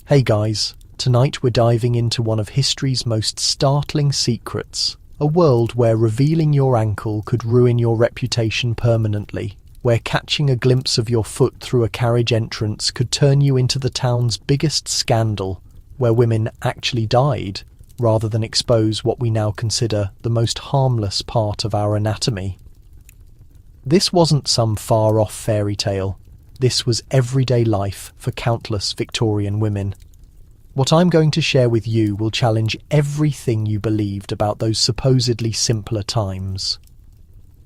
Hey guys, tonight we're diving into one of history's most startling secrets, a world where revealing your ankle could ruin your reputation permanently, where catching a glimpse of your foot through a carriage entrance could turn you into the town's biggest scandal, where women actually died, rather than expose what we now consider the most harmless part of our anatomy. This wasn't some far-off fairy tale. This was everyday life for countless Victorian women. What I'm going to share with you will challenge everything you believed about those supposedly simpler times.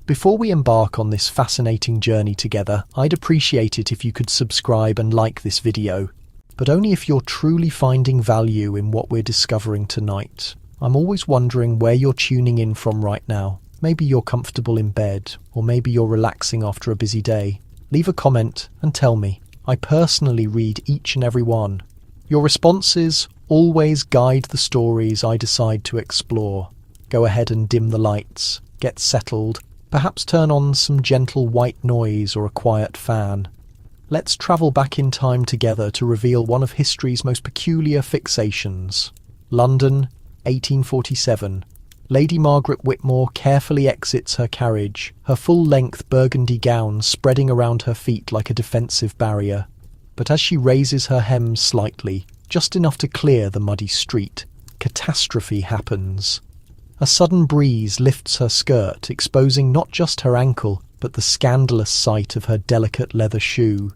Before we embark on this fascinating journey together, I'd appreciate it if you could subscribe and like this video, but only if you're truly finding value in what we're discovering tonight. I'm always wondering where you're tuning in from right now. Maybe you're comfortable in bed, or maybe you're relaxing after a busy day. Leave a comment and tell me. I personally read each and every one. Your responses always guide the stories I decide to explore. Go ahead and dim the lights, get settled, perhaps turn on some gentle white noise or a quiet fan. Let's travel back in time together to reveal one of history's most peculiar fixations. London, 1847. Lady Margaret Whitmore carefully exits her carriage, her full-length burgundy gown spreading around her feet like a defensive barrier. But as she raises her hem slightly, just enough to clear the muddy street, catastrophe happens. A sudden breeze lifts her skirt, exposing not just her ankle, but the scandalous sight of her delicate leather shoe.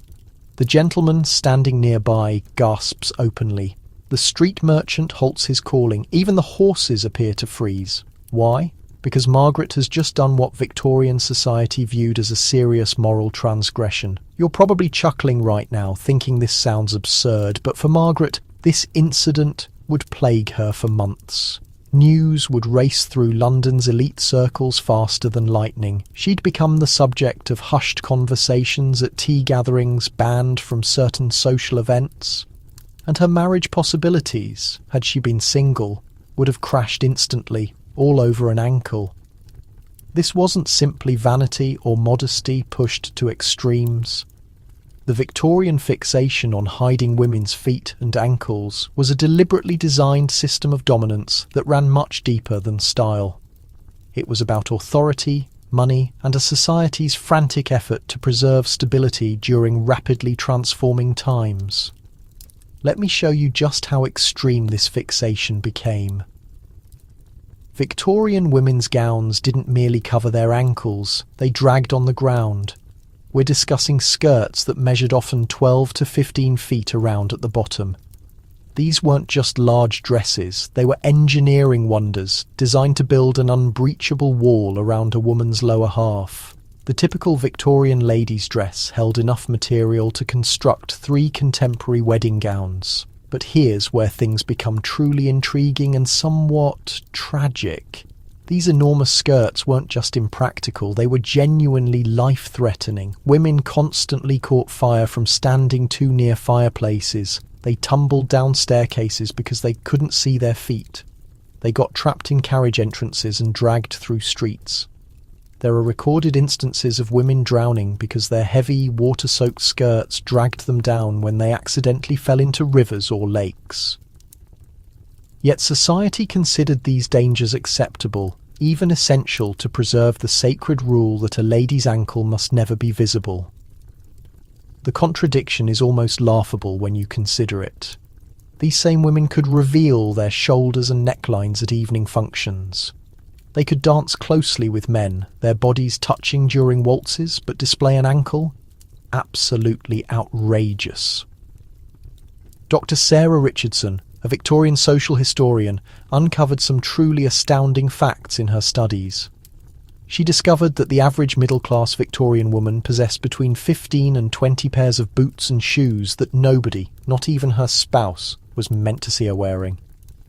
The gentleman standing nearby gasps openly. The street merchant halts his calling. Even the horses appear to freeze. Why? Because Margaret has just done what Victorian society viewed as a serious moral transgression. You're probably chuckling right now, thinking this sounds absurd, but for Margaret, this incident would plague her for months. News would race through London's elite circles faster than lightning. She'd become the subject of hushed conversations at tea gatherings, banned from certain social events. And her marriage possibilities, had she been single, would have crashed instantly, all over an ankle. This wasn't simply vanity or modesty pushed to extremes. The Victorian fixation on hiding women's feet and ankles was a deliberately designed system of dominance that ran much deeper than style. It was about authority, money, and a society's frantic effort to preserve stability during rapidly transforming times. Let me show you just how extreme this fixation became. Victorian women's gowns didn't merely cover their ankles, they dragged on the ground. We're discussing skirts that measured often 12 to 15 feet around at the bottom. These weren't just large dresses, they were engineering wonders designed to build an unbreachable wall around a woman's lower half. The typical Victorian lady's dress held enough material to construct 3 contemporary wedding gowns. But here's where things become truly intriguing and somewhat tragic. These enormous skirts weren't just impractical, they were genuinely life-threatening. Women constantly caught fire from standing too near fireplaces. They tumbled down staircases because they couldn't see their feet. They got trapped in carriage entrances and dragged through streets. There are recorded instances of women drowning because their heavy, water-soaked skirts dragged them down when they accidentally fell into rivers or lakes. Yet society considered these dangers acceptable, even essential to preserve the sacred rule that a lady's ankle must never be visible. The contradiction is almost laughable when you consider it. These same women could reveal their shoulders and necklines at evening functions. They could dance closely with men, their bodies touching during waltzes, but display an ankle? Absolutely outrageous. Dr. Sarah Richardson, a Victorian social historian, uncovered some truly astounding facts in her studies. She discovered that the average middle-class Victorian woman possessed between 15 and 20 pairs of boots and shoes that nobody, not even her spouse, was meant to see her wearing.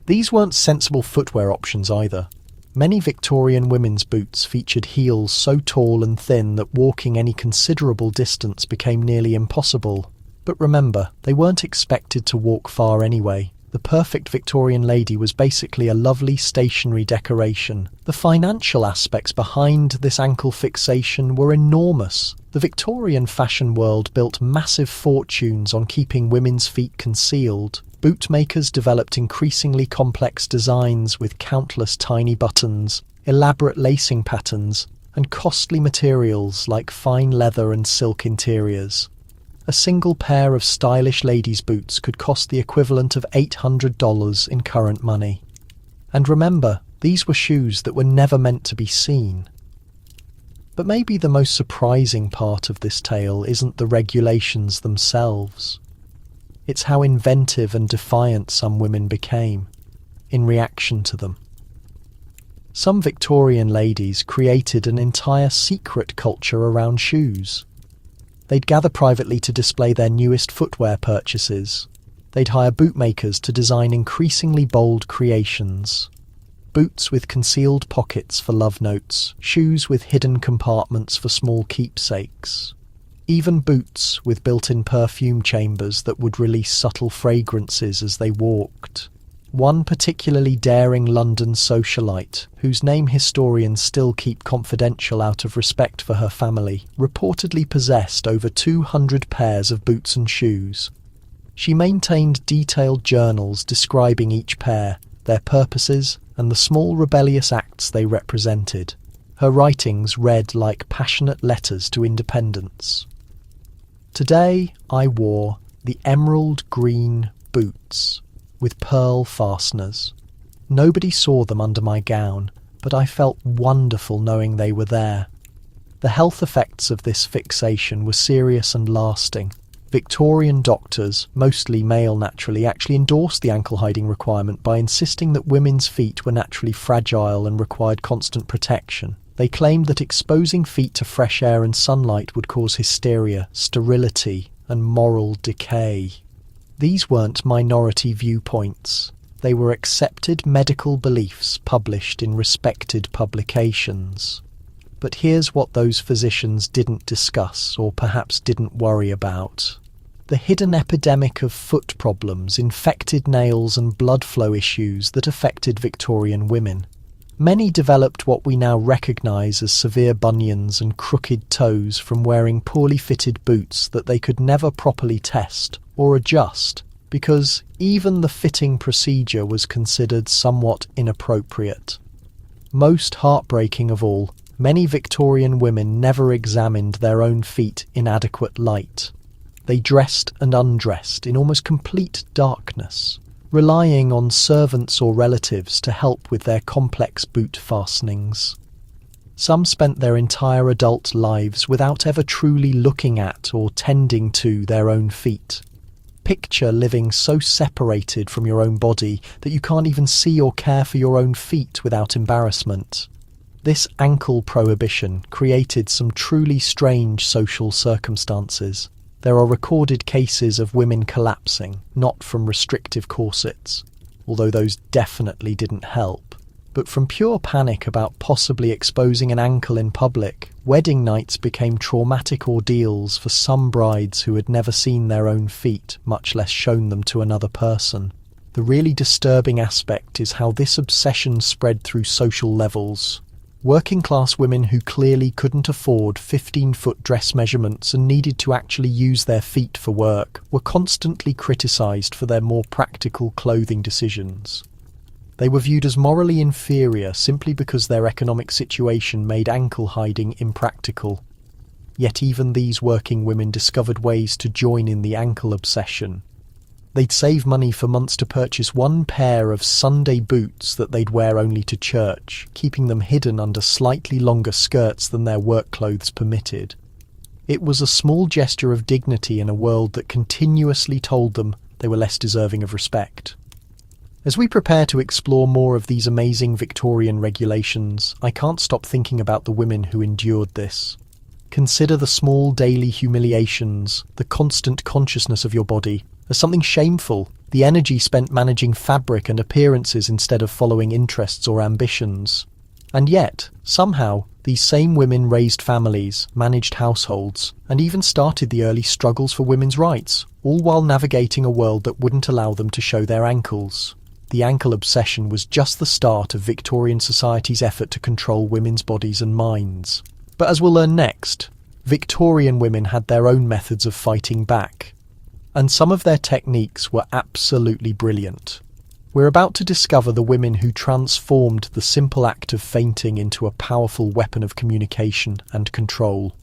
These weren't sensible footwear options either. Many Victorian women's boots featured heels so tall and thin that walking any considerable distance became nearly impossible. But remember, they weren't expected to walk far anyway. The perfect Victorian lady was basically a lovely stationary decoration. The financial aspects behind this ankle fixation were enormous. The Victorian fashion world built massive fortunes on keeping women's feet concealed. Bootmakers developed increasingly complex designs with countless tiny buttons, elaborate lacing patterns, and costly materials like fine leather and silk interiors. A single pair of stylish ladies' boots could cost the equivalent of $800 in current money. And remember, these were shoes that were never meant to be seen. But maybe the most surprising part of this tale isn't the regulations themselves. It's how inventive and defiant some women became in reaction to them. Some Victorian ladies created an entire secret culture around shoes. They'd gather privately to display their newest footwear purchases. They'd hire bootmakers to design increasingly bold creations. Boots with concealed pockets for love notes, shoes with hidden compartments for small keepsakes. Even boots with built-in perfume chambers that would release subtle fragrances as they walked. One particularly daring London socialite, whose name historians still keep confidential out of respect for her family, reportedly possessed over 200 pairs of boots and shoes. She maintained detailed journals describing each pair, their purposes, and the small rebellious acts they represented. Her writings read like passionate letters to independence. Today I wore the emerald green boots with pearl fasteners. Nobody saw them under my gown, but I felt wonderful knowing they were there. The health effects of this fixation were serious and lasting. Victorian doctors, mostly male naturally, actually endorsed the ankle hiding requirement by insisting that women's feet were naturally fragile and required constant protection. They claimed that exposing feet to fresh air and sunlight would cause hysteria, sterility, and moral decay. These weren't minority viewpoints. They were accepted medical beliefs published in respected publications. But here's what those physicians didn't discuss, or perhaps didn't worry about. The hidden epidemic of foot problems, infected nails and blood flow issues that affected Victorian women. Many developed what we now recognise as severe bunions and crooked toes from wearing poorly fitted boots that they could never properly test or adjust, because even the fitting procedure was considered somewhat inappropriate. Most heartbreaking of all, many Victorian women never examined their own feet in adequate light. They dressed and undressed in almost complete darkness, relying on servants or relatives to help with their complex boot fastenings. Some spent their entire adult lives without ever truly looking at or tending to their own feet. Picture living so separated from your own body that you can't even see or care for your own feet without embarrassment. This ankle prohibition created some truly strange social circumstances. There are recorded cases of women collapsing, not from restrictive corsets, although those definitely didn't help, but from pure panic about possibly exposing an ankle in public. Wedding nights became traumatic ordeals for some brides who had never seen their own feet, much less shown them to another person. The really disturbing aspect is how this obsession spread through social levels. Working-class women who clearly couldn't afford 15-foot dress measurements and needed to actually use their feet for work were constantly criticised for their more practical clothing decisions. They were viewed as morally inferior simply because their economic situation made ankle hiding impractical. Yet even these working women discovered ways to join in the ankle obsession. They'd save money for months to purchase one pair of Sunday boots that they'd wear only to church, keeping them hidden under slightly longer skirts than their work clothes permitted. It was a small gesture of dignity in a world that continuously told them they were less deserving of respect. As we prepare to explore more of these amazing Victorian regulations, I can't stop thinking about the women who endured this. Consider the small daily humiliations, the constant consciousness of your body, as something shameful, the energy spent managing fabric and appearances instead of following interests or ambitions. And yet, somehow, these same women raised families, managed households, and even started the early struggles for women's rights, all while navigating a world that wouldn't allow them to show their ankles. The ankle obsession was just the start of Victorian society's effort to control women's bodies and minds. But as we'll learn next, Victorian women had their own methods of fighting back. and some of their techniques were absolutely brilliant. We're about to discover the women who transformed the simple act of fainting into a powerful weapon of communication and control.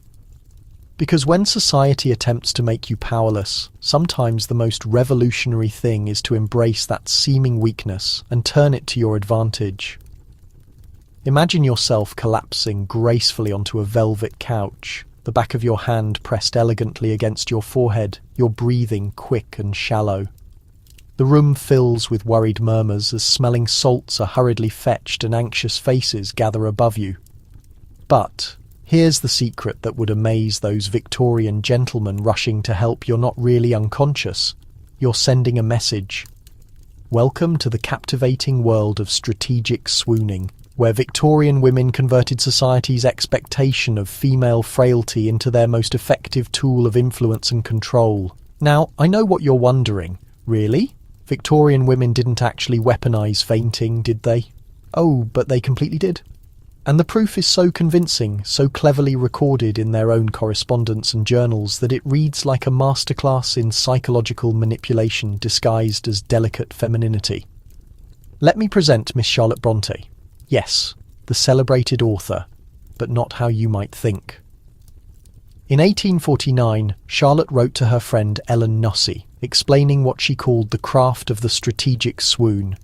Because when society attempts to make you powerless, sometimes the most revolutionary thing is to embrace that seeming weakness and turn it to your advantage. Imagine yourself collapsing gracefully onto a velvet couch, the back of your hand pressed elegantly against your forehead, your breathing quick and shallow. The room fills with worried murmurs as smelling salts are hurriedly fetched and anxious faces gather above you. But here's the secret that would amaze those Victorian gentlemen rushing to help. You're not really unconscious. You're sending a message. Welcome to the captivating world of strategic swooning, where Victorian women converted society's expectation of female frailty into their most effective tool of influence and control. Now, I know what you're wondering. Really? Victorian women didn't actually weaponize fainting, did they? Oh, but they completely did. And the proof is so convincing, so cleverly recorded in their own correspondence and journals that it reads like a masterclass in psychological manipulation disguised as delicate femininity. Let me present Miss Charlotte Bronte. Yes, the celebrated author, but not how you might think. In 1849, Charlotte wrote to her friend Ellen Nussey, explaining what she called the craft of the strategic swoon.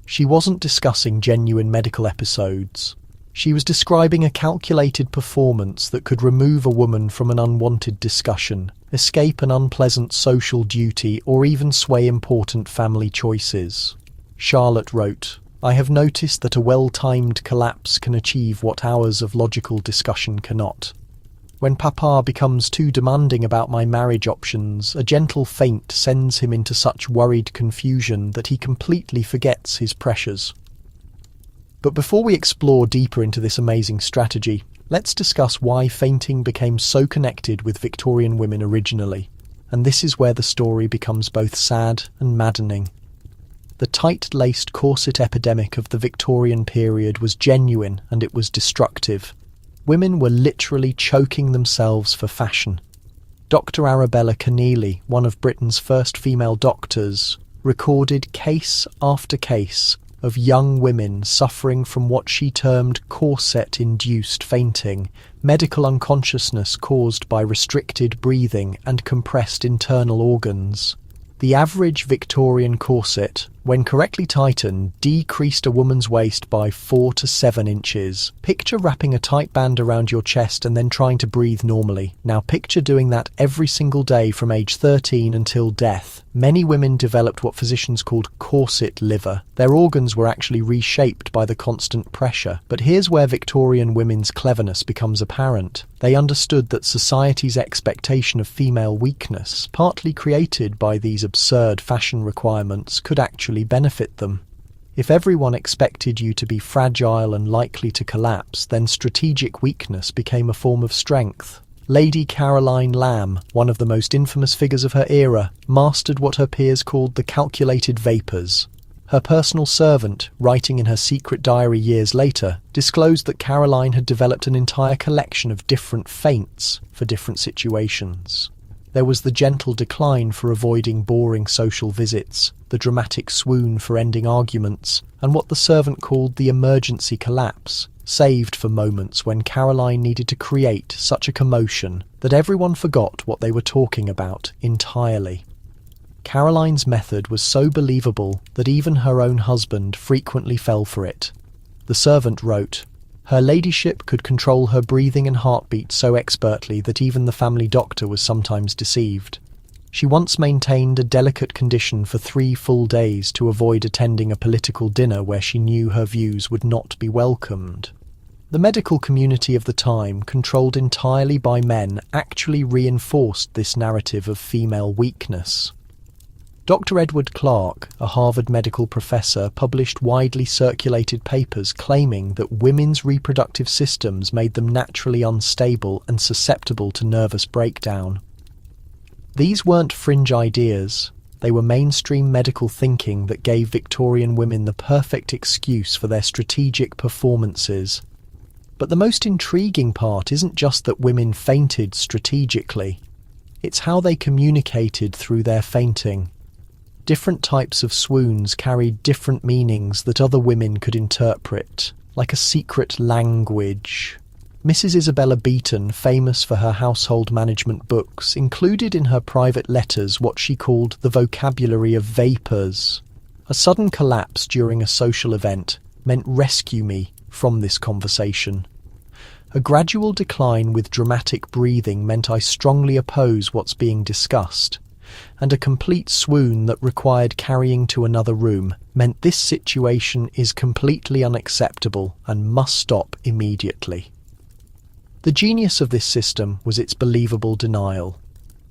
She wasn't discussing genuine medical episodes. She was describing a calculated performance that could remove a woman from an unwanted discussion, escape an unpleasant social duty, or even sway important family choices. Charlotte wrote, "I have noticed that a well-timed collapse can achieve what hours of logical discussion cannot. When Papa becomes too demanding about my marriage options, a gentle faint sends him into such worried confusion that he completely forgets his pressures." But before we explore deeper into this amazing strategy, let's discuss why fainting became so connected with Victorian women originally. And this is where the story becomes both sad and maddening. The tight-laced corset epidemic of the Victorian period was genuine and it was destructive. Women were literally choking themselves for fashion. Dr. Arabella Keneally, one of Britain's first female doctors, recorded case after case of young women suffering from what she termed corset-induced fainting, medical unconsciousness caused by restricted breathing and compressed internal organs. The average Victorian corset, when correctly tightened, decreased a woman's waist by 4 to 7 inches. Picture wrapping a tight band around your chest and then trying to breathe normally. Now picture doing that every single day from age 13 until death. Many women developed what physicians called corset liver. Their organs were actually reshaped by the constant pressure. But here's where Victorian women's cleverness becomes apparent. They understood that society's expectation of female weakness, partly created by these absurd fashion requirements, could actually benefit them. If everyone expected you to be fragile and likely to collapse, then strategic weakness became a form of strength. Lady Caroline Lamb, one of the most infamous figures of her era, mastered what her peers called the calculated vapours. Her personal servant, writing in her secret diary years later, disclosed that Caroline had developed an entire collection of different feints for different situations. There was the gentle decline for avoiding boring social visits, the dramatic swoon for ending arguments, and what the servant called the emergency collapse, saved for moments when Caroline needed to create such a commotion that everyone forgot what they were talking about entirely. Caroline's method was so believable that even her own husband frequently fell for it. The servant wrote, "Her ladyship could control her breathing and heartbeat so expertly that even the family doctor was sometimes deceived. She once maintained a delicate condition for 3 full days to avoid attending a political dinner where she knew her views would not be welcomed." The medical community of the time, controlled entirely by men, actually reinforced this narrative of female weakness. Dr. Edward Clark, a Harvard medical professor, published widely circulated papers claiming that women's reproductive systems made them naturally unstable and susceptible to nervous breakdown. These weren't fringe ideas. They were mainstream medical thinking that gave Victorian women the perfect excuse for their strategic performances. But the most intriguing part isn't just that women fainted strategically. It's how they communicated through their fainting. Different types of swoons carried different meanings that other women could interpret, like a secret language. Mrs. Isabella Beeton, famous for her household management books, included in her private letters what she called the vocabulary of vapours. A sudden collapse during a social event meant rescue me from this conversation. A gradual decline with dramatic breathing meant I strongly oppose what's being discussed, and a complete swoon that required carrying to another room meant this situation is completely unacceptable and must stop immediately. The genius of this system was its believable denial.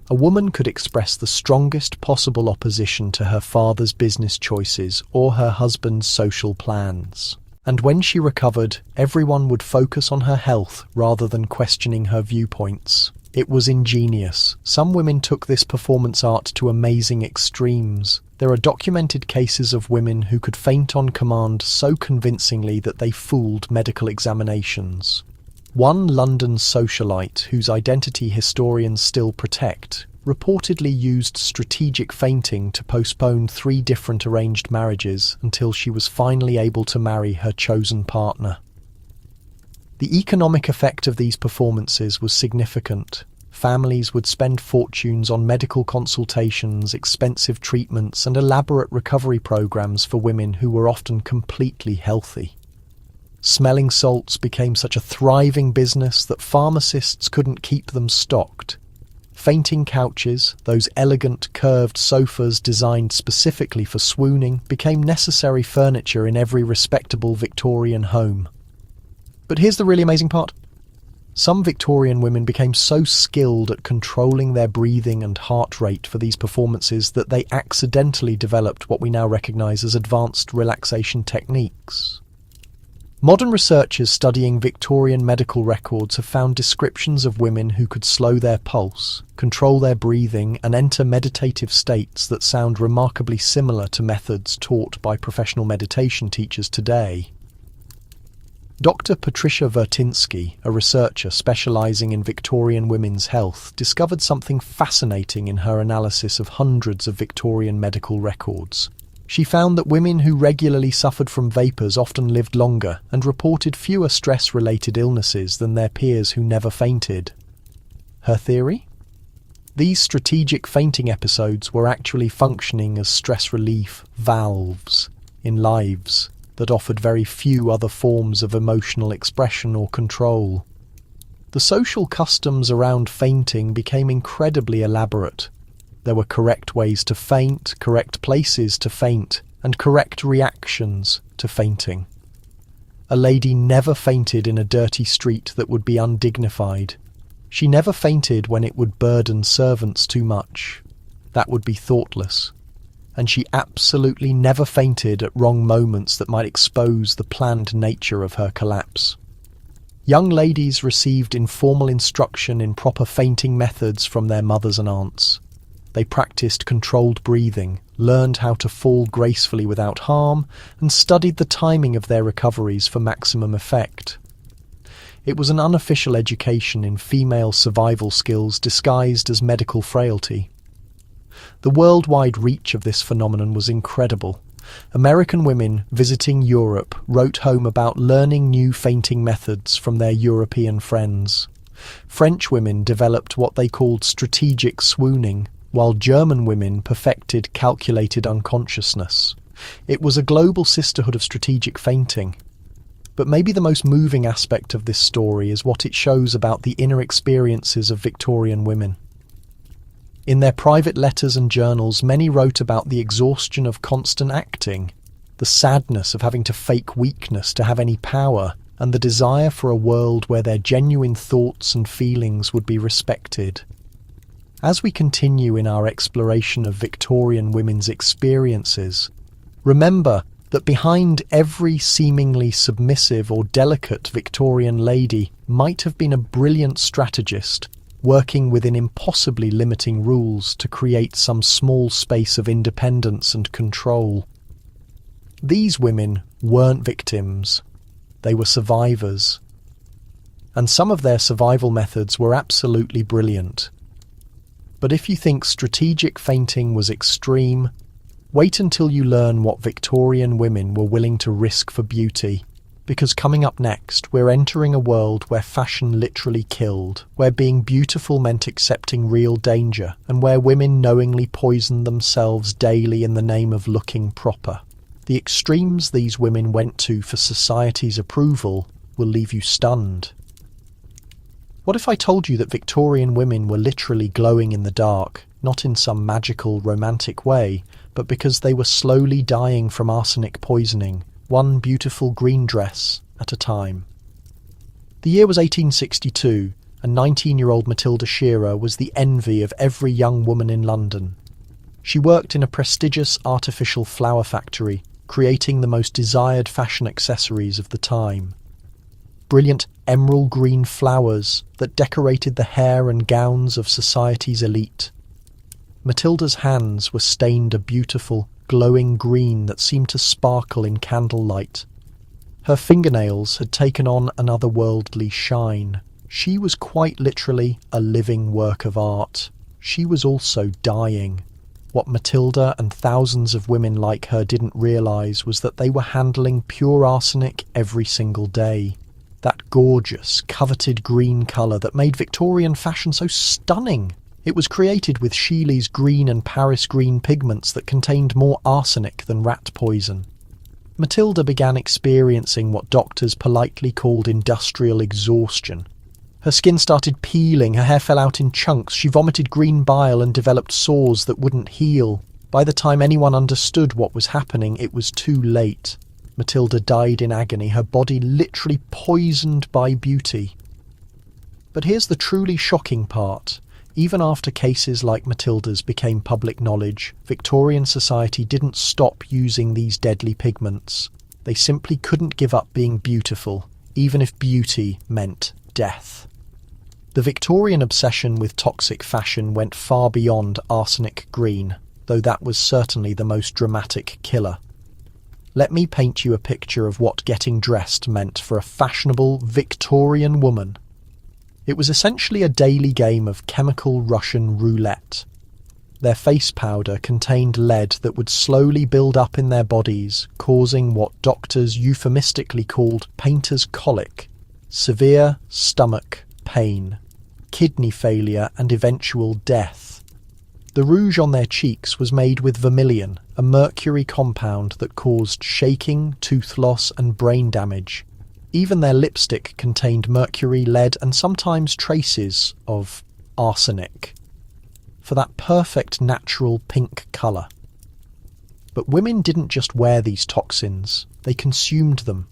A woman could express the strongest possible opposition to her father's business choices or her husband's social plans. And when she recovered, everyone would focus on her health rather than questioning her viewpoints. It was ingenious. Some women took this performance art to amazing extremes. There are documented cases of women who could faint on command so convincingly that they fooled medical examinations. One London socialite, whose identity historians still protect, reportedly used strategic fainting to postpone 3 different arranged marriages until she was finally able to marry her chosen partner. The economic effect of these performances was significant. Families would spend fortunes on medical consultations, expensive treatments, and elaborate recovery programs for women who were often completely healthy. Smelling salts became such a thriving business that pharmacists couldn't keep them stocked. Fainting couches, those elegant curved sofas designed specifically for swooning, became necessary furniture in every respectable Victorian home. But here's the really amazing part. Some Victorian women became so skilled at controlling their breathing and heart rate for these performances that they accidentally developed what we now recognise as advanced relaxation techniques. Modern researchers studying Victorian medical records have found descriptions of women who could slow their pulse, control their breathing, and enter meditative states that sound remarkably similar to methods taught by professional meditation teachers today. Dr. Patricia Vertinsky, a researcher specialising in Victorian women's health, discovered something fascinating in her analysis of hundreds of Victorian medical records. She found that women who regularly suffered from vapours often lived longer and reported fewer stress-related illnesses than their peers who never fainted. Her theory? These strategic fainting episodes were actually functioning as stress relief valves in lives that offered very few other forms of emotional expression or control. The social customs around fainting became incredibly elaborate. There were correct ways to faint, correct places to faint, and correct reactions to fainting. A lady never fainted in a dirty street that would be undignified. She never fainted when it would burden servants too much. That would be thoughtless. And she absolutely never fainted at wrong moments that might expose the planned nature of her collapse. Young ladies received informal instruction in proper fainting methods from their mothers and aunts. They practiced controlled breathing, learned how to fall gracefully without harm, and studied the timing of their recoveries for maximum effect. It was an unofficial education in female survival skills disguised as medical frailty. The worldwide reach of this phenomenon was incredible. American women visiting Europe wrote home about learning new fainting methods from their European friends. French women developed what they called strategic swooning, while German women perfected calculated unconsciousness. It was a global sisterhood of strategic fainting. But maybe the most moving aspect of this story is what it shows about the inner experiences of Victorian women. In their private letters and journals, many wrote about the exhaustion of constant acting, the sadness of having to fake weakness to have any power, and the desire for a world where their genuine thoughts and feelings would be respected. As we continue in our exploration of Victorian women's experiences, remember that behind every seemingly submissive or delicate Victorian lady might have been a brilliant strategist working within impossibly limiting rules to create some small space of independence and control. These women weren't victims, they were survivors. And some of their survival methods were absolutely brilliant. But if you think strategic fainting was extreme, wait until you learn what Victorian women were willing to risk for beauty. Because coming up next, we're entering a world where fashion literally killed, where being beautiful meant accepting real danger, and where women knowingly poisoned themselves daily in the name of looking proper. The extremes these women went to for society's approval will leave you stunned. What if I told you that Victorian women were literally glowing in the dark, not in some magical, romantic way, but because they were slowly dying from arsenic poisoning, one beautiful green dress at a time? The year was 1862, and 19-year-old Matilda Shearer was the envy of every young woman in London. She worked in a prestigious artificial flower factory, creating the most desired fashion accessories of the time. Brilliant emerald green flowers that decorated the hair and gowns of society's elite. Matilda's hands were stained a beautiful, glowing green that seemed to sparkle in candlelight. Her fingernails had taken on an otherworldly shine. She was quite literally a living work of art. She was also dying. What Matilda and thousands of women like her didn't realise was that they were handling pure arsenic every single day. That gorgeous, coveted green colour that made Victorian fashion so stunning. It was created with Sheely's green and Paris green pigments that contained more arsenic than rat poison. Matilda began experiencing what doctors politely called industrial exhaustion. Her skin started peeling, her hair fell out in chunks, she vomited green bile and developed sores that wouldn't heal. By the time anyone understood what was happening, it was too late. Matilda died in agony, her body literally poisoned by beauty. But here's the truly shocking part. Even after cases like Matilda's became public knowledge, Victorian society didn't stop using these deadly pigments. They simply couldn't give up being beautiful, even if beauty meant death. The Victorian obsession with toxic fashion went far beyond arsenic green, though that was certainly the most dramatic killer. Let me paint you a picture of what getting dressed meant for a fashionable Victorian woman. It was essentially a daily game of chemical Russian roulette. Their face powder contained lead that would slowly build up in their bodies, causing what doctors euphemistically called painter's colic, severe stomach pain, kidney failure and eventual death. The rouge on their cheeks was made with vermilion, a mercury compound that caused shaking, tooth loss and brain damage. Even their lipstick contained mercury, lead and sometimes traces of arsenic, for that perfect natural pink colour. But women didn't just wear these toxins, they consumed them.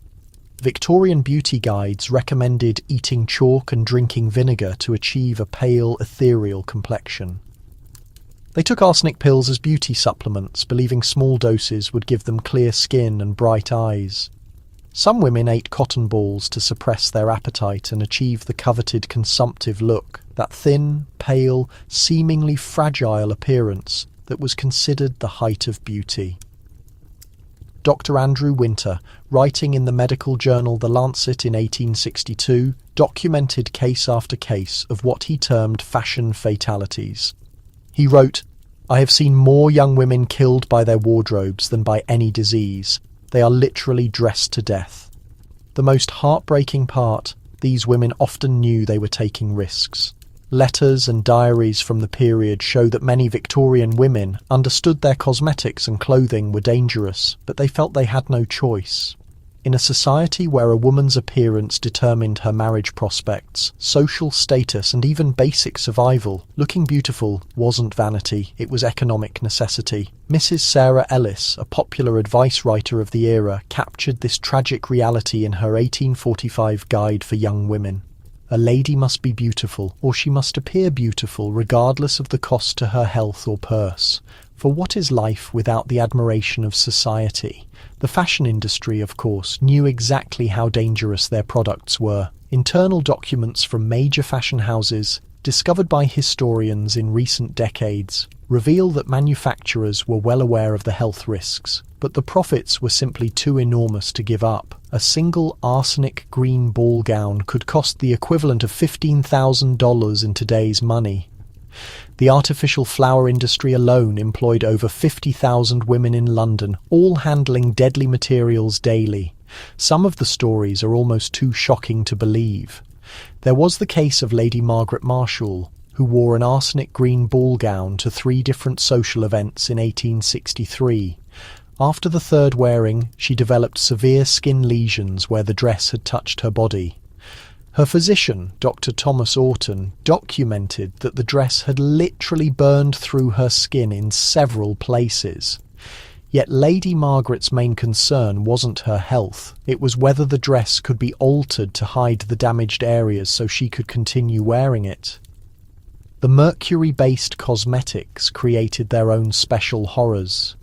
Victorian beauty guides recommended eating chalk and drinking vinegar to achieve a pale, ethereal complexion. They took arsenic pills as beauty supplements, believing small doses would give them clear skin and bright eyes. Some women ate cotton balls to suppress their appetite and achieve the coveted consumptive look, that thin, pale, seemingly fragile appearance that was considered the height of beauty. Dr. Andrew Winter, writing in the medical journal The Lancet in 1862, documented case after case of what he termed fashion fatalities. He wrote, "I have seen more young women killed by their wardrobes than by any disease. They are literally dressed to death." The most heartbreaking part, these women often knew they were taking risks. Letters and diaries from the period show that many Victorian women understood their cosmetics and clothing were dangerous, but they felt they had no choice. In a society where a woman's appearance determined her marriage prospects, social status and even basic survival, looking beautiful wasn't vanity, it was economic necessity. Mrs. Sarah Ellis, a popular advice writer of the era, captured this tragic reality in her 1845 Guide for Young Women. A lady must be beautiful, or she must appear beautiful regardless of the cost to her health or purse. For what is life without the admiration of society? The fashion industry, of course, knew exactly how dangerous their products were. Internal documents from major fashion houses, discovered by historians in recent decades, reveal that manufacturers were well aware of the health risks, but the profits were simply too enormous to give up. A single arsenic green ball gown could cost the equivalent of $15,000 in today's money. The artificial flower industry alone employed over 50,000 women in London, all handling deadly materials daily. Some of the stories are almost too shocking to believe. There was the case of Lady Margaret Marshall, who wore an arsenic green ball gown to 3 different social events in 1863. After the third wearing, she developed severe skin lesions where the dress had touched her body. Her physician, Dr. Thomas Orton, documented that the dress had literally burned through her skin in several places. Yet Lady Margaret's main concern wasn't her health, it was whether the dress could be altered to hide the damaged areas so she could continue wearing it. The mercury-based cosmetics created their own special horrors.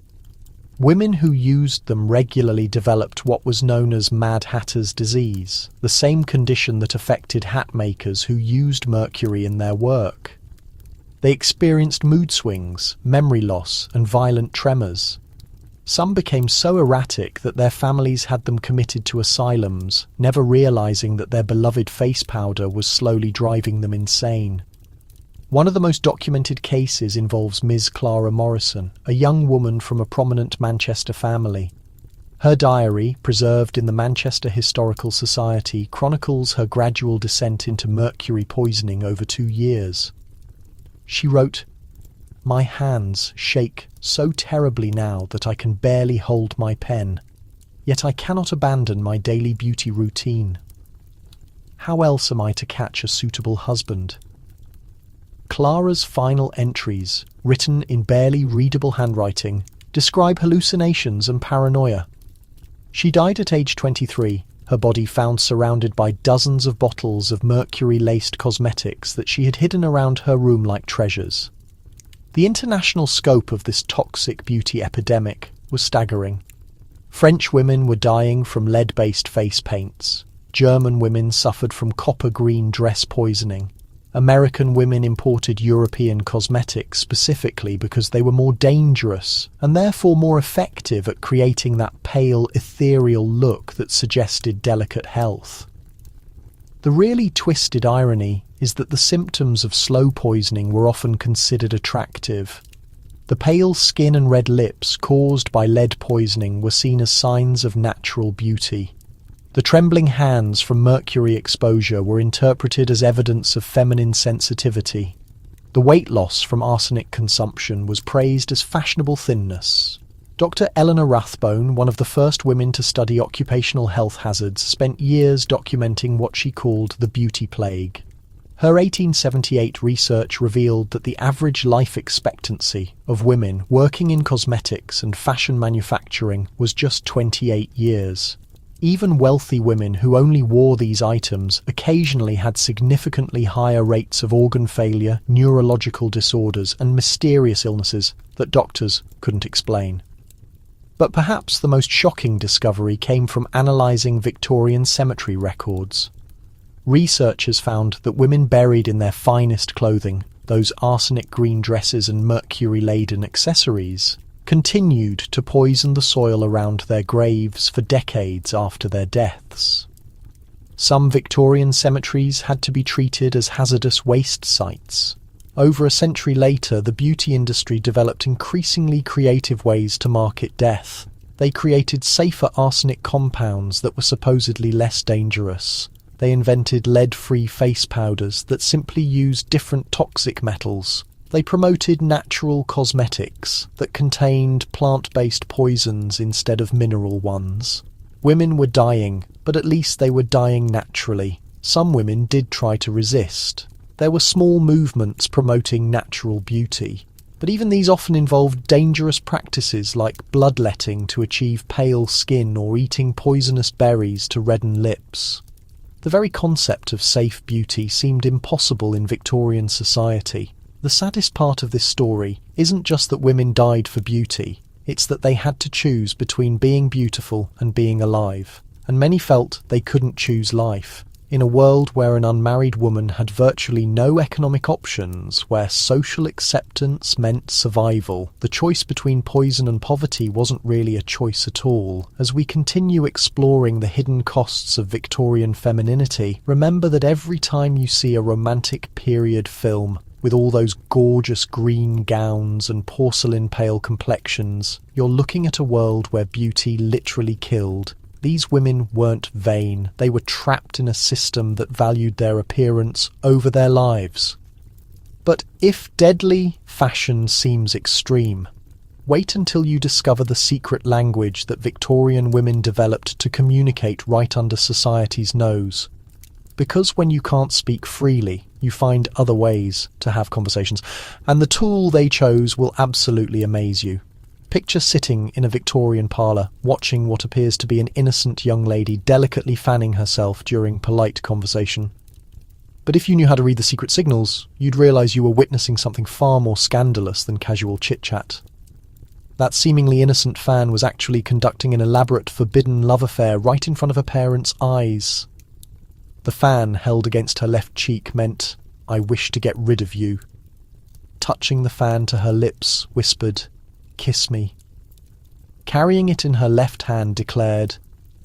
Women who used them regularly developed what was known as Mad Hatter's disease, the same condition that affected hat makers who used mercury in their work. They experienced mood swings, memory loss, and violent tremors. Some became so erratic that their families had them committed to asylums, never realizing that their beloved face powder was slowly driving them insane. One of the most documented cases involves Ms. Clara Morrison, a young woman from a prominent Manchester family. Her diary, preserved in the Manchester Historical Society, chronicles her gradual descent into mercury poisoning over 2 years. She wrote, "My hands shake so terribly now that I can barely hold my pen, yet I cannot abandon my daily beauty routine. How else am I to catch a suitable husband?" Clara's final entries, written in barely readable handwriting, describe hallucinations and paranoia. She died at age 23, her body found surrounded by dozens of bottles of mercury-laced cosmetics that she had hidden around her room like treasures. The international scope of this toxic beauty epidemic was staggering. French women were dying from lead-based face paints. German women suffered from copper-green dress poisoning. American women imported European cosmetics specifically because they were more dangerous and therefore more effective at creating that pale, ethereal look that suggested delicate health. The really twisted irony is that the symptoms of slow poisoning were often considered attractive. The pale skin and red lips caused by lead poisoning were seen as signs of natural beauty. The trembling hands from mercury exposure were interpreted as evidence of feminine sensitivity. The weight loss from arsenic consumption was praised as fashionable thinness. Dr. Eleanor Rathbone, one of the first women to study occupational health hazards, spent years documenting what she called the beauty plague. Her 1878 research revealed that the average life expectancy of women working in cosmetics and fashion manufacturing was just 28 years. Even wealthy women who only wore these items occasionally had significantly higher rates of organ failure, neurological disorders, and mysterious illnesses that doctors couldn't explain. But perhaps the most shocking discovery came from analysing Victorian cemetery records. Researchers found that women buried in their finest clothing, those arsenic-green dresses and mercury-laden accessories, continued to poison the soil around their graves for decades after their deaths. Some Victorian cemeteries had to be treated as hazardous waste sites. Over a century later, the beauty industry developed increasingly creative ways to market death. They created safer arsenic compounds that were supposedly less dangerous. They invented lead-free face powders that simply used different toxic metals. They promoted natural cosmetics that contained plant-based poisons instead of mineral ones. Women were dying, but at least they were dying naturally. Some women did try to resist. There were small movements promoting natural beauty, but even these often involved dangerous practices like bloodletting to achieve pale skin or eating poisonous berries to redden lips. The very concept of safe beauty seemed impossible in Victorian society. The saddest part of this story isn't just that women died for beauty, it's that they had to choose between being beautiful and being alive, and many felt they couldn't choose life. In a world where an unmarried woman had virtually no economic options, where social acceptance meant survival, the choice between poison and poverty wasn't really a choice at all. As we continue exploring the hidden costs of Victorian femininity, remember that every time you see a romantic period film, with all those gorgeous green gowns and porcelain pale complexions, you're looking at a world where beauty literally killed. These women weren't vain. They were trapped in a system that valued their appearance over their lives. But if deadly fashion seems extreme, wait until you discover the secret language that Victorian women developed to communicate right under society's nose. Because when you can't speak freely, you find other ways to have conversations, and the tool they chose will absolutely amaze you. Picture sitting in a Victorian parlour, watching what appears to be an innocent young lady delicately fanning herself during polite conversation. But if you knew how to read the secret signals, you'd realise you were witnessing something far more scandalous than casual chit-chat. That seemingly innocent fan was actually conducting an elaborate forbidden love affair right in front of her parents' eyes. The fan held against her left cheek meant, "I wish to get rid of you." Touching the fan to her lips, whispered, "Kiss me." Carrying it in her left hand declared,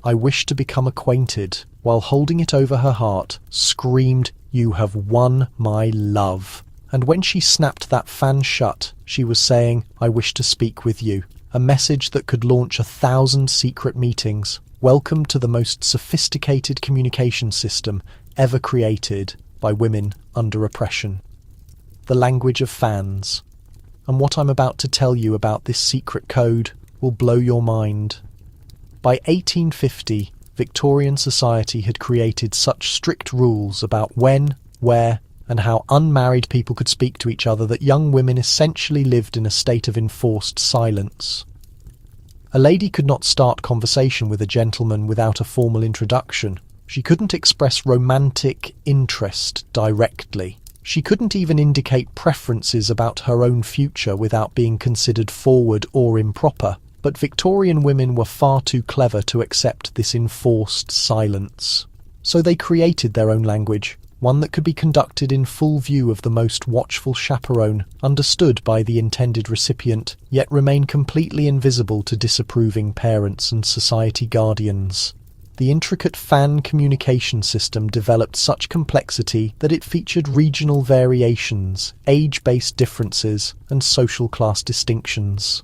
"I wish to become acquainted," while holding it over her heart, screamed, "You have won my love." And when she snapped that fan shut, she was saying, "I wish to speak with you," a message that could launch 1,000 secret meetings. Welcome to the most sophisticated communication system ever created by women under oppression. The language of fans. And what I'm about to tell you about this secret code will blow your mind. By 1850, Victorian society had created such strict rules about when, where, and how unmarried people could speak to each other that young women essentially lived in a state of enforced silence. A lady could not start conversation with a gentleman without a formal introduction. She couldn't express romantic interest directly. She couldn't even indicate preferences about her own future without being considered forward or improper. But Victorian women were far too clever to accept this enforced silence. So they created their own language, one that could be conducted in full view of the most watchful chaperone, understood by the intended recipient, yet remain completely invisible to disapproving parents and society guardians. The intricate fan communication system developed such complexity that it featured regional variations, age-based differences, and social class distinctions.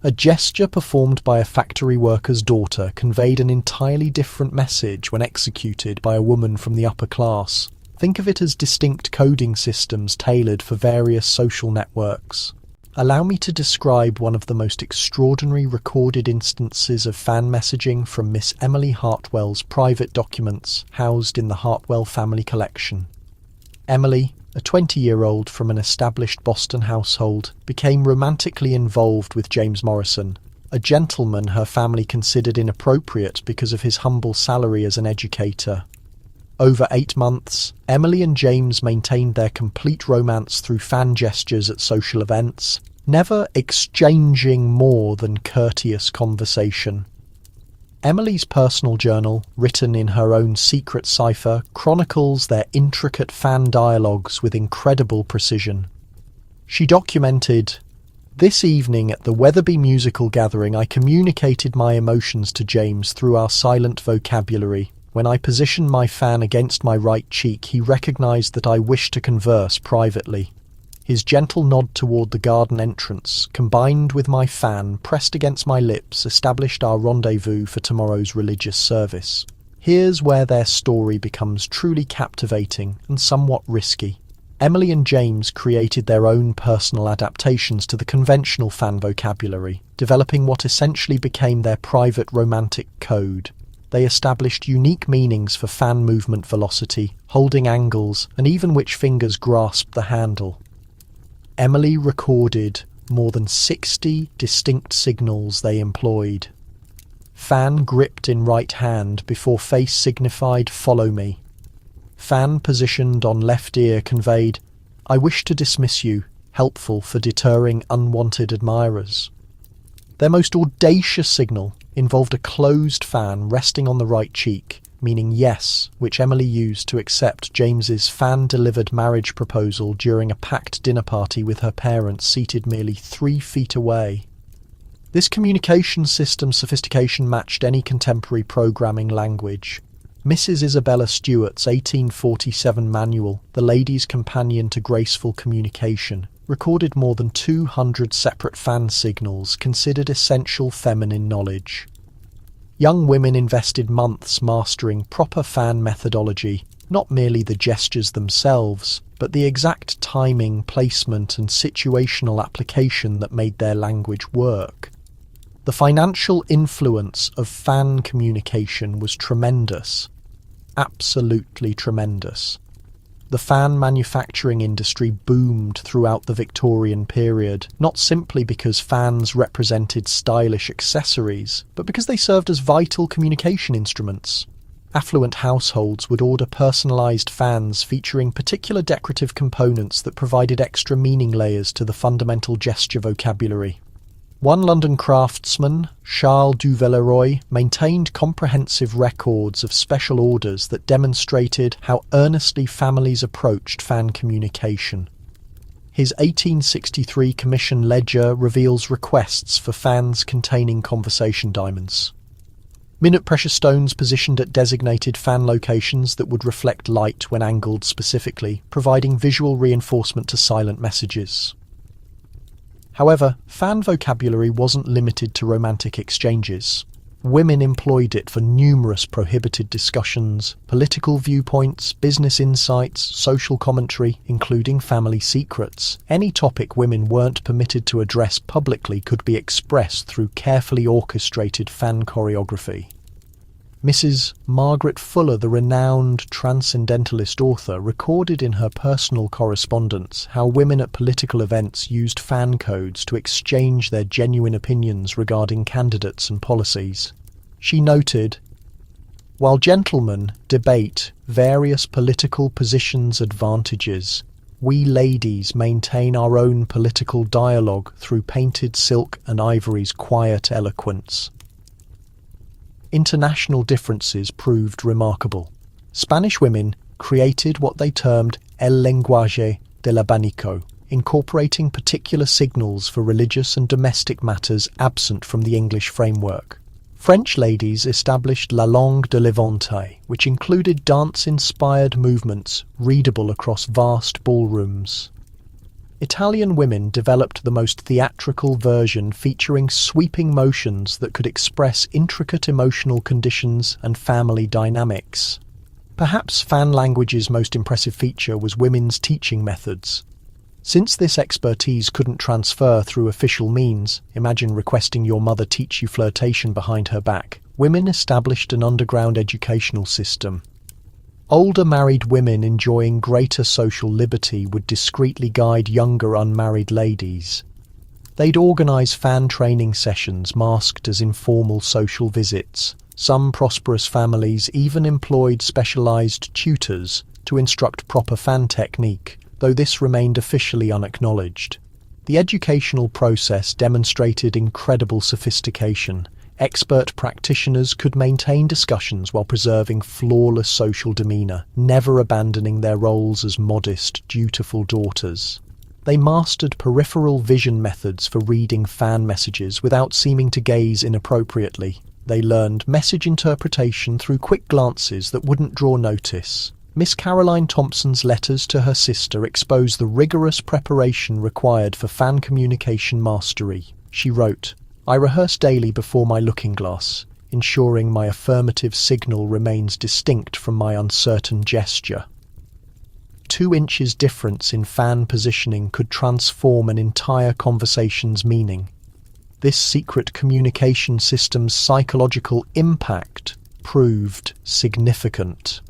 A gesture performed by a factory worker's daughter conveyed an entirely different message when executed by a woman from the upper class. Think of it as distinct coding systems tailored for various social networks. Allow me to describe one of the most extraordinary recorded instances of fan messaging from Miss Emily Hartwell's private documents housed in the Hartwell family collection. Emily, a 20-year-old from an established Boston household, became romantically involved with James Morrison, a gentleman her family considered inappropriate because of his humble salary as an educator. Over 8 months, Emily and James maintained their complete romance through fan gestures at social events, never exchanging more than courteous conversation. Emily's personal journal, written in her own secret cipher, chronicles their intricate fan dialogues with incredible precision. She documented, "This evening at the Weatherby musical gathering I communicated my emotions to James through our silent vocabulary. When I positioned my fan against my right cheek, he recognised that I wished to converse privately. His gentle nod toward the garden entrance, combined with my fan pressed against my lips, established our rendezvous for tomorrow's religious service." Here's where their story becomes truly captivating and somewhat risky. Emily and James created their own personal adaptations to the conventional fan vocabulary, developing what essentially became their private romantic code. They established unique meanings for fan movement velocity, holding angles, and even which fingers grasped the handle. Emily recorded more than 60 distinct signals they employed. Fan gripped in right hand before face signified "follow me." Fan positioned on left ear conveyed "I wish to dismiss you," helpful for deterring unwanted admirers. Their most audacious signal involved a closed fan resting on the right cheek, meaning yes, which Emily used to accept James's fan-delivered marriage proposal during a packed dinner party with her parents seated merely 3 feet away. This communication system sophistication matched any contemporary programming language. Mrs. Isabella Stewart's 1847 manual, The Lady's Companion to Graceful Communication, recorded more than 200 separate fan signals considered essential feminine knowledge. Young women invested months mastering proper fan methodology, not merely the gestures themselves, but the exact timing, placement, and situational application that made their language work. The financial influence of fan communication was tremendous. Absolutely tremendous. The fan manufacturing industry boomed throughout the Victorian period, not simply because fans represented stylish accessories, but because they served as vital communication instruments. Affluent households would order personalised fans featuring particular decorative components that provided extra meaning layers to the fundamental gesture vocabulary. One London craftsman, Charles du Villeroy, maintained comprehensive records of special orders that demonstrated how earnestly families approached fan communication. His 1863 commission ledger reveals requests for fans containing conversation diamonds. Minute pressure stones positioned at designated fan locations that would reflect light when angled specifically, providing visual reinforcement to silent messages. However, fan vocabulary wasn't limited to romantic exchanges. Women employed it for numerous prohibited discussions, political viewpoints, business insights, social commentary, including family secrets. Any topic women weren't permitted to address publicly could be expressed through carefully orchestrated fan choreography. Mrs. Margaret Fuller, the renowned transcendentalist author, recorded in her personal correspondence how women at political events used fan codes to exchange their genuine opinions regarding candidates and policies. She noted, "While gentlemen debate various political positions' advantages, we ladies maintain our own political dialogue through painted silk and ivory's quiet eloquence." International differences proved remarkable. Spanish women created what they termed el lenguaje del abanico, incorporating particular signals for religious and domestic matters absent from the English framework. French ladies established la langue de l'Eventail, which included dance-inspired movements readable across vast ballrooms. Italian women developed the most theatrical version featuring sweeping motions that could express intricate emotional conditions and family dynamics. Perhaps fan language's most impressive feature was women's teaching methods. Since this expertise couldn't transfer through official means, imagine requesting your mother teach you flirtation behind her back, women established an underground educational system. Older married women enjoying greater social liberty would discreetly guide younger unmarried ladies. They'd organise fan training sessions masked as informal social visits. Some prosperous families even employed specialised tutors to instruct proper fan technique, though this remained officially unacknowledged. The educational process demonstrated incredible sophistication. Expert practitioners could maintain discussions while preserving flawless social demeanour, never abandoning their roles as modest, dutiful daughters. They mastered peripheral vision methods for reading fan messages without seeming to gaze inappropriately. They learned message interpretation through quick glances that wouldn't draw notice. Miss Caroline Thompson's letters to her sister expose the rigorous preparation required for fan communication mastery. She wrote, "I rehearse daily before my looking glass, ensuring my affirmative signal remains distinct from my uncertain gesture." 2 inches difference in fan positioning could transform an entire conversation's meaning. This secret communication system's psychological impact proved significant.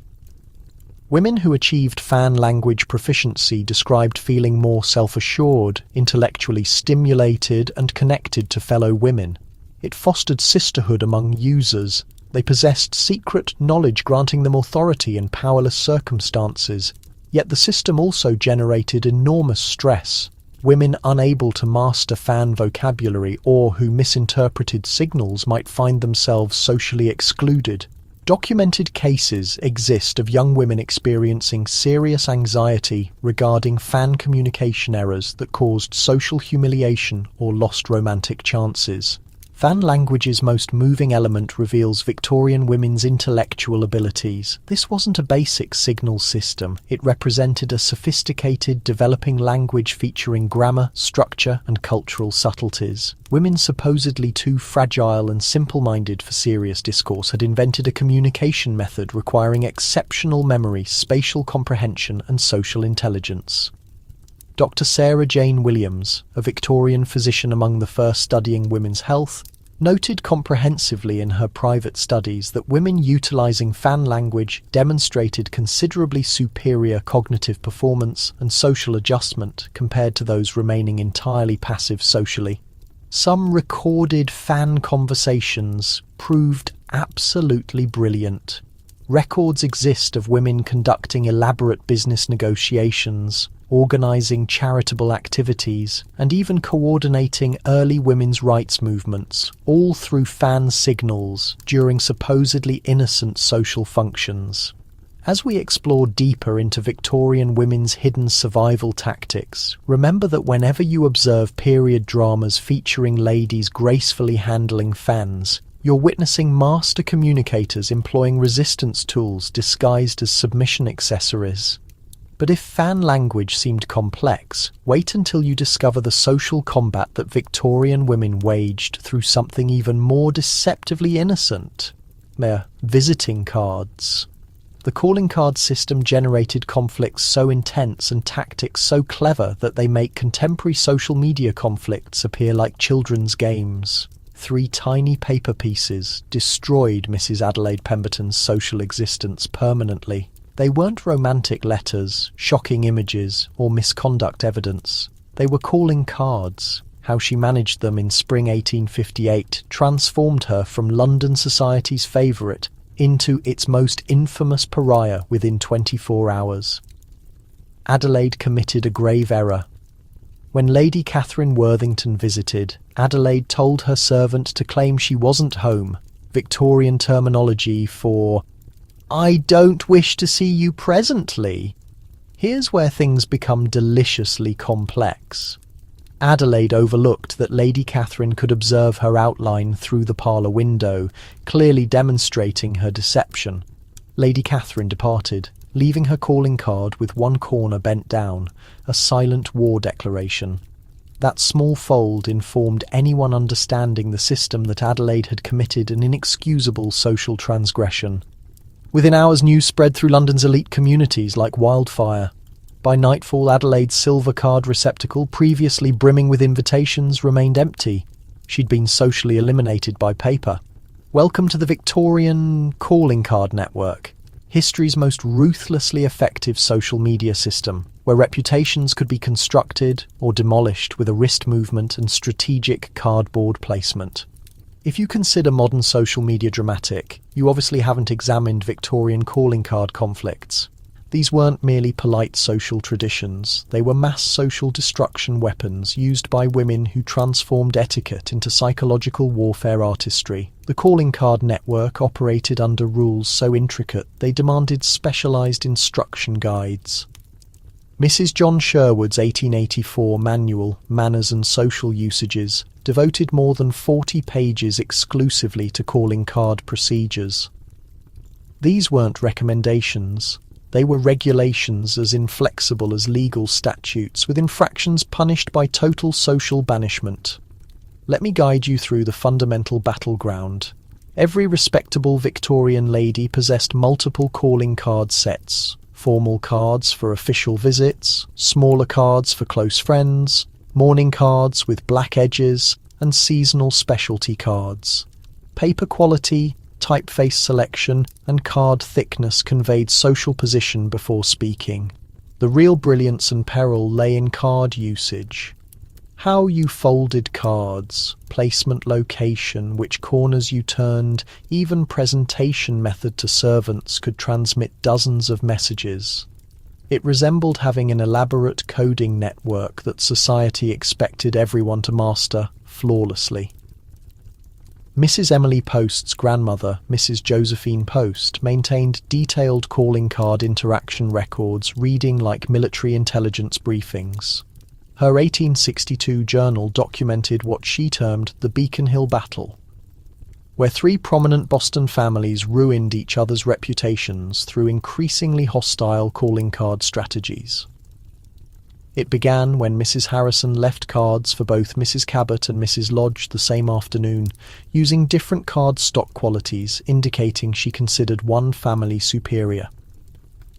Women who achieved fan language proficiency described feeling more self-assured, intellectually stimulated, and connected to fellow women. It fostered sisterhood among users. They possessed secret knowledge granting them authority in powerless circumstances. Yet the system also generated enormous stress. Women unable to master fan vocabulary or who misinterpreted signals might find themselves socially excluded. Documented cases exist of young women experiencing serious anxiety regarding fan communication errors that caused social humiliation or lost romantic chances. Fan language's most moving element reveals Victorian women's intellectual abilities. This wasn't a basic signal system. It represented a sophisticated, developing language featuring grammar, structure, and cultural subtleties. Women supposedly too fragile and simple-minded for serious discourse had invented a communication method requiring exceptional memory, spatial comprehension, and social intelligence. Dr. Sarah Jane Williams, a Victorian physician among the first studying women's health, noted comprehensively in her private studies that women utilizing fan language demonstrated considerably superior cognitive performance and social adjustment compared to those remaining entirely passive socially. Some recorded fan conversations proved absolutely brilliant. Records exist of women conducting elaborate business negotiations, organizing charitable activities, and even coordinating early women's rights movements, all through fan signals during supposedly innocent social functions. As we explore deeper into Victorian women's hidden survival tactics, remember that whenever you observe period dramas featuring ladies gracefully handling fans, you're witnessing master communicators employing resistance tools disguised as submission accessories. But if fan language seemed complex, wait until you discover the social combat that Victorian women waged through something even more deceptively innocent: their visiting cards. The calling card system generated conflicts so intense and tactics so clever that they make contemporary social media conflicts appear like children's games. 3 tiny paper pieces destroyed Mrs. Adelaide Pemberton's social existence permanently. They weren't romantic letters, shocking images, or misconduct evidence. They were calling cards. How she managed them in spring 1858 transformed her from London society's favourite into its most infamous pariah within 24 hours. Adelaide committed a grave error. When Lady Catherine Worthington visited, Adelaide told her servant to claim she wasn't home, Victorian terminology for "I don't wish to see you presently." Here's where things become deliciously complex. Adelaide overlooked that Lady Catherine could observe her outline through the parlour window, clearly demonstrating her deception. Lady Catherine departed, leaving her calling card with one corner bent down, a silent war declaration. That small fold informed anyone understanding the system that Adelaide had committed an inexcusable social transgression. Within hours, news spread through London's elite communities like wildfire. By nightfall, Adelaide's silver card receptacle, previously brimming with invitations, remained empty. She'd been socially eliminated by paper. Welcome to the Victorian calling card network, history's most ruthlessly effective social media system, where reputations could be constructed or demolished with a wrist movement and strategic cardboard placement. If you consider modern social media dramatic, you obviously haven't examined Victorian calling card conflicts. These weren't merely polite social traditions, they were mass social destruction weapons used by women who transformed etiquette into psychological warfare artistry. The calling card network operated under rules so intricate they demanded specialised instruction guides. Mrs. John Sherwood's 1884 manual, Manners and Social Usages, devoted more than 40 pages exclusively to calling card procedures. These weren't recommendations. They were regulations as inflexible as legal statutes, with infractions punished by total social banishment. Let me guide you through the fundamental battleground. Every respectable Victorian lady possessed multiple calling card sets: formal cards for official visits, smaller cards for close friends, mourning cards with black edges, and seasonal specialty cards. Paper quality, typeface selection, and card thickness conveyed social position before speaking. The real brilliance and peril lay in card usage. How you folded cards, placement, location, which corners you turned, even presentation method to servants could transmit dozens of messages. It resembled having an elaborate coding network that society expected everyone to master flawlessly. Mrs. Emily Post's grandmother, Mrs. Josephine Post, maintained detailed calling card interaction records reading like military intelligence briefings. Her 1862 journal documented what she termed the Beacon Hill Battle, where three prominent Boston families ruined each other's reputations through increasingly hostile calling card strategies. It began when Mrs. Harrison left cards for both Mrs. Cabot and Mrs. Lodge the same afternoon, using different card stock qualities indicating she considered one family superior.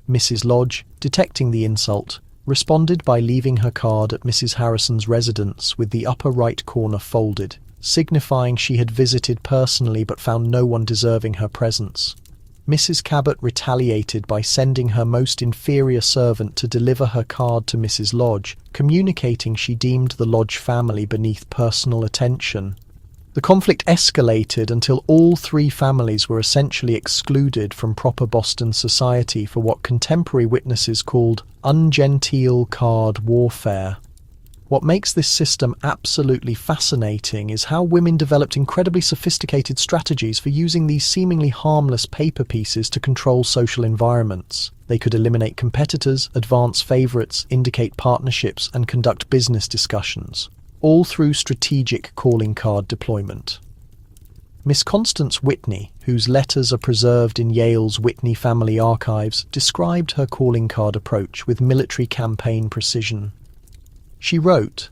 Mrs. Lodge, detecting the insult, responded by leaving her card at Mrs. Harrison's residence with the upper right corner folded, signifying she had visited personally but found no one deserving her presence. Mrs. Cabot retaliated by sending her most inferior servant to deliver her card to Mrs. Lodge, communicating she deemed the Lodge family beneath personal attention. The conflict escalated until all three families were essentially excluded from proper Boston society for what contemporary witnesses called ungenteel card warfare. What makes this system absolutely fascinating is how women developed incredibly sophisticated strategies for using these seemingly harmless paper pieces to control social environments. They could eliminate competitors, advance favorites, indicate partnerships, and conduct business discussions, all through strategic calling card deployment. Miss Constance Whitney, whose letters are preserved in Yale's Whitney Family Archives, described her calling card approach with military campaign precision. She wrote,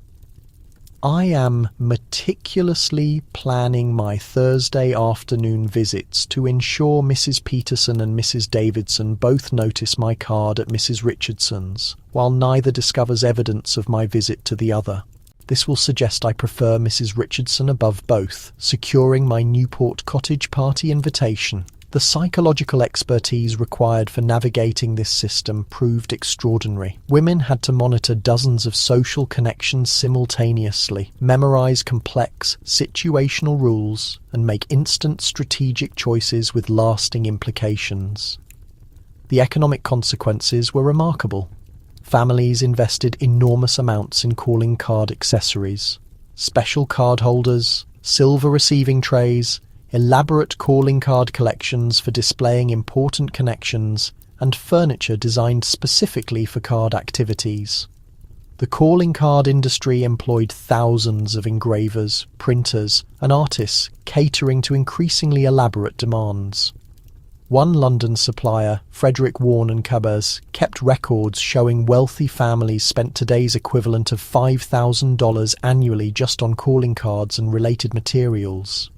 "I am meticulously planning my Thursday afternoon visits to ensure Mrs. Peterson and Mrs. Davidson both notice my card at Mrs. Richardson's, while neither discovers evidence of my visit to the other. This will suggest I prefer Mrs. Richardson above both, securing my Newport Cottage party invitation." The psychological expertise required for navigating this system proved extraordinary. Women had to monitor dozens of social connections simultaneously, memorize complex, situational rules, and make instant strategic choices with lasting implications. The economic consequences were remarkable. Families invested enormous amounts in calling card accessories, special card holders, silver receiving trays, elaborate calling card collections for displaying important connections, and furniture designed specifically for card activities. The calling card industry employed thousands of engravers, printers, and artists catering to increasingly elaborate demands. One London supplier, Frederick Warne and Cabers, kept records showing wealthy families spent today's equivalent of $5,000 annually just on calling cards and related materials.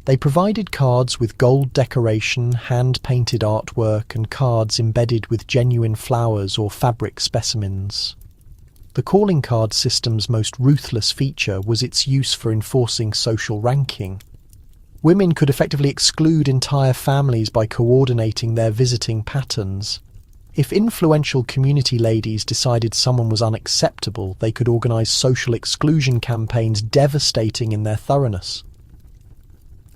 They provided cards with gold decoration, hand-painted artwork, and cards embedded with genuine flowers or fabric specimens. The calling card system's most ruthless feature was its use for enforcing social ranking. Women could effectively exclude entire families by coordinating their visiting patterns. If influential community ladies decided someone was unacceptable, they could organize social exclusion campaigns devastating in their thoroughness.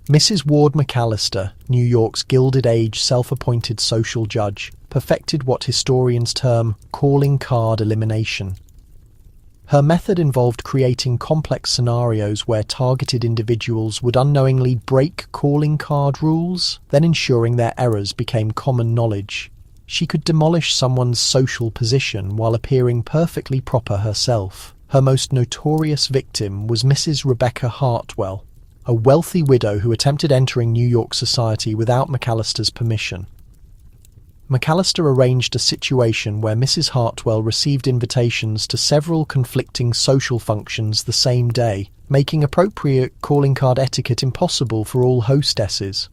Mrs. Ward McAllister, New York's Gilded Age self-appointed social judge, perfected what historians term calling card elimination. Her method involved creating complex scenarios where targeted individuals would unknowingly break calling card rules, then ensuring their errors became common knowledge. She could demolish someone's social position while appearing perfectly proper herself. Her most notorious victim was Mrs. Rebecca Hartwell, a wealthy widow who attempted entering New York society without McAllister's permission. McAllister arranged a situation where Mrs. Hartwell received invitations to several conflicting social functions the same day, making appropriate calling card etiquette impossible for all hostesses.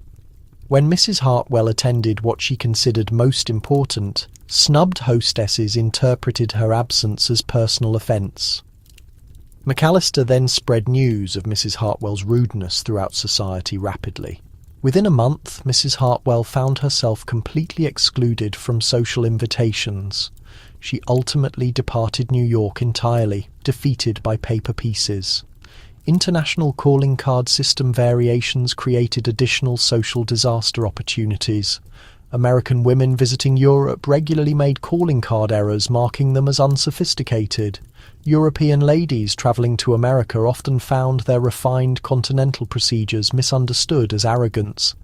When Mrs. Hartwell attended what she considered most important, snubbed hostesses interpreted her absence as personal offence. McAllister then spread news of Mrs. Hartwell's rudeness throughout society rapidly. Within a month, Mrs. Hartwell found herself completely excluded from social invitations. She ultimately departed New York entirely, defeated by paper pieces. International calling card system variations created additional social disaster opportunities. American women visiting Europe regularly made calling card errors, marking them as unsophisticated. European ladies travelling to America often found their refined continental procedures misunderstood as arrogance.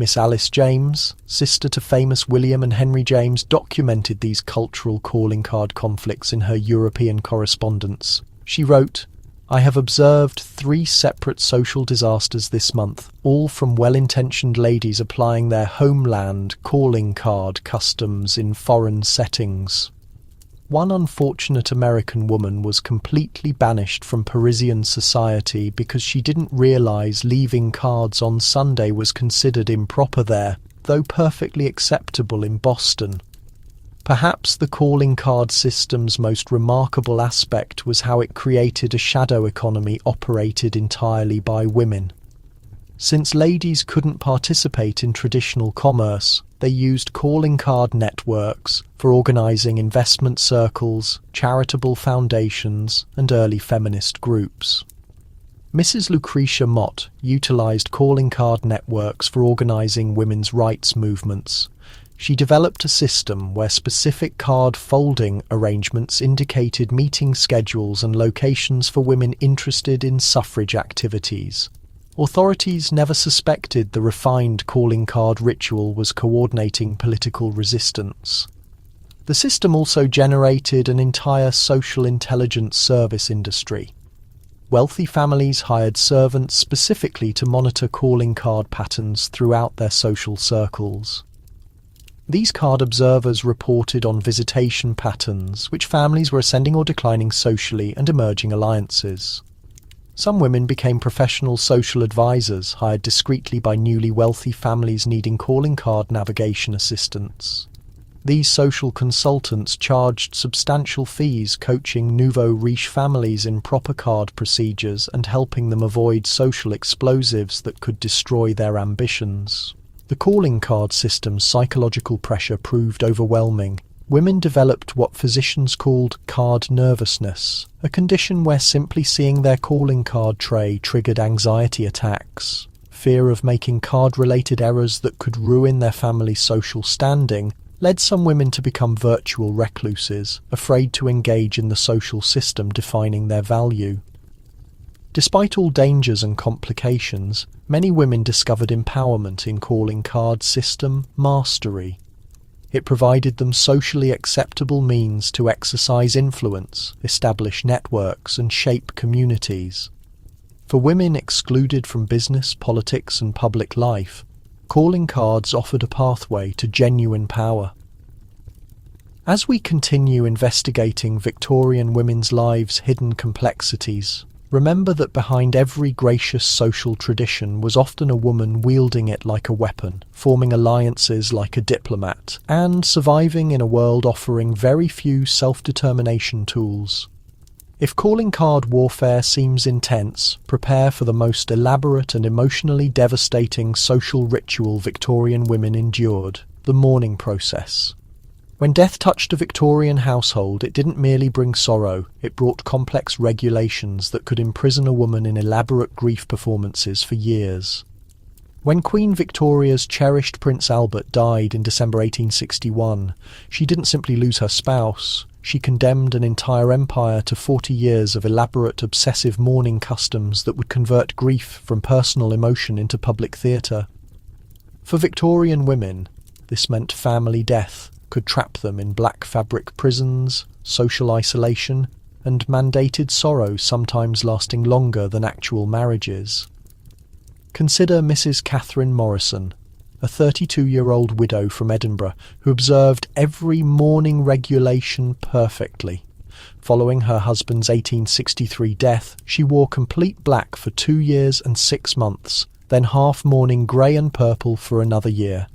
Miss Alice James, sister to famous William and Henry James, documented these cultural calling card conflicts in her European correspondence. She wrote, "I have observed 3 separate social disasters this month, all from well-intentioned ladies applying their homeland calling card customs in foreign settings. One unfortunate American woman was completely banished from Parisian society because she didn't realize leaving cards on Sunday was considered improper there, though perfectly acceptable in Boston. Perhaps the calling card system's most remarkable aspect was how it created a shadow economy operated entirely by women. Since ladies couldn't participate in traditional commerce, they used calling card networks for organizing investment circles, charitable foundations, and early feminist groups. Mrs. Lucretia Mott utilized calling card networks for organizing women's rights movements. She developed a system where specific card folding arrangements indicated meeting schedules and locations for women interested in suffrage activities. Authorities never suspected the refined calling card ritual was coordinating political resistance. The system also generated an entire social intelligence service industry. Wealthy families hired servants specifically to monitor calling card patterns throughout their social circles. These card observers reported on visitation patterns, which families were ascending or declining socially, and emerging alliances. Some women became professional social advisors, hired discreetly by newly wealthy families needing calling card navigation assistance. These social consultants charged substantial fees coaching nouveau riche families in proper card procedures and helping them avoid social explosives that could destroy their ambitions. The calling card system's psychological pressure proved overwhelming. Women developed what physicians called card nervousness, a condition where simply seeing their calling card tray triggered anxiety attacks. Fear of making card-related errors that could ruin their family's social standing led some women to become virtual recluses, afraid to engage in the social system defining their value. Despite all dangers and complications, many women discovered empowerment in calling card system mastery. It provided them socially acceptable means to exercise influence, establish networks, and shape communities. For women excluded from business, politics, and public life, calling cards offered a pathway to genuine power. As we continue investigating Victorian women's lives' hidden complexities, remember that behind every gracious social tradition was often a woman wielding it like a weapon, forming alliances like a diplomat, and surviving in a world offering very few self-determination tools. If calling card warfare seems intense, prepare for the most elaborate and emotionally devastating social ritual Victorian women endured, the mourning process. When death touched a Victorian household, it didn't merely bring sorrow, it brought complex regulations that could imprison a woman in elaborate grief performances for years. When Queen Victoria's cherished Prince Albert died in December 1861, she didn't simply lose her spouse, she condemned an entire empire to 40 years of elaborate, obsessive mourning customs that would convert grief from personal emotion into public theatre. For Victorian women, this meant family death could trap them in black fabric prisons, social isolation, and mandated sorrow sometimes lasting longer than actual marriages. Consider Mrs. Catherine Morrison, a 32-year-old widow from Edinburgh who observed every mourning regulation perfectly. Following her husband's 1863 death, she wore complete black for 2 years and 6 months, then half mourning grey and purple for another year.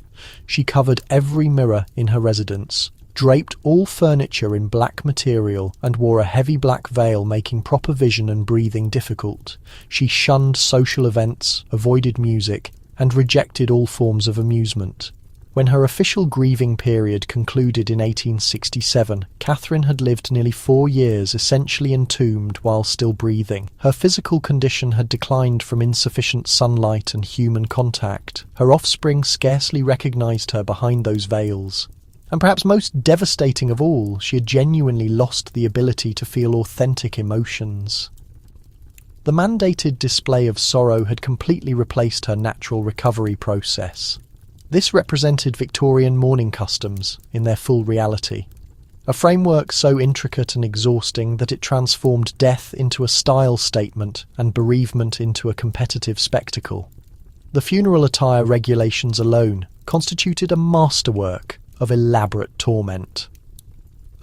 She covered every mirror in her residence, draped all furniture in black material, and wore a heavy black veil making proper vision and breathing difficult. She shunned social events, avoided music, and rejected all forms of amusement. When her official grieving period concluded in 1867, Catherine had lived nearly 4 years essentially entombed while still breathing. Her physical condition had declined from insufficient sunlight and human contact. Her offspring scarcely recognized her behind those veils. And perhaps most devastating of all, she had genuinely lost the ability to feel authentic emotions. The mandated display of sorrow had completely replaced her natural recovery process. This represented Victorian mourning customs in their full reality. A framework so intricate and exhausting that it transformed death into a style statement and bereavement into a competitive spectacle. The funeral attire regulations alone constituted a masterwork of elaborate torment.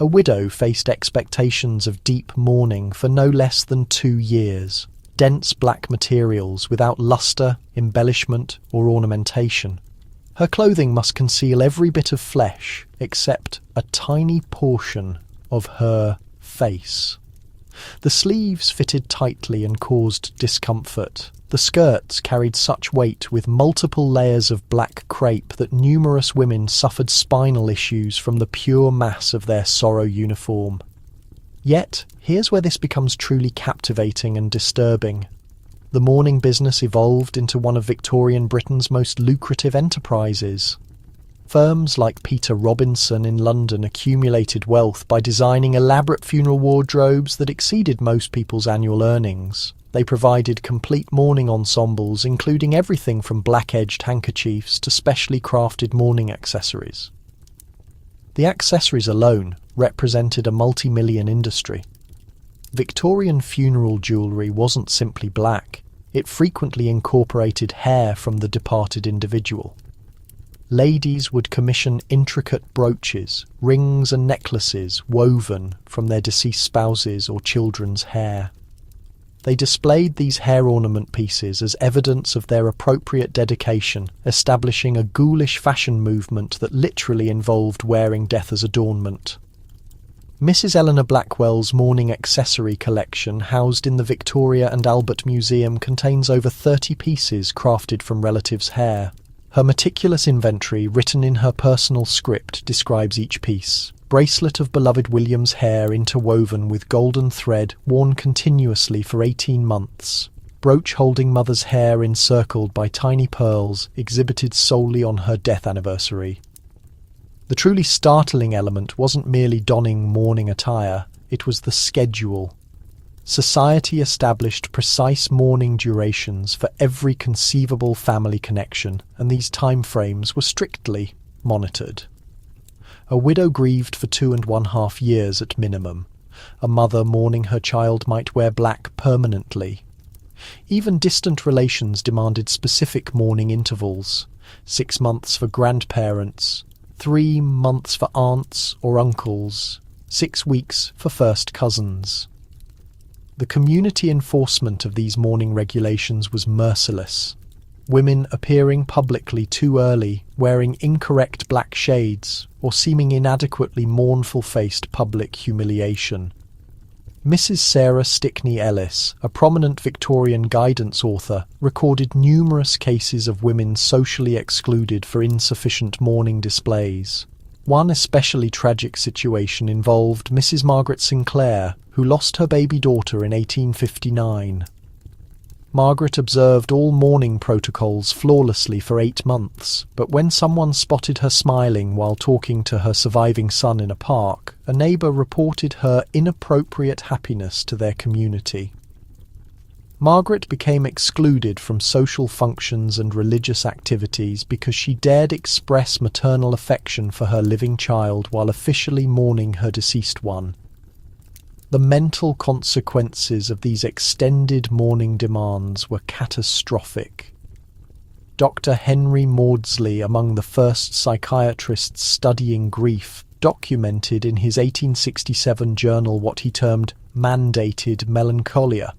A widow faced expectations of deep mourning for no less than 2 years. Dense black materials without lustre, embellishment, or ornamentation. Her clothing must conceal every bit of flesh except a tiny portion of her face. The sleeves fitted tightly and caused discomfort. The skirts carried such weight with multiple layers of black crepe that numerous women suffered spinal issues from the pure mass of their sorrow uniform. Yet, here's where this becomes truly captivating and disturbing. The mourning business evolved into one of Victorian Britain's most lucrative enterprises. Firms like Peter Robinson in London accumulated wealth by designing elaborate funeral wardrobes that exceeded most people's annual earnings. They provided complete mourning ensembles, including everything from black-edged handkerchiefs to specially crafted mourning accessories. The accessories alone represented a multi-million industry. Victorian funeral jewellery wasn't simply black, it frequently incorporated hair from the departed individual. Ladies would commission intricate brooches, rings and necklaces woven from their deceased spouses' or children's hair. They displayed these hair ornament pieces as evidence of their appropriate dedication, establishing a ghoulish fashion movement that literally involved wearing death as adornment. Mrs. Eleanor Blackwell's mourning accessory collection, housed in the Victoria and Albert Museum, contains over 30 pieces crafted from relatives' hair. Her meticulous inventory, written in her personal script, describes each piece. Bracelet of beloved William's hair interwoven with golden thread, worn continuously for 18 months. Brooch holding mother's hair encircled by tiny pearls, exhibited solely on her death anniversary. The truly startling element wasn't merely donning mourning attire, it was the schedule. Society established precise mourning durations for every conceivable family connection, and these timeframes were strictly monitored. A widow grieved for 2.5 years at minimum. A mother mourning her child might wear black permanently. Even distant relations demanded specific mourning intervals: 6 months for grandparents, 3 months for aunts or uncles, 6 weeks for first cousins. The community enforcement of these mourning regulations was merciless. Women appearing publicly too early, wearing incorrect black shades, or seeming inadequately mournful-faced public humiliation. Mrs. Sarah Stickney Ellis, a prominent Victorian guidance author, recorded numerous cases of women socially excluded for insufficient mourning displays. One especially tragic situation involved Mrs. Margaret Sinclair, who lost her baby daughter in 1859. Margaret observed all mourning protocols flawlessly for 8 months, but when someone spotted her smiling while talking to her surviving son in a park, a neighbour reported her inappropriate happiness to their community. Margaret became excluded from social functions and religious activities because she dared express maternal affection for her living child while officially mourning her deceased one. The mental consequences of these extended mourning demands were catastrophic. Dr. Henry Maudsley, among the first psychiatrists studying grief, documented in his 1867 journal what he termed mandated melancholia.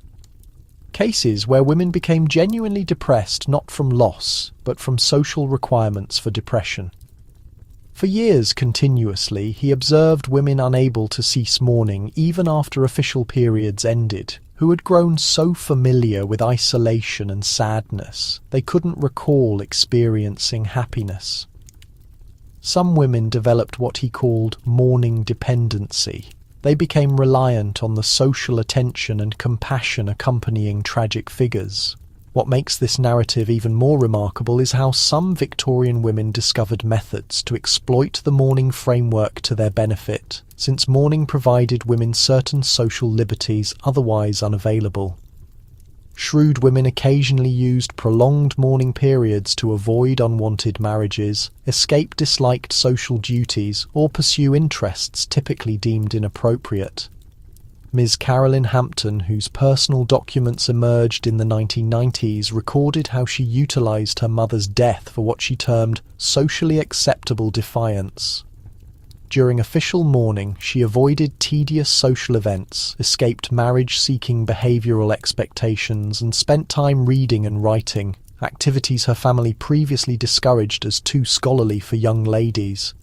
Cases where women became genuinely depressed not from loss, but from social requirements for depression. For years continuously, he observed women unable to cease mourning even after official periods ended, who had grown so familiar with isolation and sadness they couldn't recall experiencing happiness. Some women developed what he called mourning dependency. They became reliant on the social attention and compassion accompanying tragic figures. What makes this narrative even more remarkable is how some Victorian women discovered methods to exploit the mourning framework to their benefit, since mourning provided women certain social liberties otherwise unavailable. Shrewd women occasionally used prolonged mourning periods to avoid unwanted marriages, escape disliked social duties, or pursue interests typically deemed inappropriate. Ms. Carolyn Hampton, whose personal documents emerged in the 1990s, recorded how she utilized her mother's death for what she termed socially acceptable defiance. During official mourning, she avoided tedious social events, escaped marriage-seeking behavioral expectations, and spent time reading and writing, activities her family previously discouraged as too scholarly for young ladies.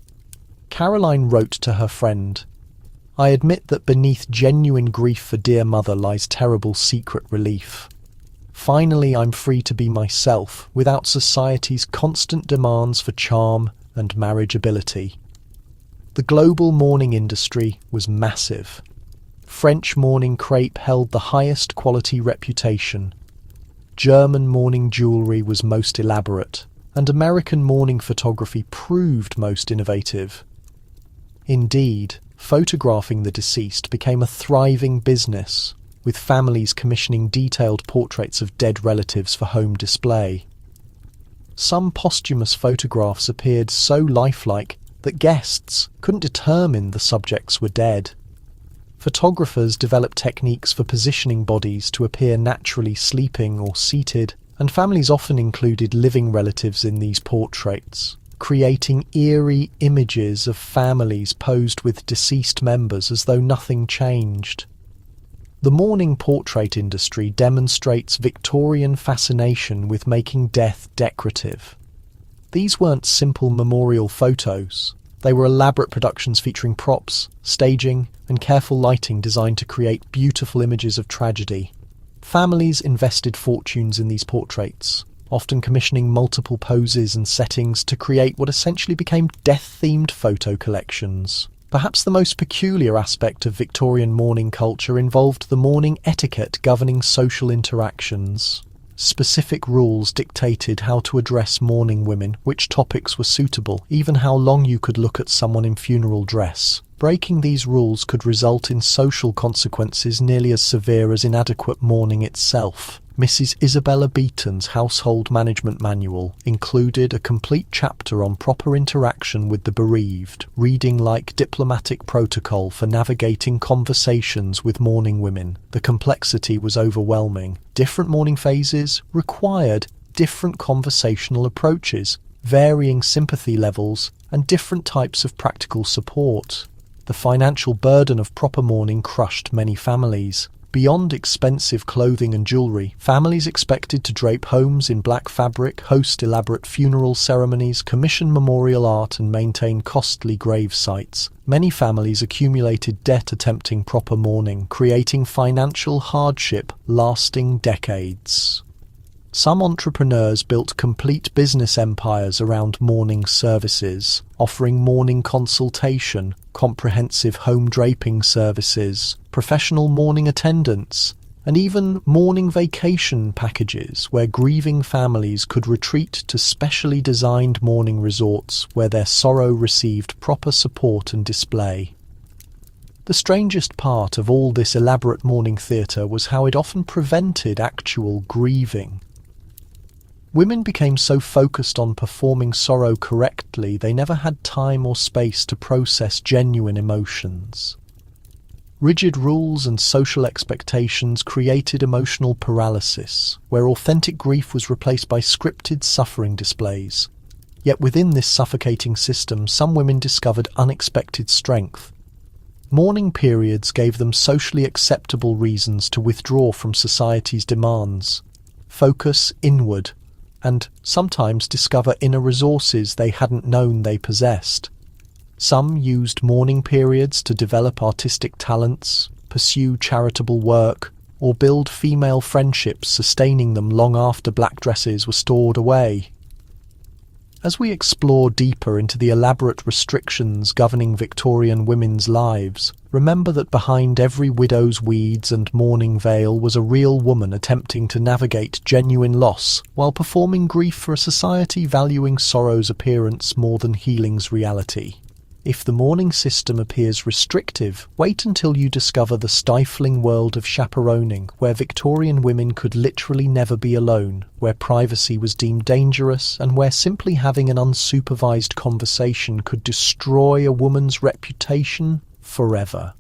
Caroline wrote to her friend, "I admit that beneath genuine grief for dear mother lies terrible secret relief. Finally, I'm free to be myself, without society's constant demands for charm and marriageability." The global mourning industry was massive. French mourning crepe held the highest quality reputation. German mourning jewellery was most elaborate, and American mourning photography proved most innovative. Indeed, photographing the deceased became a thriving business, with families commissioning detailed portraits of dead relatives for home display. Some posthumous photographs appeared so lifelike that guests couldn't determine the subjects were dead. Photographers developed techniques for positioning bodies to appear naturally sleeping or seated, and families often included living relatives in these portraits, creating eerie images of families posed with deceased members as though nothing changed. The mourning portrait industry demonstrates Victorian fascination with making death decorative. These weren't simple memorial photos. They were elaborate productions featuring props, staging, and careful lighting designed to create beautiful images of tragedy. Families invested fortunes in these portraits, often commissioning multiple poses and settings to create what essentially became death-themed photo collections. Perhaps the most peculiar aspect of Victorian mourning culture involved the mourning etiquette governing social interactions. Specific rules dictated how to address mourning women, which topics were suitable, even how long you could look at someone in funeral dress. Breaking these rules could result in social consequences nearly as severe as inadequate mourning itself. Mrs. Isabella Beaton's Household Management Manual included a complete chapter on proper interaction with the bereaved, reading like diplomatic protocol for navigating conversations with mourning women. The complexity was overwhelming. Different mourning phases required different conversational approaches, varying sympathy levels, and different types of practical support. The financial burden of proper mourning crushed many families. Beyond expensive clothing and jewellery, families expected to drape homes in black fabric, host elaborate funeral ceremonies, commission memorial art, and maintain costly grave sites. Many families accumulated debt attempting proper mourning, creating financial hardship lasting decades. Some entrepreneurs built complete business empires around mourning services, offering mourning consultation, comprehensive home draping services, professional mourning attendants, and even mourning vacation packages where grieving families could retreat to specially designed mourning resorts where their sorrow received proper support and display. The strangest part of all this elaborate mourning theatre was how it often prevented actual grieving. Women became so focused on performing sorrow correctly they never had time or space to process genuine emotions. Rigid rules and social expectations created emotional paralysis, where authentic grief was replaced by scripted suffering displays. Yet within this suffocating system, some women discovered unexpected strength. Mourning periods gave them socially acceptable reasons to withdraw from society's demands, focus inward, and sometimes discover inner resources they hadn't known they possessed. Some used mourning periods to develop artistic talents, pursue charitable work, or build female friendships, sustaining them long after black dresses were stored away. As we explore deeper into the elaborate restrictions governing Victorian women's lives, remember that behind every widow's weeds and mourning veil was a real woman attempting to navigate genuine loss while performing grief for a society valuing sorrow's appearance more than healing's reality. If the mourning system appears restrictive, wait until you discover the stifling world of chaperoning, where Victorian women could literally never be alone, where privacy was deemed dangerous, and where simply having an unsupervised conversation could destroy a woman's reputation forever.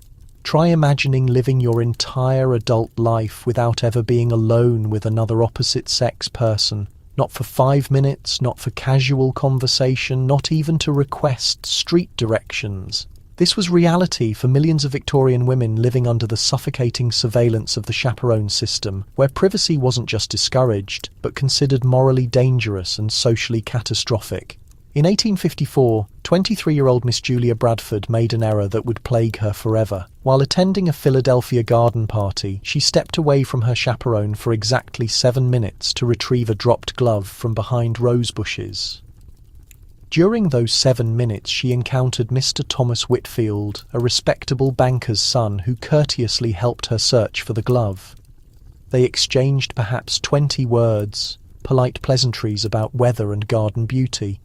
Try imagining living your entire adult life without ever being alone with another opposite-sex person. Not for 5 minutes, not for casual conversation, not even to request street directions. This was reality for millions of Victorian women living under the suffocating surveillance of the chaperone system, where privacy wasn't just discouraged, but considered morally dangerous and socially catastrophic. In 1854, 23-year-old Miss Julia Bradford made an error that would plague her forever. While attending a Philadelphia garden party, she stepped away from her chaperone for exactly 7 minutes to retrieve a dropped glove from behind rose bushes. During those 7 minutes, she encountered Mr. Thomas Whitfield, a respectable banker's son who courteously helped her search for the glove. They exchanged perhaps 20 words, polite pleasantries about weather and garden beauty.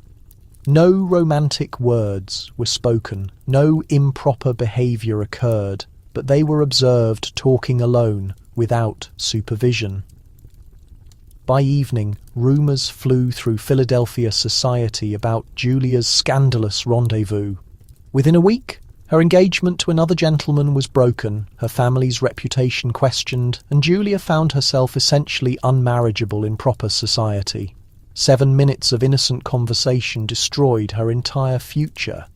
No romantic words were spoken, no improper behaviour occurred, but they were observed talking alone, without supervision. By evening, rumours flew through Philadelphia society about Julia's scandalous rendezvous. Within a week, her engagement to another gentleman was broken, her family's reputation questioned, and Julia found herself essentially unmarriageable in proper society. 7 minutes of innocent conversation destroyed her entire future,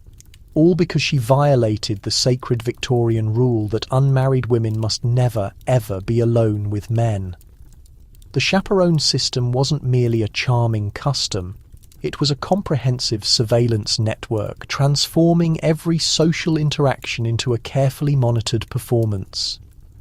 all because she violated the sacred Victorian rule that unmarried women must never, ever be alone with men. The chaperone system wasn't merely a charming custom, it was a comprehensive surveillance network transforming every social interaction into a carefully monitored performance.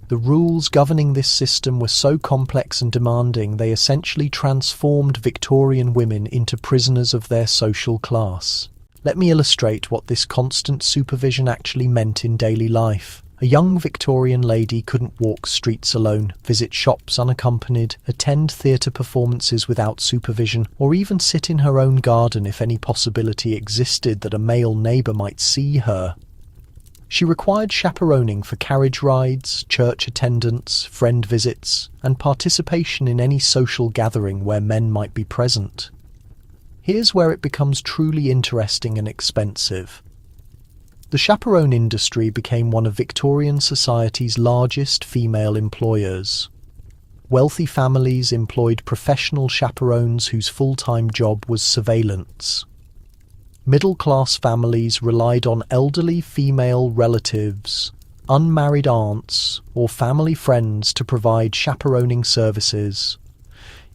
The rules governing this system were so complex and demanding they essentially transformed Victorian women into prisoners of their social class. Let me illustrate what this constant supervision actually meant in daily life. A young Victorian lady couldn't walk streets alone, visit shops unaccompanied, attend theatre performances without supervision, or even sit in her own garden if any possibility existed that a male neighbour might see her. She required chaperoning for carriage rides, church attendance, friend visits, and participation in any social gathering where men might be present. Here's where it becomes truly interesting and expensive. The chaperone industry became one of Victorian society's largest female employers. Wealthy families employed professional chaperones whose full-time job was surveillance. Middle-class families relied on elderly female relatives, unmarried aunts, or family friends to provide chaperoning services.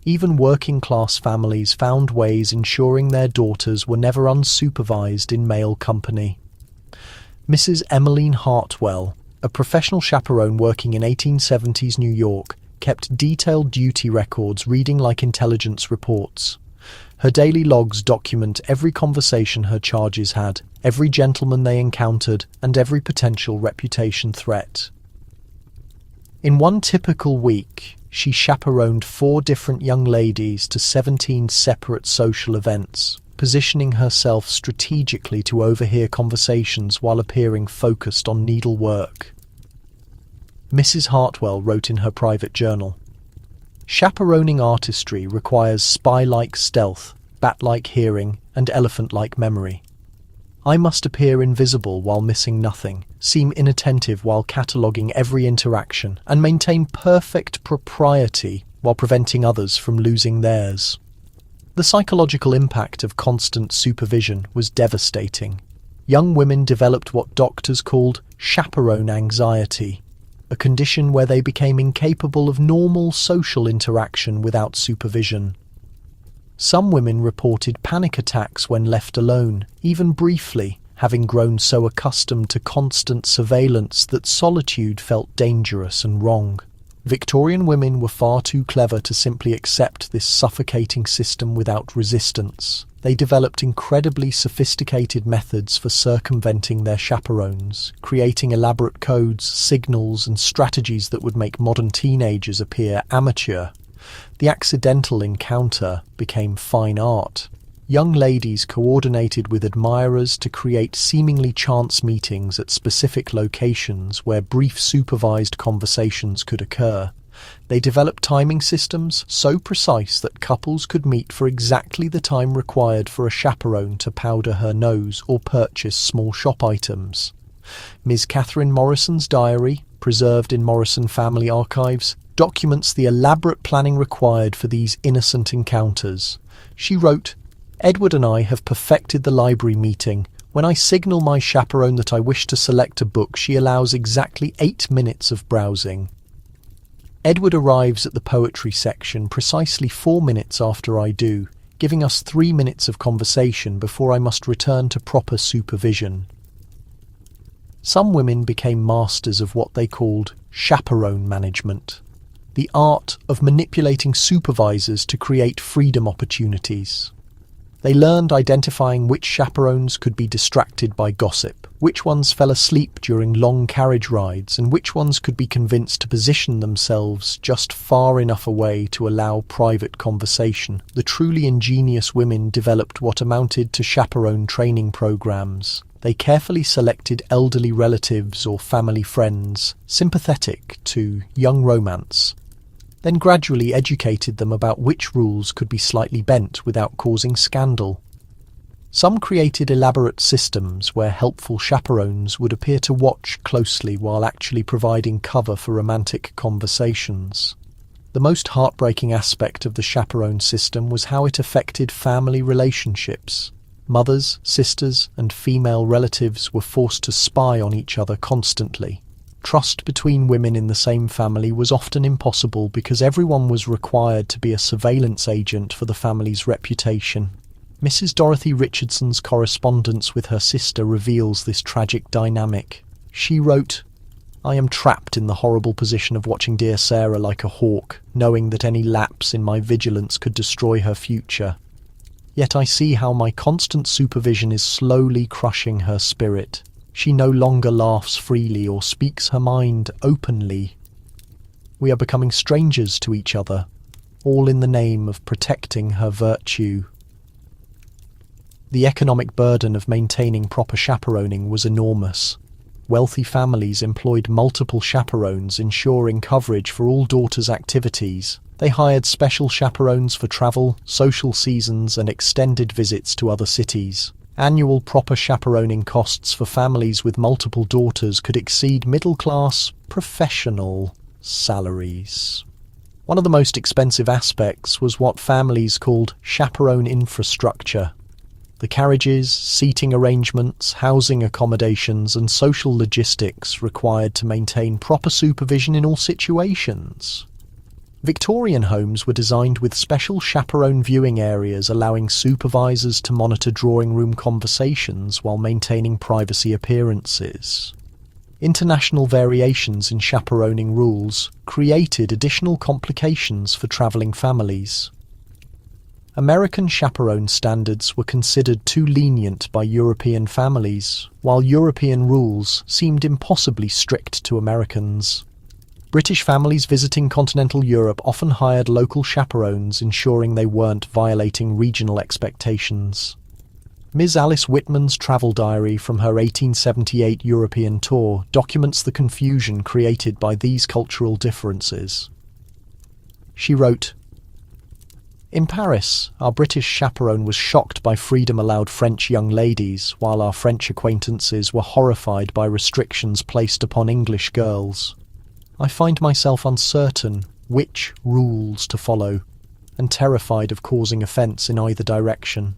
Even working-class families found ways ensuring their daughters were never unsupervised in male company. Mrs. Emmeline Hartwell, a professional chaperone working in 1870s New York, kept detailed duty records reading like intelligence reports. Her daily logs document every conversation her charges had, every gentleman they encountered, and every potential reputation threat. In one typical week, she chaperoned 4 different young ladies to 17 separate social events, positioning herself strategically to overhear conversations while appearing focused on needlework. Mrs. Hartwell wrote in her private journal, "Chaperoning artistry requires spy-like stealth, bat-like hearing, and elephant-like memory. I must appear invisible while missing nothing, seem inattentive while cataloguing every interaction, and maintain perfect propriety while preventing others from losing theirs." The psychological impact of constant supervision was devastating. Young women developed what doctors called chaperone anxiety, a condition where they became incapable of normal social interaction without supervision. Some women reported panic attacks when left alone, even briefly, having grown so accustomed to constant surveillance that solitude felt dangerous and wrong. Victorian women were far too clever to simply accept this suffocating system without resistance. They developed incredibly sophisticated methods for circumventing their chaperones, creating elaborate codes, signals, and strategies that would make modern teenagers appear amateur. The accidental encounter became fine art. Young ladies coordinated with admirers to create seemingly chance meetings at specific locations where brief supervised conversations could occur. They developed timing systems so precise that couples could meet for exactly the time required for a chaperone to powder her nose or purchase small shop items. Ms. Catherine Morrison's diary, preserved in Morrison family archives, documents the elaborate planning required for these innocent encounters. She wrote, "Edward and I have perfected the library meeting. When I signal my chaperone that I wish to select a book, she allows exactly 8 minutes of browsing. Edward arrives at the poetry section precisely 4 minutes after I do, giving us 3 minutes of conversation before I must return to proper supervision." Some women became masters of what they called chaperone management, the art of manipulating supervisors to create freedom opportunities. They learned identifying which chaperones could be distracted by gossip, which ones fell asleep during long carriage rides, and which ones could be convinced to position themselves just far enough away to allow private conversation. The truly ingenious women developed what amounted to chaperone training programs. They carefully selected elderly relatives or family friends, sympathetic to young romance, then gradually educated them about which rules could be slightly bent without causing scandal. Some created elaborate systems where helpful chaperones would appear to watch closely while actually providing cover for romantic conversations. The most heartbreaking aspect of the chaperone system was how it affected family relationships. Mothers, sisters, and female relatives were forced to spy on each other constantly. Trust between women in the same family was often impossible because everyone was required to be a surveillance agent for the family's reputation. Mrs. Dorothy Richardson's correspondence with her sister reveals this tragic dynamic. She wrote, "I am trapped in the horrible position of watching dear Sarah like a hawk, knowing that any lapse in my vigilance could destroy her future. Yet I see how my constant supervision is slowly crushing her spirit. She no longer laughs freely or speaks her mind openly. We are becoming strangers to each other, all in the name of protecting her virtue." The economic burden of maintaining proper chaperoning was enormous. Wealthy families employed multiple chaperones, ensuring coverage for all daughters' activities. They hired special chaperones for travel, social seasons, and extended visits to other cities. Annual proper chaperoning costs for families with multiple daughters could exceed middle-class, professional salaries. One of the most expensive aspects was what families called chaperone infrastructure. The carriages, seating arrangements, housing accommodations, and social logistics required to maintain proper supervision in all situations. Victorian homes were designed with special chaperone viewing areas allowing supervisors to monitor drawing room conversations while maintaining privacy appearances. International variations in chaperoning rules created additional complications for travelling families. American chaperone standards were considered too lenient by European families, while European rules seemed impossibly strict to Americans. British families visiting continental Europe often hired local chaperones, ensuring they weren't violating regional expectations. Ms. Alice Whitman's travel diary from her 1878 European tour documents the confusion created by these cultural differences. She wrote, "In Paris, our British chaperone was shocked by freedom allowed French young ladies, while our French acquaintances were horrified by restrictions placed upon English girls. I find myself uncertain which rules to follow, and terrified of causing offence in either direction."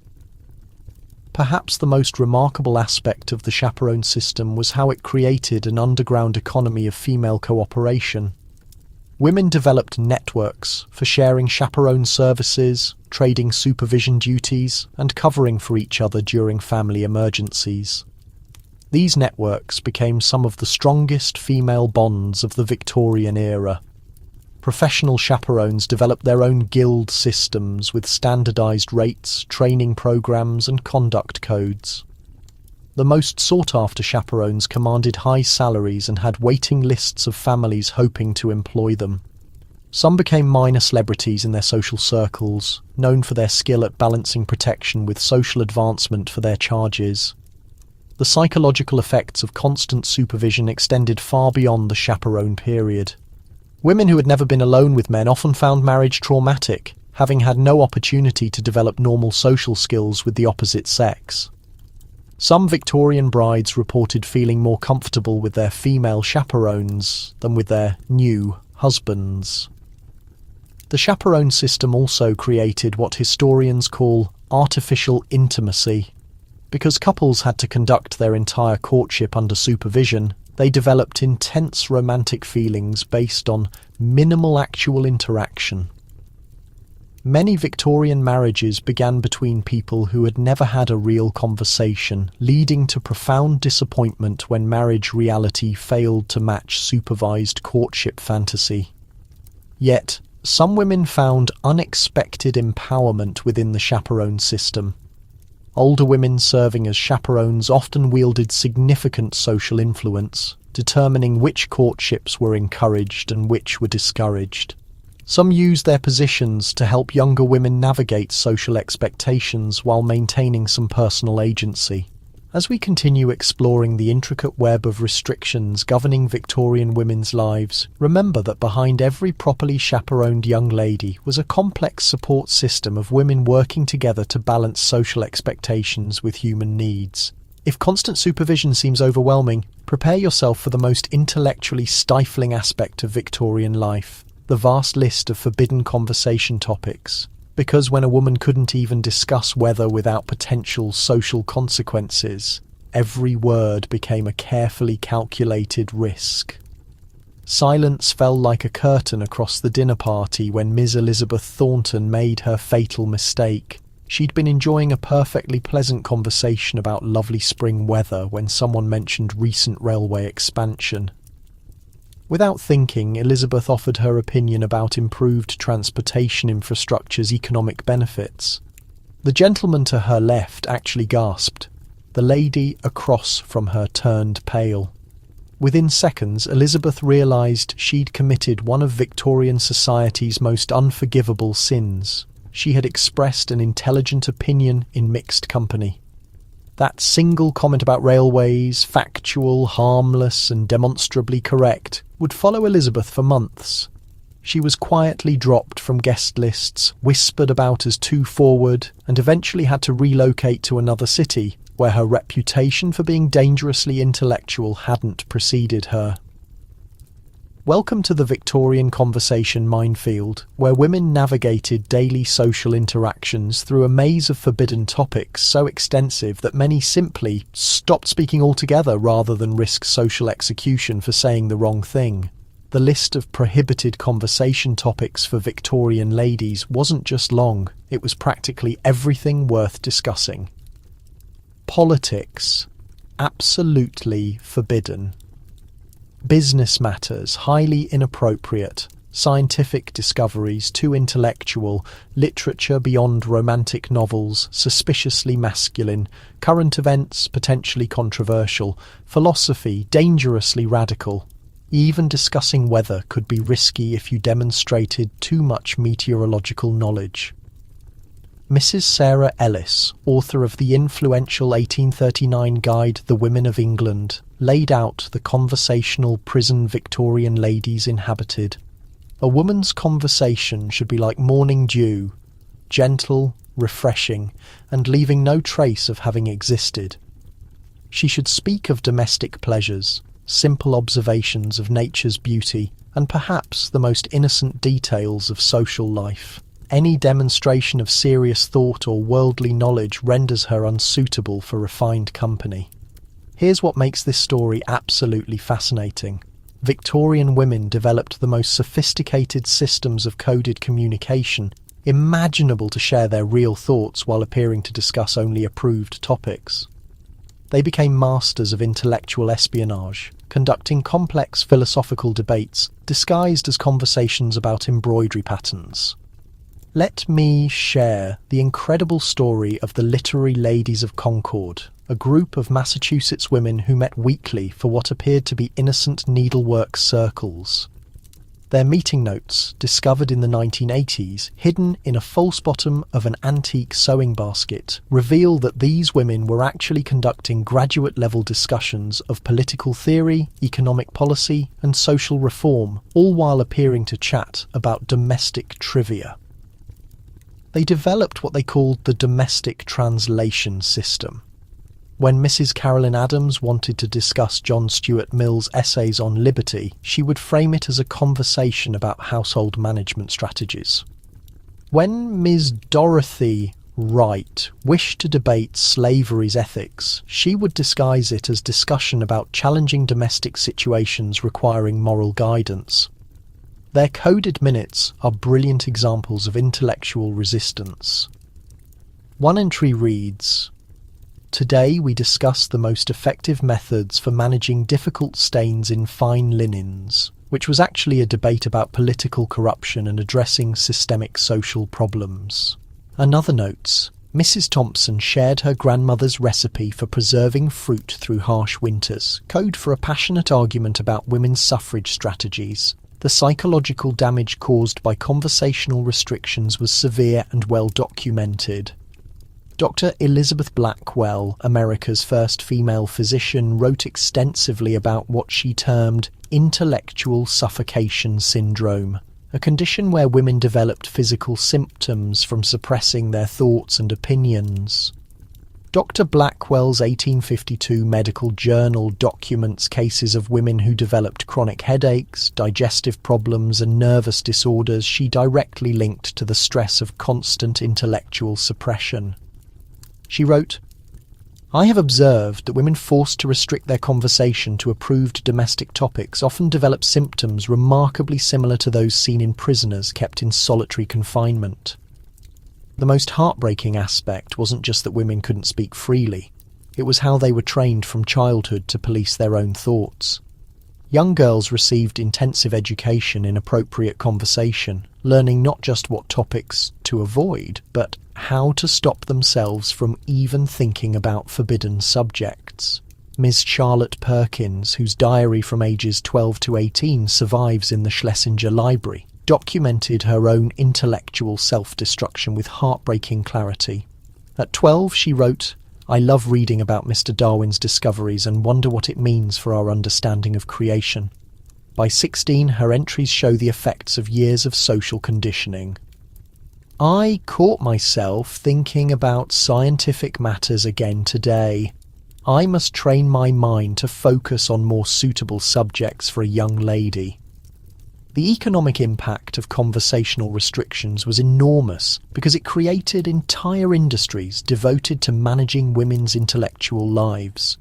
Perhaps the most remarkable aspect of the chaperone system was how it created an underground economy of female cooperation. Women developed networks for sharing chaperone services, trading supervision duties, and covering for each other during family emergencies. These networks became some of the strongest female bonds of the Victorian era. Professional chaperones developed their own guild systems with standardized rates, training programs, and conduct codes. The most sought-after chaperones commanded high salaries and had waiting lists of families hoping to employ them. Some became minor celebrities in their social circles, known for their skill at balancing protection with social advancement for their charges. The psychological effects of constant supervision extended far beyond the chaperone period. Women who had never been alone with men often found marriage traumatic, having had no opportunity to develop normal social skills with the opposite sex. Some Victorian brides reported feeling more comfortable with their female chaperones than with their new husbands. The chaperone system also created what historians call artificial intimacy. Because couples had to conduct their entire courtship under supervision, they developed intense romantic feelings based on minimal actual interaction. Many Victorian marriages began between people who had never had a real conversation, leading to profound disappointment when marriage reality failed to match supervised courtship fantasy. Yet, some women found unexpected empowerment within the chaperone system. Older women serving as chaperones often wielded significant social influence, determining which courtships were encouraged and which were discouraged. Some used their positions to help younger women navigate social expectations while maintaining some personal agency. As we continue exploring the intricate web of restrictions governing Victorian women's lives, remember that behind every properly chaperoned young lady was a complex support system of women working together to balance social expectations with human needs. If constant supervision seems overwhelming, prepare yourself for the most intellectually stifling aspect of Victorian life, the vast list of forbidden conversation topics. Because when a woman couldn't even discuss weather without potential social consequences, every word became a carefully calculated risk. Silence fell like a curtain across the dinner party when Miss Elizabeth Thornton made her fatal mistake. She'd been enjoying a perfectly pleasant conversation about lovely spring weather when someone mentioned recent railway expansion. Without thinking, Elizabeth offered her opinion about improved transportation infrastructure's economic benefits. The gentleman to her left actually gasped. The lady across from her turned pale. Within seconds, Elizabeth realised she'd committed one of Victorian society's most unforgivable sins. She had expressed an intelligent opinion in mixed company. That single comment about railways, factual, harmless, and demonstrably correct, would follow Elizabeth for months. She was quietly dropped from guest lists, whispered about as too forward, and eventually had to relocate to another city, where her reputation for being dangerously intellectual hadn't preceded her. Welcome to the Victorian conversation minefield, where women navigated daily social interactions through a maze of forbidden topics so extensive that many simply stopped speaking altogether rather than risk social execution for saying the wrong thing. The list of prohibited conversation topics for Victorian ladies wasn't just long, it was practically everything worth discussing. Politics. Absolutely forbidden. Business matters, highly inappropriate. Scientific discoveries, too intellectual. Literature beyond romantic novels, suspiciously masculine. Current events, potentially controversial. Philosophy, dangerously radical. Even discussing weather could be risky if you demonstrated too much meteorological knowledge. Mrs. Sarah Ellis, author of the influential 1839 guide The Women of England, laid out the conversational prison Victorian ladies inhabited. A woman's conversation should be like morning dew, gentle, refreshing, and leaving no trace of having existed. She should speak of domestic pleasures, simple observations of nature's beauty, and perhaps the most innocent details of social life. Any demonstration of serious thought or worldly knowledge renders her unsuitable for refined company. Here's what makes this story absolutely fascinating. Victorian women developed the most sophisticated systems of coded communication imaginable to share their real thoughts while appearing to discuss only approved topics. They became masters of intellectual espionage, conducting complex philosophical debates disguised as conversations about embroidery patterns. Let me share the incredible story of the Literary Ladies of Concord, a group of Massachusetts women who met weekly for what appeared to be innocent needlework circles. Their meeting notes, discovered in the 1980s, hidden in a false bottom of an antique sewing basket, reveal that these women were actually conducting graduate-level discussions of political theory, economic policy, and social reform, all while appearing to chat about domestic trivia. They developed what they called the domestic translation system. When Mrs. Carolyn Adams wanted to discuss John Stuart Mill's essays on liberty, she would frame it as a conversation about household management strategies. When Ms. Dorothy Wright wished to debate slavery's ethics, she would disguise it as discussion about challenging domestic situations requiring moral guidance. Their coded minutes are brilliant examples of intellectual resistance. One entry reads, "Today we discuss the most effective methods for managing difficult stains in fine linens," which was actually a debate about political corruption and addressing systemic social problems. Another notes, Mrs. Thompson shared her grandmother's recipe for preserving fruit through harsh winters, code for a passionate argument about women's suffrage strategies. The psychological damage caused by conversational restrictions was severe and well documented. Dr. Elizabeth Blackwell, America's first female physician, wrote extensively about what she termed intellectual suffocation syndrome, a condition where women developed physical symptoms from suppressing their thoughts and opinions. Dr. Blackwell's 1852 medical journal documents cases of women who developed chronic headaches, digestive problems, and nervous disorders she directly linked to the stress of constant intellectual suppression. She wrote, "I have observed that women forced to restrict their conversation to approved domestic topics often develop symptoms remarkably similar to those seen in prisoners kept in solitary confinement. The most heartbreaking aspect wasn't just that women couldn't speak freely, it was how they were trained from childhood to police their own thoughts. Young girls received intensive education in appropriate conversation, learning not just what topics to avoid, but how to stop themselves from even thinking about forbidden subjects. Ms. Charlotte Perkins, whose diary from ages 12 to 18 survives in the Schlesinger Library, documented her own intellectual self-destruction with heartbreaking clarity. At 12, she wrote, "I love reading about Mr. Darwin's discoveries and wonder what it means for our understanding of creation." By 16, her entries show the effects of years of social conditioning. "I caught myself thinking about scientific matters again today. I must train my mind to focus on more suitable subjects for a young lady." The economic impact of conversational restrictions was enormous because it created entire industries devoted to managing women's intellectual lives.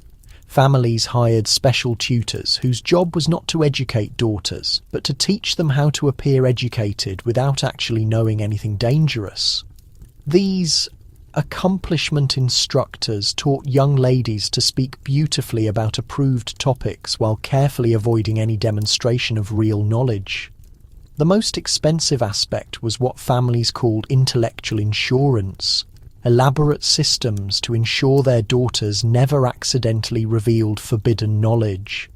Families hired special tutors whose job was not to educate daughters, but to teach them how to appear educated without actually knowing anything dangerous. These accomplishment instructors taught young ladies to speak beautifully about approved topics while carefully avoiding any demonstration of real knowledge. The most expensive aspect was what families called intellectual insurance, elaborate systems to ensure their daughters never accidentally revealed forbidden knowledge.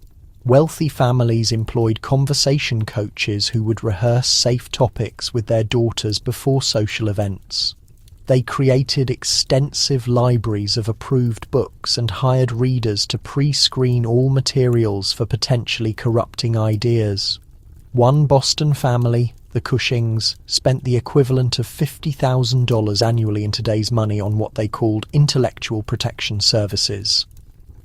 Wealthy families employed conversation coaches who would rehearse safe topics with their daughters before social events. They created extensive libraries of approved books and hired readers to pre-screen all materials for potentially corrupting ideas. One Boston family, the Cushings, spent the equivalent of $50,000 annually in today's money on what they called intellectual protection services.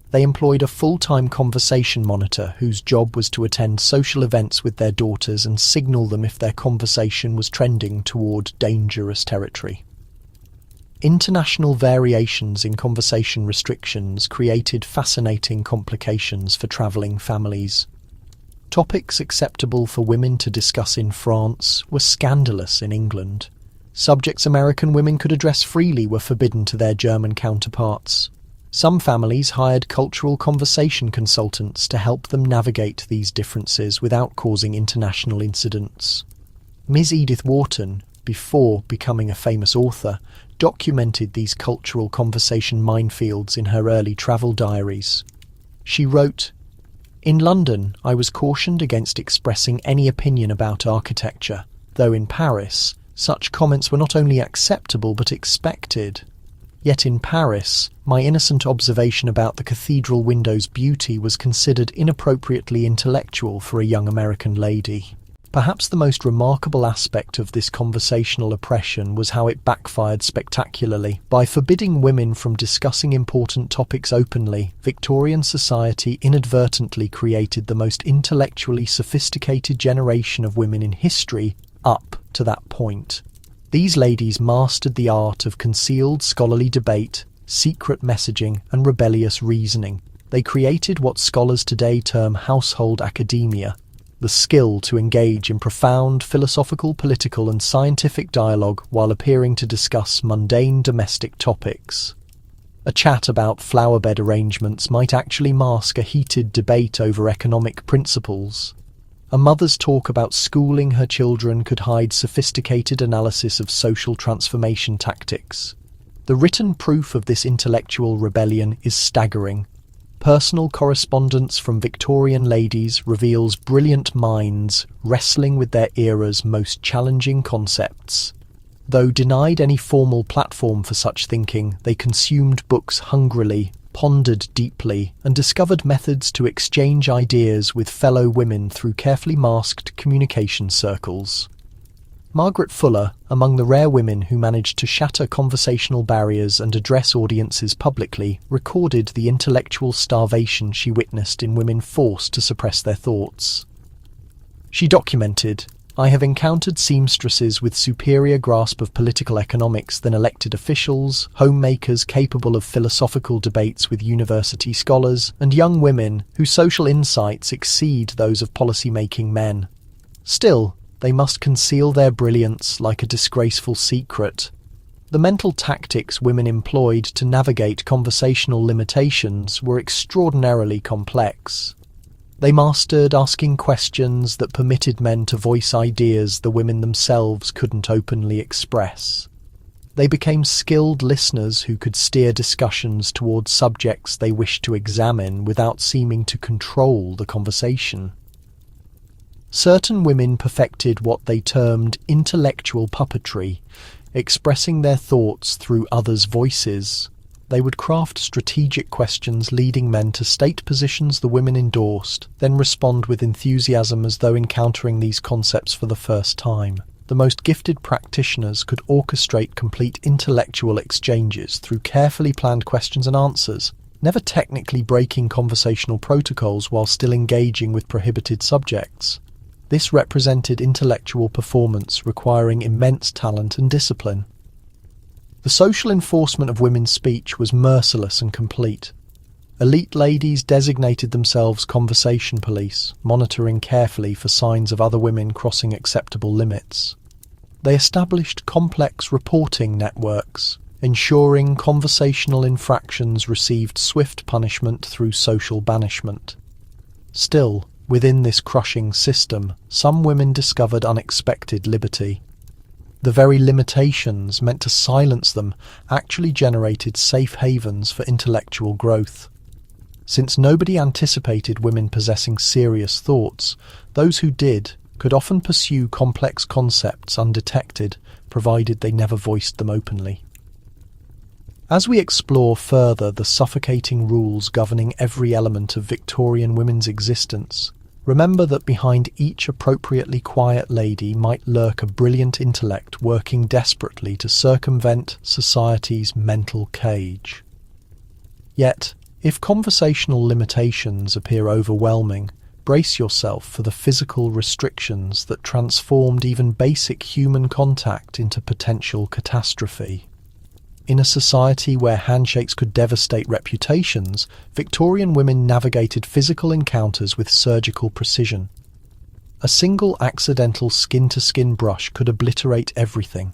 They employed a full-time conversation monitor whose job was to attend social events with their daughters and signal them if their conversation was trending toward dangerous territory. International variations in conversation restrictions created fascinating complications for travelling families. Topics acceptable for women to discuss in France were scandalous in England. Subjects American women could address freely were forbidden to their German counterparts. Some families hired cultural conversation consultants to help them navigate these differences without causing international incidents. Ms. Edith Wharton, before becoming a famous author, documented these cultural conversation minefields in her early travel diaries. She wrote, In London, I was cautioned against expressing any opinion about architecture, though in Paris, such comments were not only acceptable but expected. Yet in Paris, my innocent observation about the cathedral window's beauty was considered inappropriately intellectual for a young American lady. Perhaps the most remarkable aspect of this conversational oppression was how it backfired spectacularly. By forbidding women from discussing important topics openly, Victorian society inadvertently created the most intellectually sophisticated generation of women in history up to that point. These ladies mastered the art of concealed scholarly debate, secret messaging, and rebellious reasoning. They created what scholars today term household academia, the skill to engage in profound philosophical, political, and scientific dialogue while appearing to discuss mundane domestic topics. A chat about flowerbed arrangements might actually mask a heated debate over economic principles. A mother's talk about schooling her children could hide sophisticated analysis of social transformation tactics. The written proof of this intellectual rebellion is staggering. Personal correspondence from Victorian ladies reveals brilliant minds wrestling with their era's most challenging concepts. Though denied any formal platform for such thinking, they consumed books hungrily, pondered deeply, and discovered methods to exchange ideas with fellow women through carefully masked communication circles. Margaret Fuller, among the rare women who managed to shatter conversational barriers and address audiences publicly, recorded the intellectual starvation she witnessed in women forced to suppress their thoughts. She documented, "I have encountered seamstresses with superior grasp of political economics than elected officials, homemakers capable of philosophical debates with university scholars, and young women whose social insights exceed those of policy-making men. Still, they must conceal their brilliance like a disgraceful secret." The mental tactics women employed to navigate conversational limitations were extraordinarily complex. They mastered asking questions that permitted men to voice ideas the women themselves couldn't openly express. They became skilled listeners who could steer discussions towards subjects they wished to examine without seeming to control the conversation. Certain women perfected what they termed intellectual puppetry, expressing their thoughts through others' voices. They would craft strategic questions leading men to state positions the women endorsed, then respond with enthusiasm as though encountering these concepts for the first time. The most gifted practitioners could orchestrate complete intellectual exchanges through carefully planned questions and answers, never technically breaking conversational protocols while still engaging with prohibited subjects. This represented intellectual performance requiring immense talent and discipline. The social enforcement of women's speech was merciless and complete. Elite ladies designated themselves conversation police, monitoring carefully for signs of other women crossing acceptable limits. They established complex reporting networks, ensuring conversational infractions received swift punishment through social banishment. Still, within this crushing system, some women discovered unexpected liberty. The very limitations meant to silence them actually generated safe havens for intellectual growth. Since nobody anticipated women possessing serious thoughts, those who did could often pursue complex concepts undetected, provided they never voiced them openly. As we explore further the suffocating rules governing every element of Victorian women's existence, remember that behind each appropriately quiet lady might lurk a brilliant intellect working desperately to circumvent society's mental cage. Yet, if conversational limitations appear overwhelming, brace yourself for the physical restrictions that transformed even basic human contact into potential catastrophe. In a society where handshakes could devastate reputations, Victorian women navigated physical encounters with surgical precision. A single accidental skin-to-skin brush could obliterate everything.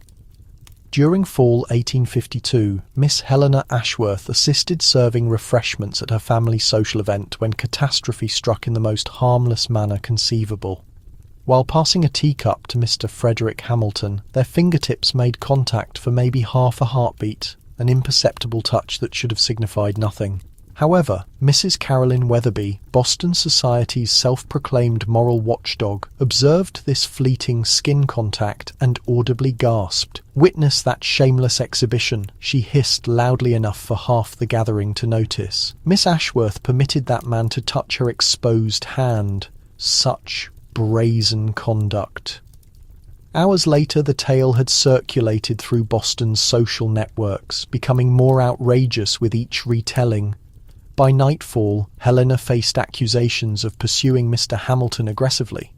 During fall 1852, Miss Helena Ashworth assisted serving refreshments at her family social event when catastrophe struck in the most harmless manner conceivable. While passing a teacup to Mr. Frederick Hamilton, their fingertips made contact for maybe half a heartbeat, an imperceptible touch that should have signified nothing. However, Mrs. Carolyn Weatherby, Boston Society's self-proclaimed moral watchdog, observed this fleeting skin contact and audibly gasped. "Witness that shameless exhibition," she hissed loudly enough for half the gathering to notice. Miss Ashworth permitted that man to touch her exposed hand. Such brazen conduct. Hours later, the tale had circulated through Boston's social networks, becoming more outrageous with each retelling. By nightfall, Helena faced accusations of pursuing Mr. Hamilton aggressively.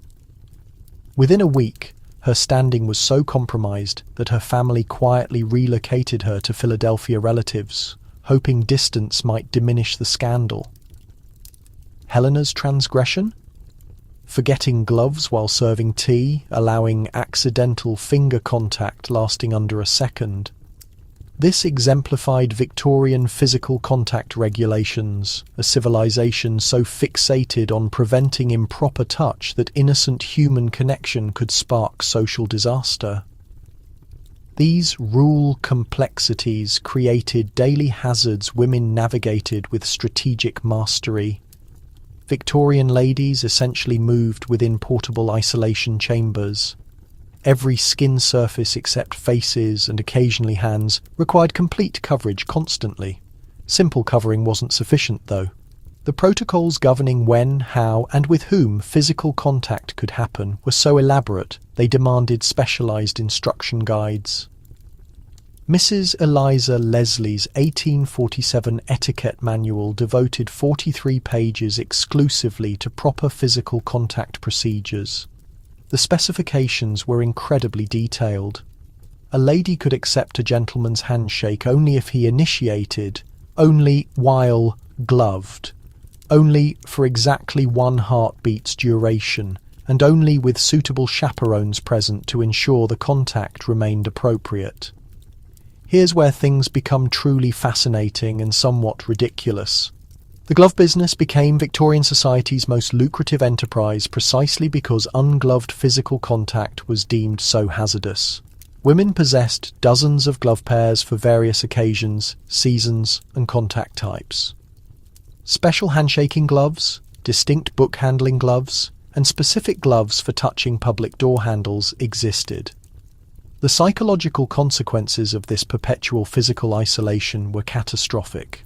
Within a week, her standing was so compromised that her family quietly relocated her to Philadelphia relatives, hoping distance might diminish the scandal. Helena's transgression? Forgetting gloves while serving tea, allowing accidental finger contact lasting under a second. This exemplified Victorian physical contact regulations, a civilization so fixated on preventing improper touch that innocent human connection could spark social disaster. These rule complexities created daily hazards women navigated with strategic mastery. Victorian ladies essentially moved within portable isolation chambers. Every skin surface except faces and occasionally hands required complete coverage constantly. Simple covering wasn't sufficient, though. The protocols governing when, how, and with whom physical contact could happen were so elaborate they demanded specialized instruction guides. Mrs. Eliza Leslie's 1847 Etiquette manual devoted 43 pages exclusively to proper physical contact procedures. The specifications were incredibly detailed. A lady could accept a gentleman's handshake only if he initiated, only while gloved, only for exactly 1 heartbeat's duration, and only with suitable chaperones present to ensure the contact remained appropriate. Here's where things become truly fascinating and somewhat ridiculous. The glove business became Victorian society's most lucrative enterprise precisely because ungloved physical contact was deemed so hazardous. Women possessed dozens of glove pairs for various occasions, seasons, and contact types. Special handshaking gloves, distinct book handling gloves, and specific gloves for touching public door handles existed. The psychological consequences of this perpetual physical isolation were catastrophic.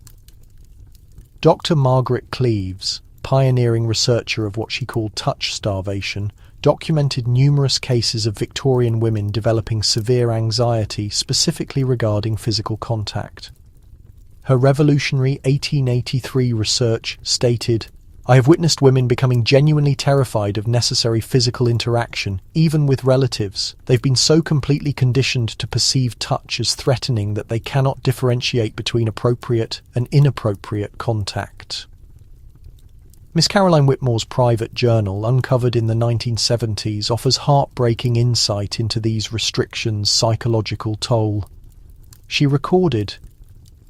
Dr. Margaret Cleaves, pioneering researcher of what she called touch starvation, documented numerous cases of Victorian women developing severe anxiety specifically regarding physical contact. Her revolutionary 1883 research stated, "I have witnessed women becoming genuinely terrified of necessary physical interaction, even with relatives. They've been so completely conditioned to perceive touch as threatening that they cannot differentiate between appropriate and inappropriate contact." Miss Caroline Whitmore's private journal, uncovered in the 1970s, offers heartbreaking insight into these restrictions' psychological toll. She recorded,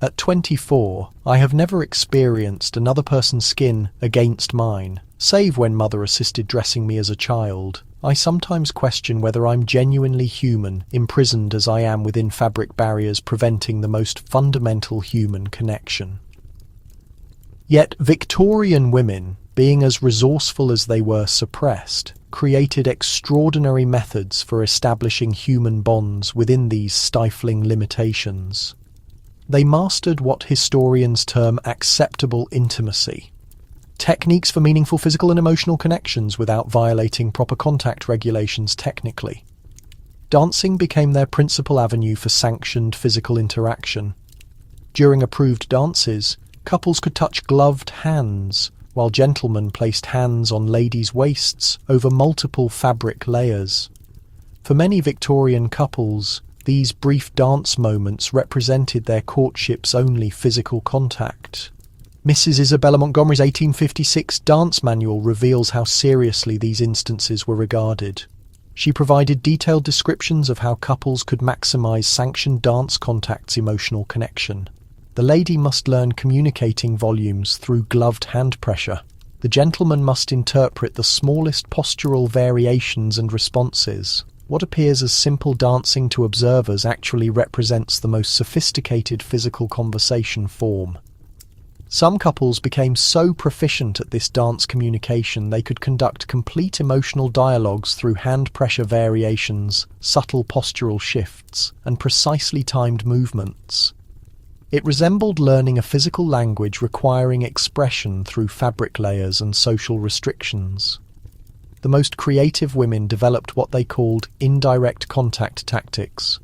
"At 24, I have never experienced another person's skin against mine, save when mother assisted dressing me as a child. I sometimes question whether I'm genuinely human, imprisoned as I am within fabric barriers preventing the most fundamental human connection." Yet Victorian women, being as resourceful as they were suppressed, created extraordinary methods for establishing human bonds within these stifling limitations. They mastered what historians term acceptable intimacy, techniques for meaningful physical and emotional connections without violating proper contact regulations technically. Dancing became their principal avenue for sanctioned physical interaction. During approved dances, couples could touch gloved hands, while gentlemen placed hands on ladies' waists over multiple fabric layers. For many Victorian couples, these brief dance moments represented their courtship's only physical contact. Mrs. Isabella Montgomery's 1856 dance manual reveals how seriously these instances were regarded. She provided detailed descriptions of how couples could maximize sanctioned dance contact's emotional connection. The lady must learn communicating volumes through gloved hand pressure. The gentleman must interpret the smallest postural variations and responses. What appears as simple dancing to observers actually represents the most sophisticated physical conversation form. Some couples became so proficient at this dance communication they could conduct complete emotional dialogues through hand pressure variations, subtle postural shifts, and precisely timed movements. It resembled learning a physical language requiring expression through fabric layers and social restrictions. The most creative women developed what they called indirect contact tactics.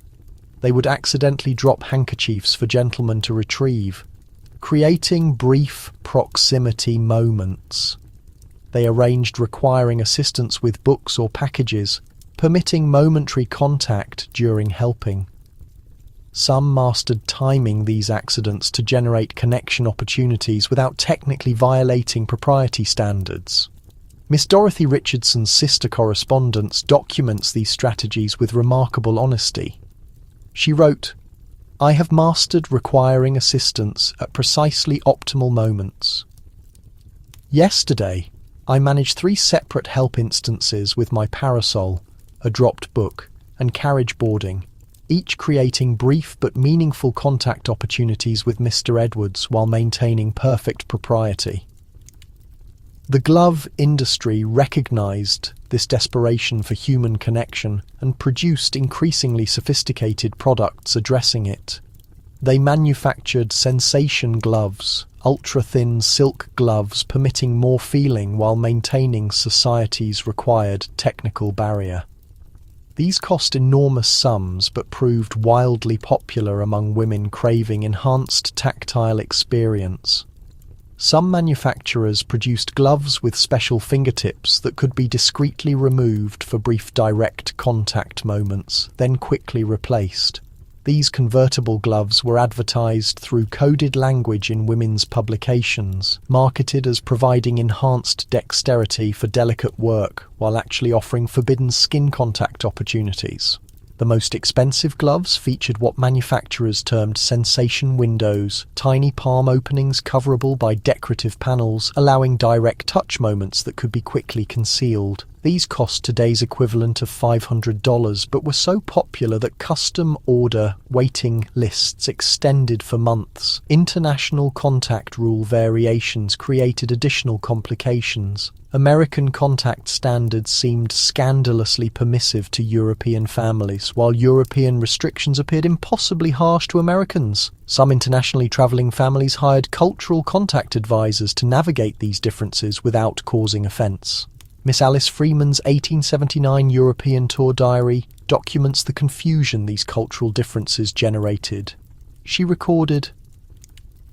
They would accidentally drop handkerchiefs for gentlemen to retrieve, creating brief proximity moments. They arranged requiring assistance with books or packages, permitting momentary contact during helping. Some mastered timing these accidents to generate connection opportunities without technically violating propriety standards. Miss Dorothy Richardson's sister correspondence documents these strategies with remarkable honesty. She wrote, "I have mastered requiring assistance at precisely optimal moments. Yesterday, I managed 3 separate help instances with my parasol, a dropped book, and carriage boarding, each creating brief but meaningful contact opportunities with Mr. Edwards while maintaining perfect propriety." The glove industry recognized this desperation for human connection and produced increasingly sophisticated products addressing it. They manufactured sensation gloves, ultra-thin silk gloves permitting more feeling while maintaining society's required technical barrier. These cost enormous sums but proved wildly popular among women craving enhanced tactile experience. Some manufacturers produced gloves with special fingertips that could be discreetly removed for brief direct contact moments, then quickly replaced. These convertible gloves were advertised through coded language in women's publications, marketed as providing enhanced dexterity for delicate work while actually offering forbidden skin contact opportunities. The most expensive gloves featured what manufacturers termed sensation windows, tiny palm openings coverable by decorative panels, allowing direct touch moments that could be quickly concealed. These cost today's equivalent of $500, but were so popular that custom order waiting lists extended for months. International contact rule variations created additional complications. American contact standards seemed scandalously permissive to European families, while European restrictions appeared impossibly harsh to Americans. Some internationally travelling families hired cultural contact advisors to navigate these differences without causing offence. Miss Alice Freeman's 1879 European tour diary documents the confusion these cultural differences generated. She recorded,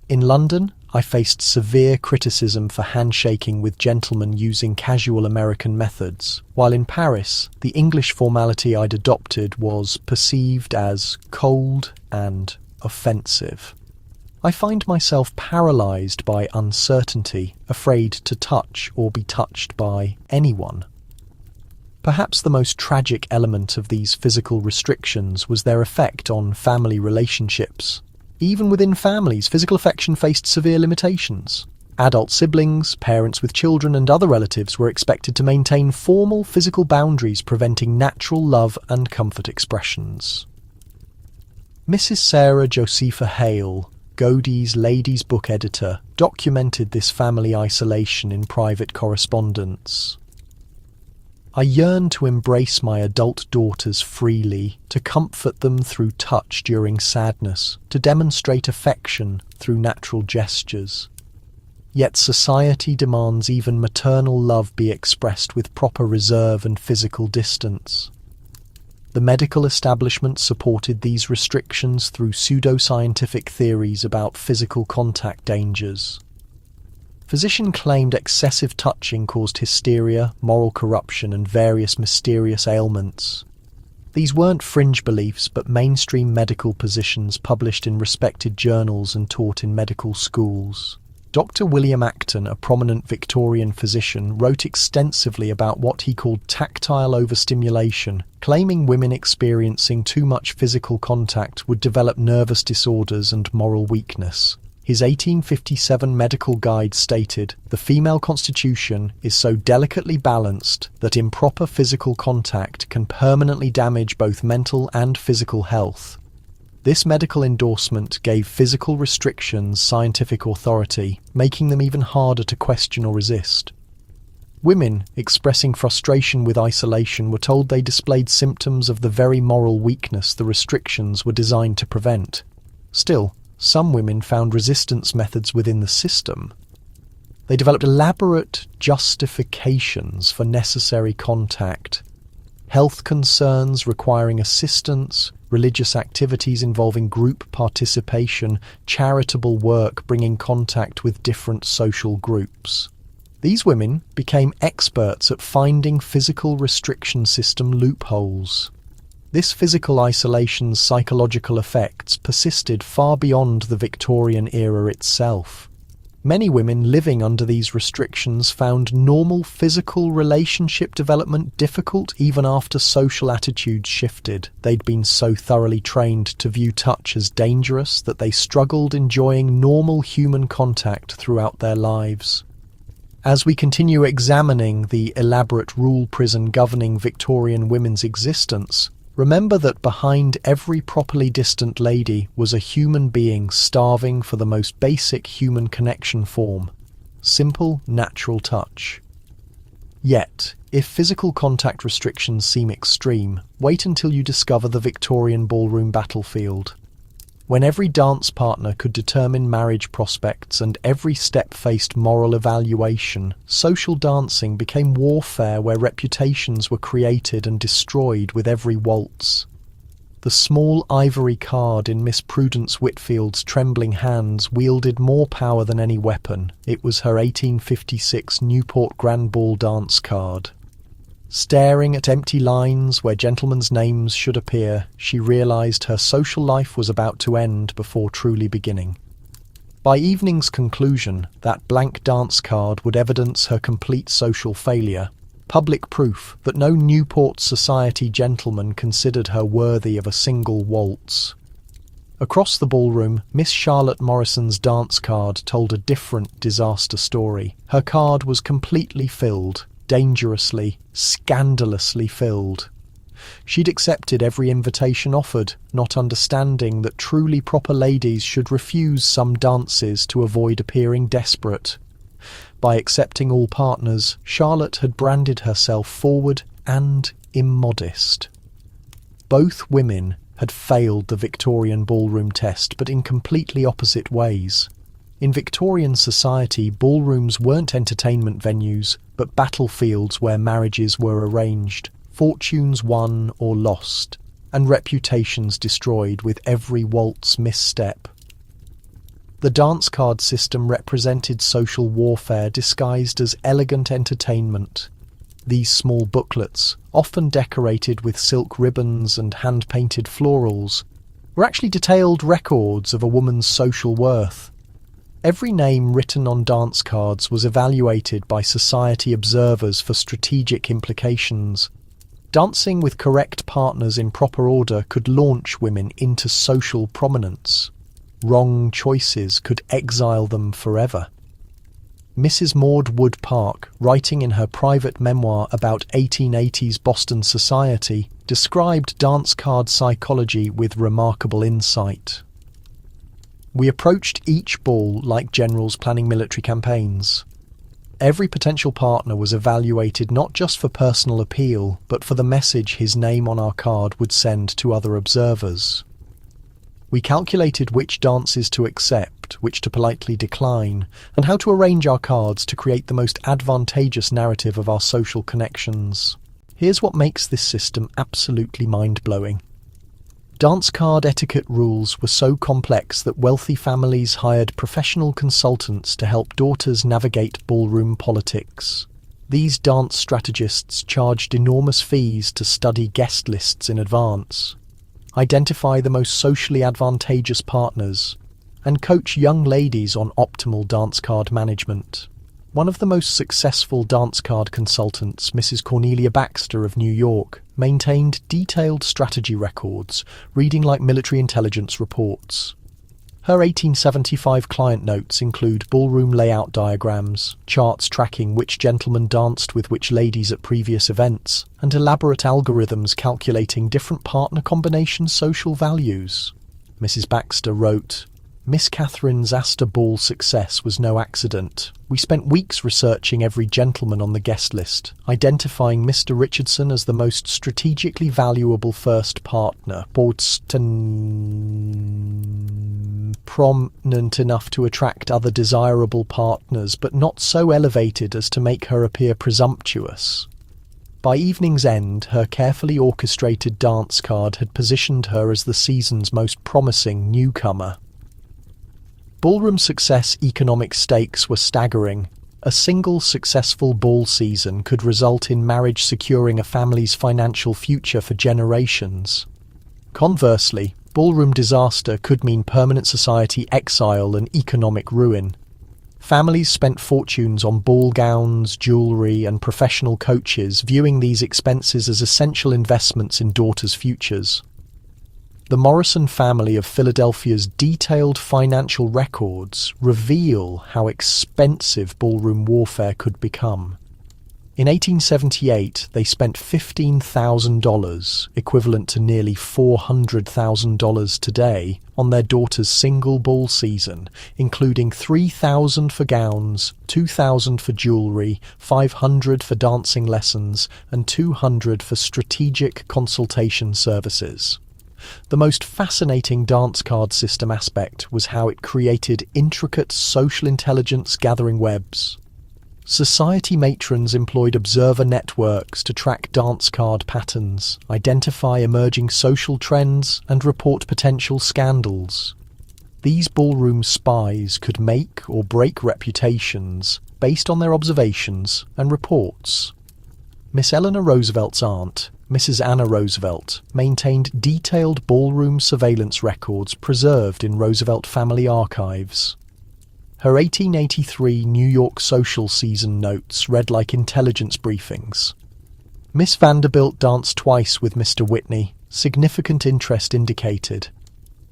"In London, I faced severe criticism for handshaking with gentlemen using casual American methods, while in Paris, the English formality I'd adopted was perceived as cold and offensive. I find myself paralysed by uncertainty, afraid to touch or be touched by anyone." Perhaps the most tragic element of these physical restrictions was their effect on family relationships. Even within families, physical affection faced severe limitations. Adult siblings, parents with children, and other relatives were expected to maintain formal physical boundaries, preventing natural love and comfort expressions. Mrs. Sarah Josepha Hale, Godey's Ladies' Book editor, documented this family isolation in private correspondence. "I yearn to embrace my adult daughters freely, to comfort them through touch during sadness, to demonstrate affection through natural gestures. Yet society demands even maternal love be expressed with proper reserve and physical distance. The medical establishment supported these restrictions through pseudoscientific theories about physical contact dangers. Physicians claimed excessive touching caused hysteria, moral corruption, and various mysterious ailments. These weren't fringe beliefs, but mainstream medical positions published in respected journals and taught in medical schools. Dr. William Acton, a prominent Victorian physician, wrote extensively about what he called tactile overstimulation, claiming women experiencing too much physical contact would develop nervous disorders and moral weakness. His 1857 medical guide stated, "The female constitution is so delicately balanced that improper physical contact can permanently damage both mental and physical health. This medical endorsement gave physical restrictions scientific authority, making them even harder to question or resist. Women expressing frustration with isolation were told they displayed symptoms of the very moral weakness the restrictions were designed to prevent. Still, some women found resistance methods within the system. They developed elaborate justifications for necessary contact. Health concerns requiring assistance, religious activities involving group participation, charitable work bringing contact with different social groups. These women became experts at finding physical restriction system loopholes. This physical isolation's psychological effects persisted far beyond the Victorian era itself. Many women living under these restrictions found normal physical relationship development difficult even after social attitudes shifted. They'd been so thoroughly trained to view touch as dangerous that they struggled enjoying normal human contact throughout their lives. As we continue examining the elaborate rule prison governing Victorian women's existence, remember that behind every properly distant lady was a human being starving for the most basic human connection form: simple, natural touch. Yet, if physical contact restrictions seem extreme, wait until you discover the Victorian ballroom battlefield. When every dance partner could determine marriage prospects and every step faced moral evaluation, social dancing became warfare where reputations were created and destroyed with every waltz. The small ivory card in Miss Prudence Whitfield's trembling hands wielded more power than any weapon. It was her 1856 Newport Grand Ball dance card. Staring at empty lines where gentlemen's names should appear, she realised her social life was about to end before truly beginning. By evening's conclusion, that blank dance card would evidence her complete social failure, public proof that no Newport society gentleman considered her worthy of a single waltz. Across the ballroom, Miss Charlotte Morrison's dance card told a different disaster story. Her card was completely filled. Dangerously, scandalously filled. She'd accepted every invitation offered, not understanding that truly proper ladies should refuse some dances to avoid appearing desperate. By accepting all partners, Charlotte had branded herself forward and immodest. Both women had failed the Victorian ballroom test, but in completely opposite ways. In Victorian society, ballrooms weren't entertainment venues, but battlefields where marriages were arranged, fortunes won or lost, and reputations destroyed with every waltz misstep. The dance card system represented social warfare disguised as elegant entertainment. These small booklets, often decorated with silk ribbons and hand-painted florals, were actually detailed records of a woman's social worth. Every name written on dance cards was evaluated by society observers for strategic implications. Dancing with correct partners in proper order could launch women into social prominence. Wrong choices could exile them forever. Mrs. Maud Wood Park, writing in her private memoir about 1880s Boston society, described dance card psychology with remarkable insight. We approached each ball like generals planning military campaigns. Every potential partner was evaluated not just for personal appeal, but for the message his name on our card would send to other observers. We calculated which dances to accept, which to politely decline, and how to arrange our cards to create the most advantageous narrative of our social connections. Here's what makes this system absolutely mind-blowing. Dance card etiquette rules were so complex that wealthy families hired professional consultants to help daughters navigate ballroom politics. These dance strategists charged enormous fees to study guest lists in advance, identify the most socially advantageous partners, and coach young ladies on optimal dance card management. One of the most successful dance card consultants, Mrs. Cornelia Baxter of New York, maintained detailed strategy records, reading like military intelligence reports. Her 1875 client notes include ballroom layout diagrams, charts tracking which gentlemen danced with which ladies at previous events, and elaborate algorithms calculating different partner combination social values. Mrs. Baxter wrote, "Miss Catherine's Astor Ball success was no accident. We spent weeks researching every gentleman on the guest list, identifying Mr. Richardson as the most strategically valuable first partner, prominent enough to attract other desirable partners, but not so elevated as to make her appear presumptuous." By evening's end, her carefully orchestrated dance card had positioned her as the season's most promising newcomer. Ballroom success economic stakes were staggering. A single successful ball season could result in marriage securing a family's financial future for generations. Conversely, ballroom disaster could mean permanent society exile and economic ruin. Families spent fortunes on ball gowns, jewellery, and professional coaches, viewing these expenses as essential investments in daughters' futures. The Morrison family of Philadelphia's detailed financial records reveal how expensive ballroom warfare could become. In 1878, they spent $15,000, equivalent to nearly $400,000 today, on their daughter's single ball season, including $3,000 for gowns, $2,000 for jewellery, $500 for dancing lessons, and $200 for strategic consultation services. The most fascinating dance card system aspect was how it created intricate social intelligence gathering webs. Society matrons employed observer networks to track dance card patterns, identify emerging social trends, and report potential scandals. These ballroom spies could make or break reputations based on their observations and reports. Miss Eleanor Roosevelt's aunt, Mrs. Anna Roosevelt, maintained detailed ballroom surveillance records preserved in Roosevelt family archives. Her 1883 New York social season notes read like intelligence briefings. Miss Vanderbilt danced twice with Mr. Whitney. Significant interest indicated.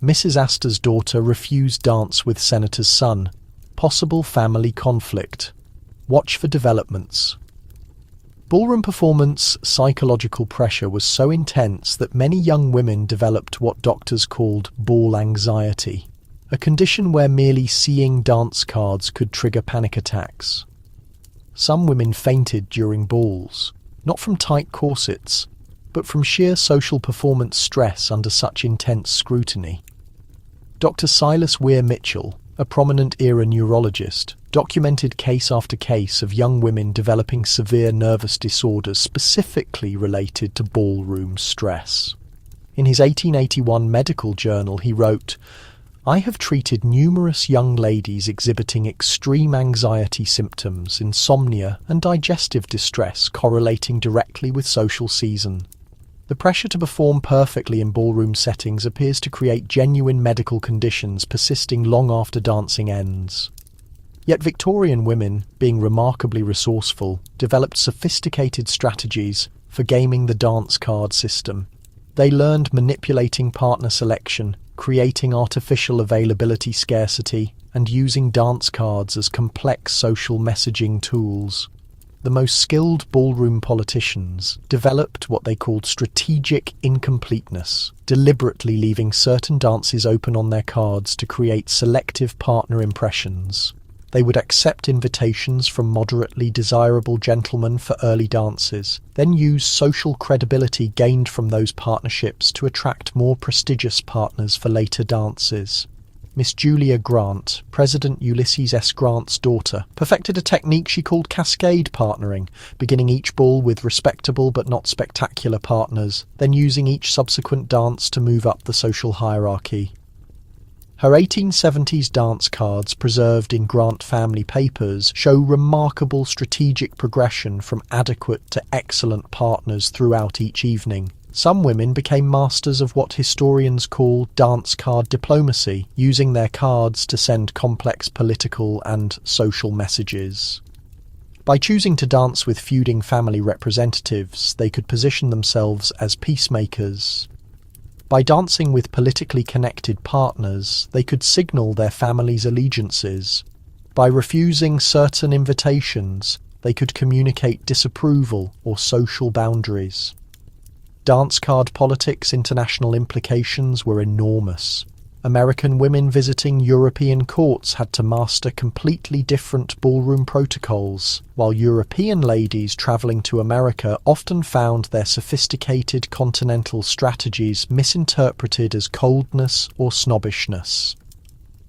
Mrs. Astor's daughter refused dance with Senator's son. Possible family conflict. Watch for developments. Ballroom performance psychological pressure was so intense that many young women developed what doctors called ball anxiety, a condition where merely seeing dance cards could trigger panic attacks. Some women fainted during balls, not from tight corsets, but from sheer social performance stress under such intense scrutiny. Dr. Silas Weir Mitchell, a prominent era neurologist, documented case after case of young women developing severe nervous disorders specifically related to ballroom stress. In his 1881 medical journal, he wrote, "I have treated numerous young ladies exhibiting extreme anxiety symptoms, insomnia, and digestive distress correlating directly with social season. The pressure to perform perfectly in ballroom settings appears to create genuine medical conditions persisting long after dancing ends." Yet Victorian women, being remarkably resourceful, developed sophisticated strategies for gaming the dance card system. They learned manipulating partner selection, creating artificial availability scarcity, and using dance cards as complex social messaging tools. The most skilled ballroom politicians developed what they called strategic incompleteness, deliberately leaving certain dances open on their cards to create selective partner impressions. They would accept invitations from moderately desirable gentlemen for early dances, then use social credibility gained from those partnerships to attract more prestigious partners for later dances. Miss Julia Grant, President Ulysses S. Grant's daughter, perfected a technique she called cascade partnering, beginning each ball with respectable but not spectacular partners, then using each subsequent dance to move up the social hierarchy. Her 1870s dance cards preserved in Grant family papers show remarkable strategic progression from adequate to excellent partners throughout each evening. Some women became masters of what historians call dance card diplomacy, using their cards to send complex political and social messages. By choosing to dance with feuding family representatives, they could position themselves as peacemakers. By dancing with politically connected partners, they could signal their family's allegiances. By refusing certain invitations, they could communicate disapproval or social boundaries. Dance card politics' international implications were enormous. American women visiting European courts had to master completely different ballroom protocols, while European ladies travelling to America often found their sophisticated continental strategies misinterpreted as coldness or snobbishness.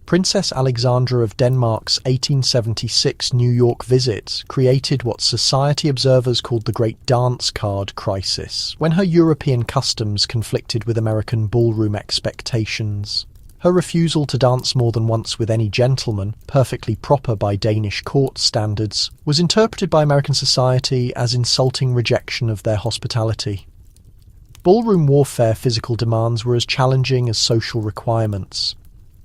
Princess Alexandra of Denmark's 1876 New York visit created what society observers called the Great Dance Card Crisis, when her European customs conflicted with American ballroom expectations. Her refusal to dance more than once with any gentleman, perfectly proper by Danish court standards, was interpreted by American society as insulting rejection of their hospitality. Ballroom warfare physical demands were as challenging as social requirements.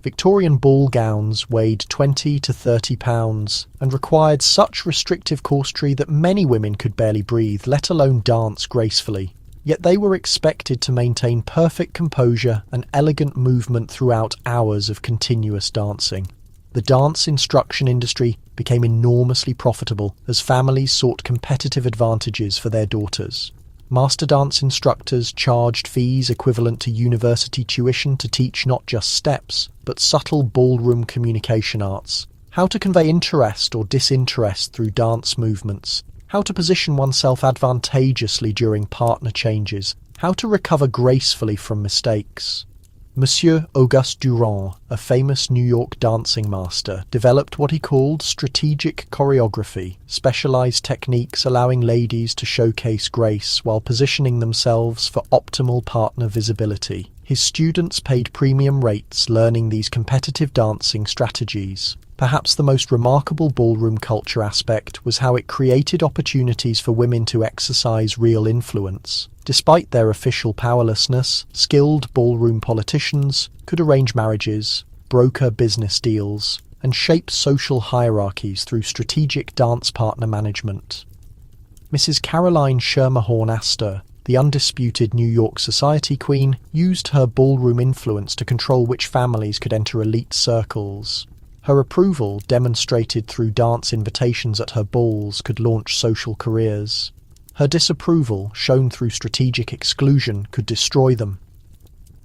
Victorian ball gowns weighed 20 to 30 pounds and required such restrictive corsetry that many women could barely breathe, let alone dance gracefully. Yet they were expected to maintain perfect composure and elegant movement throughout hours of continuous dancing. The dance instruction industry became enormously profitable as families sought competitive advantages for their daughters. Master dance instructors charged fees equivalent to university tuition to teach not just steps, but subtle ballroom communication arts. How to convey interest or disinterest through dance movements. How to position oneself advantageously during partner changes. How to recover gracefully from mistakes. Monsieur Auguste Durand, a famous New York dancing master, developed what he called strategic choreography, specialized techniques allowing ladies to showcase grace while positioning themselves for optimal partner visibility. His students paid premium rates learning these competitive dancing strategies. Perhaps the most remarkable ballroom culture aspect was how it created opportunities for women to exercise real influence. Despite their official powerlessness, skilled ballroom politicians could arrange marriages, broker business deals, and shape social hierarchies through strategic dance partner management. Mrs. Caroline Schermerhorn Astor, the undisputed New York society queen, used her ballroom influence to control which families could enter elite circles. Her approval, demonstrated through dance invitations at her balls, could launch social careers. Her disapproval, shown through strategic exclusion, could destroy them.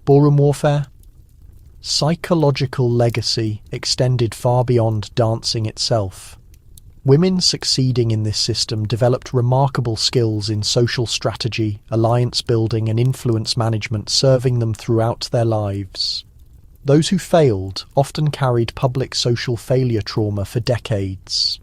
Ballroom warfare? Psychological legacy extended far beyond dancing itself. Women succeeding in this system developed remarkable skills in social strategy, alliance building, and influence management, serving them throughout their lives. Those who failed often carried public social failure trauma for decades.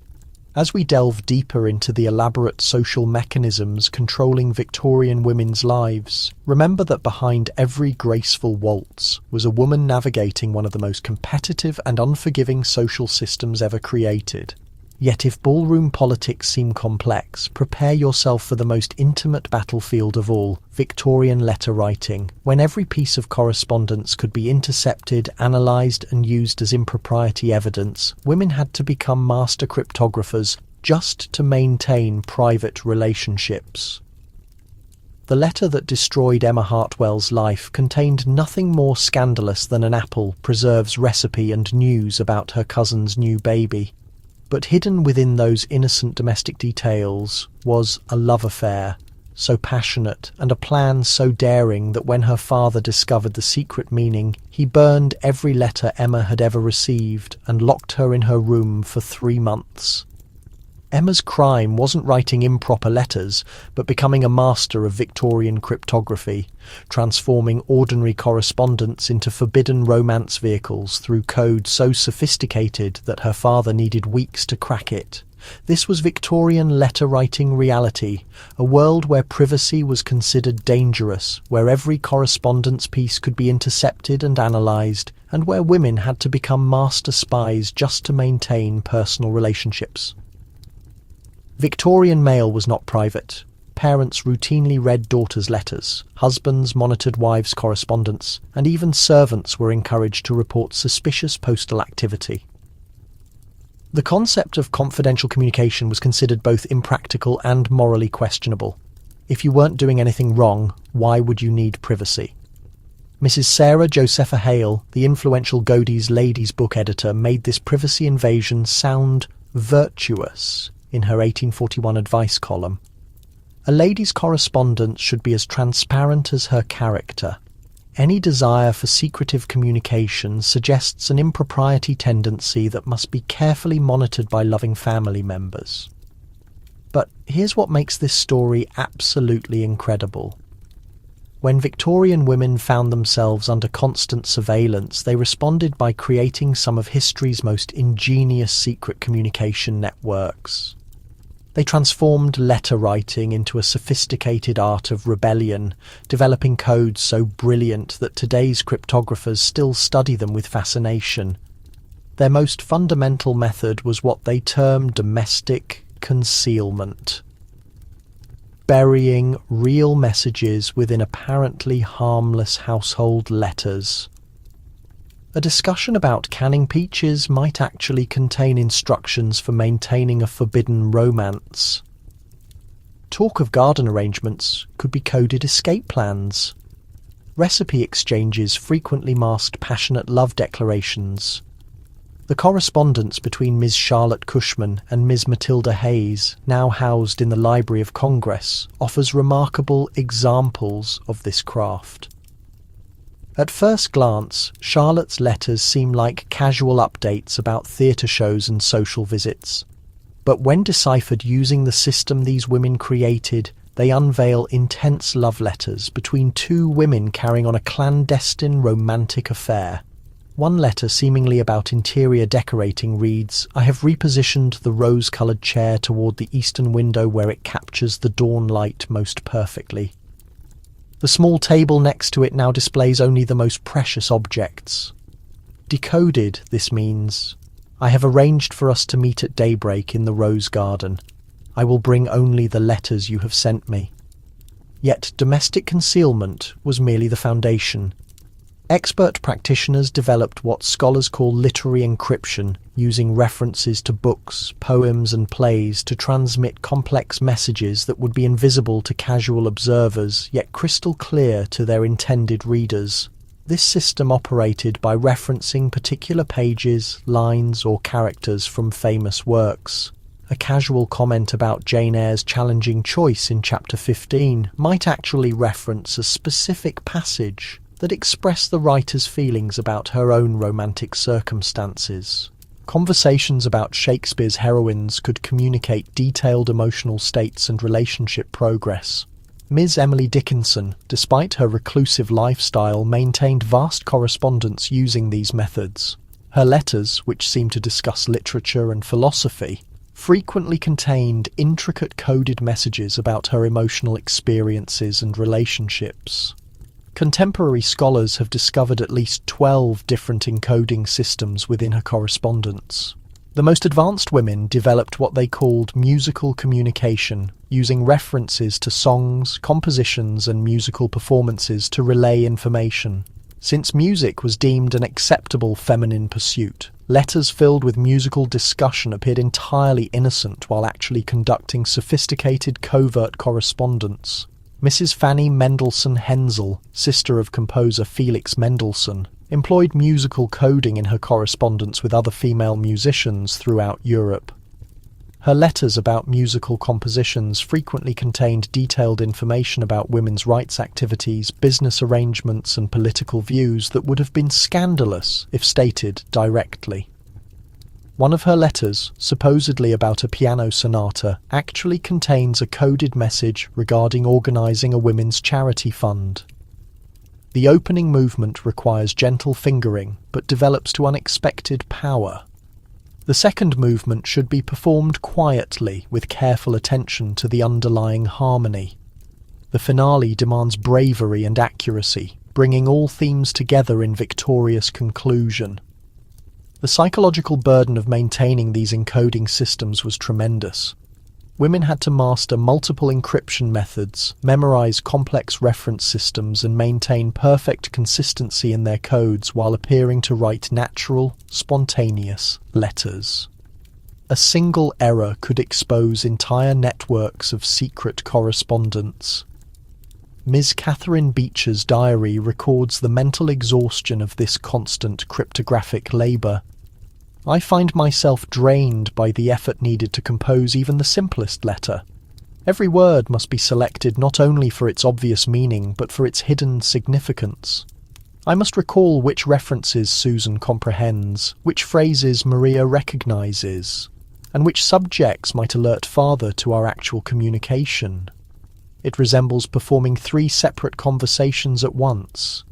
As we delve deeper into the elaborate social mechanisms controlling Victorian women's lives, remember that behind every graceful waltz was a woman navigating one of the most competitive and unforgiving social systems ever created. Yet if ballroom politics seem complex, prepare yourself for the most intimate battlefield of all, Victorian letter writing, when every piece of correspondence could be intercepted, analysed and used as impropriety evidence. Women had to become master cryptographers just to maintain private relationships. The letter that destroyed Emma Hartwell's life contained nothing more scandalous than an apple preserves recipe and news about her cousin's new baby. But hidden within those innocent domestic details was a love affair, so passionate, and a plan so daring that when her father discovered the secret meaning, he burned every letter Emma had ever received and locked her in her room for 3 months. Emma's crime wasn't writing improper letters, but becoming a master of Victorian cryptography, transforming ordinary correspondence into forbidden romance vehicles through code so sophisticated that her father needed weeks to crack it. This was Victorian letter-writing reality, a world where privacy was considered dangerous, where every correspondence piece could be intercepted and analysed, and where women had to become master spies just to maintain personal relationships. Victorian mail was not private. Parents routinely read daughters' letters, husbands monitored wives' correspondence, and even servants were encouraged to report suspicious postal activity. The concept of confidential communication was considered both impractical and morally questionable. If you weren't doing anything wrong, why would you need privacy? Mrs. Sarah Josepha Hale, the influential Godey's ladies' book editor, made this privacy invasion sound virtuous in her 1841 advice column. A lady's correspondence should be as transparent as her character. Any desire for secretive communication suggests an impropriety tendency that must be carefully monitored by loving family members. But here's what makes this story absolutely incredible. When Victorian women found themselves under constant surveillance, they responded by creating some of history's most ingenious secret communication networks. They transformed letter writing into a sophisticated art of rebellion, developing codes so brilliant that today's cryptographers still study them with fascination. Their most fundamental method was what they termed domestic concealment. Burying real messages within apparently harmless household letters. A discussion about canning peaches might actually contain instructions for maintaining a forbidden romance. Talk of garden arrangements could be coded escape plans. Recipe exchanges frequently masked passionate love declarations. The correspondence between Ms. Charlotte Cushman and Ms. Matilda Hayes, now housed in the Library of Congress, offers remarkable examples of this craft. At first glance, Charlotte's letters seem like casual updates about theatre shows and social visits. But when deciphered using the system these women created, they unveil intense love letters between two women carrying on a clandestine romantic affair. One letter, seemingly about interior decorating, reads, "I have repositioned the rose-coloured chair toward the eastern window where it captures the dawn light most perfectly. The small table next to it now displays only the most precious objects." Decoded, this means, "I have arranged for us to meet at daybreak in the rose garden. I will bring only the letters you have sent me." Yet domestic concealment was merely the foundation. Expert practitioners developed what scholars call literary encryption, using references to books, poems, and plays to transmit complex messages that would be invisible to casual observers, yet crystal clear to their intended readers. This system operated by referencing particular pages, lines, or characters from famous works. A casual comment about Jane Eyre's challenging choice in chapter 15 might actually reference a specific passage that expressed the writer's feelings about her own romantic circumstances. Conversations about Shakespeare's heroines could communicate detailed emotional states and relationship progress. Ms. Emily Dickinson, despite her reclusive lifestyle, maintained vast correspondence using these methods. Her letters, which seemed to discuss literature and philosophy, frequently contained intricate coded messages about her emotional experiences and relationships. Contemporary scholars have discovered at least 12 different encoding systems within her correspondence. The most advanced women developed what they called musical communication, using references to songs, compositions, and musical performances to relay information. Since music was deemed an acceptable feminine pursuit, letters filled with musical discussion appeared entirely innocent while actually conducting sophisticated covert correspondence. Mrs. Fanny Mendelssohn Hensel, sister of composer Felix Mendelssohn, employed musical coding in her correspondence with other female musicians throughout Europe. Her letters about musical compositions frequently contained detailed information about women's rights activities, business arrangements, and political views that would have been scandalous if stated directly. One of her letters, supposedly about a piano sonata, actually contains a coded message regarding organising a women's charity fund. The opening movement requires gentle fingering, but develops to unexpected power. The second movement should be performed quietly, with careful attention to the underlying harmony. The finale demands bravery and accuracy, bringing all themes together in victorious conclusion. The psychological burden of maintaining these encoding systems was tremendous. Women had to master multiple encryption methods, memorize complex reference systems, and maintain perfect consistency in their codes while appearing to write natural, spontaneous letters. A single error could expose entire networks of secret correspondence. Ms. Catherine Beecher's diary records the mental exhaustion of this constant cryptographic labour. "I find myself drained by the effort needed to compose even the simplest letter. Every word must be selected not only for its obvious meaning but for its hidden significance. I must recall which references Susan comprehends, which phrases Maria recognizes, and which subjects might alert father to our actual communication. It resembles performing 3 separate conversations at once.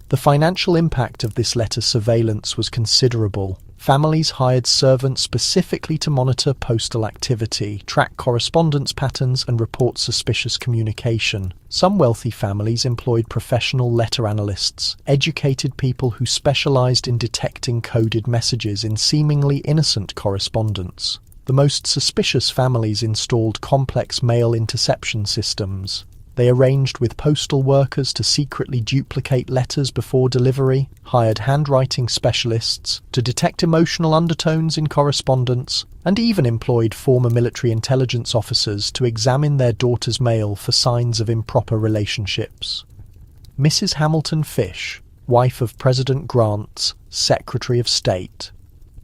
The financial impact of this letter surveillance was considerable. Families hired servants specifically to monitor postal activity, track correspondence patterns, and report suspicious communication. Some wealthy families employed professional letter analysts, educated people who specialized in detecting coded messages in seemingly innocent correspondence. The most suspicious families installed complex mail interception systems. They arranged with postal workers to secretly duplicate letters before delivery, hired handwriting specialists to detect emotional undertones in correspondence, and even employed former military intelligence officers to examine their daughter's mail for signs of improper relationships. Mrs. Hamilton Fish, wife of President Grant's Secretary of State,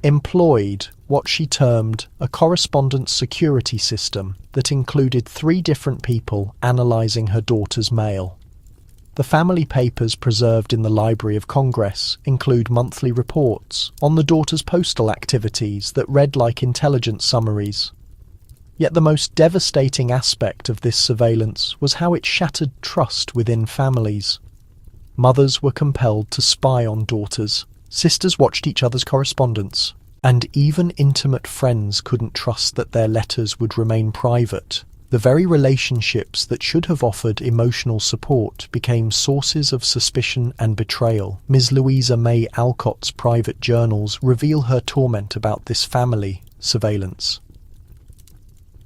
employed what she termed a correspondence security system that included 3 different people analysing her daughter's mail. The family papers preserved in the Library of Congress include monthly reports on the daughter's postal activities that read like intelligence summaries. Yet the most devastating aspect of this surveillance was how it shattered trust within families. Mothers were compelled to spy on daughters, sisters watched each other's correspondence, and even intimate friends couldn't trust that their letters would remain private. The very relationships that should have offered emotional support became sources of suspicion and betrayal. Ms. Louisa May Alcott's private journals reveal her torment about this family surveillance.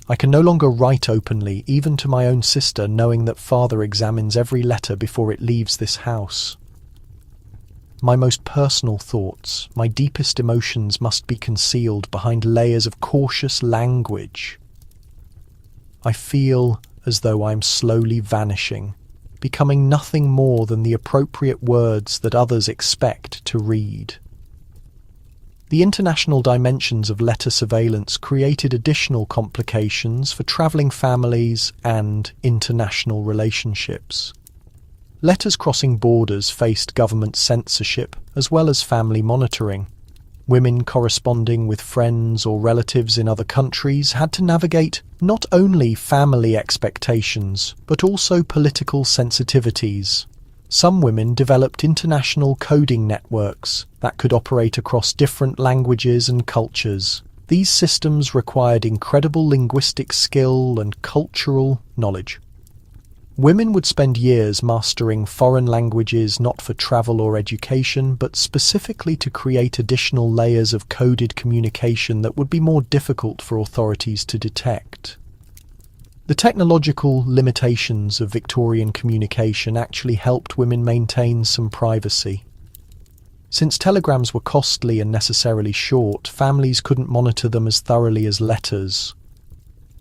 I can no longer write openly, even to my own sister, knowing that father examines every letter before it leaves this house. My most personal thoughts, my deepest emotions must be concealed behind layers of cautious language. I feel as though I am slowly vanishing, becoming nothing more than the appropriate words that others expect to read. The international dimensions of letter surveillance created additional complications for travelling families and international relationships. Letters crossing borders faced government censorship as well as family monitoring. Women corresponding with friends or relatives in other countries had to navigate not only family expectations, but also political sensitivities. Some women developed international coding networks that could operate across different languages and cultures. These systems required incredible linguistic skill and cultural knowledge. Women would spend years mastering foreign languages not for travel or education, but specifically to create additional layers of coded communication that would be more difficult for authorities to detect. The technological limitations of Victorian communication actually helped women maintain some privacy. Since telegrams were costly and necessarily short, families couldn't monitor them as thoroughly as letters.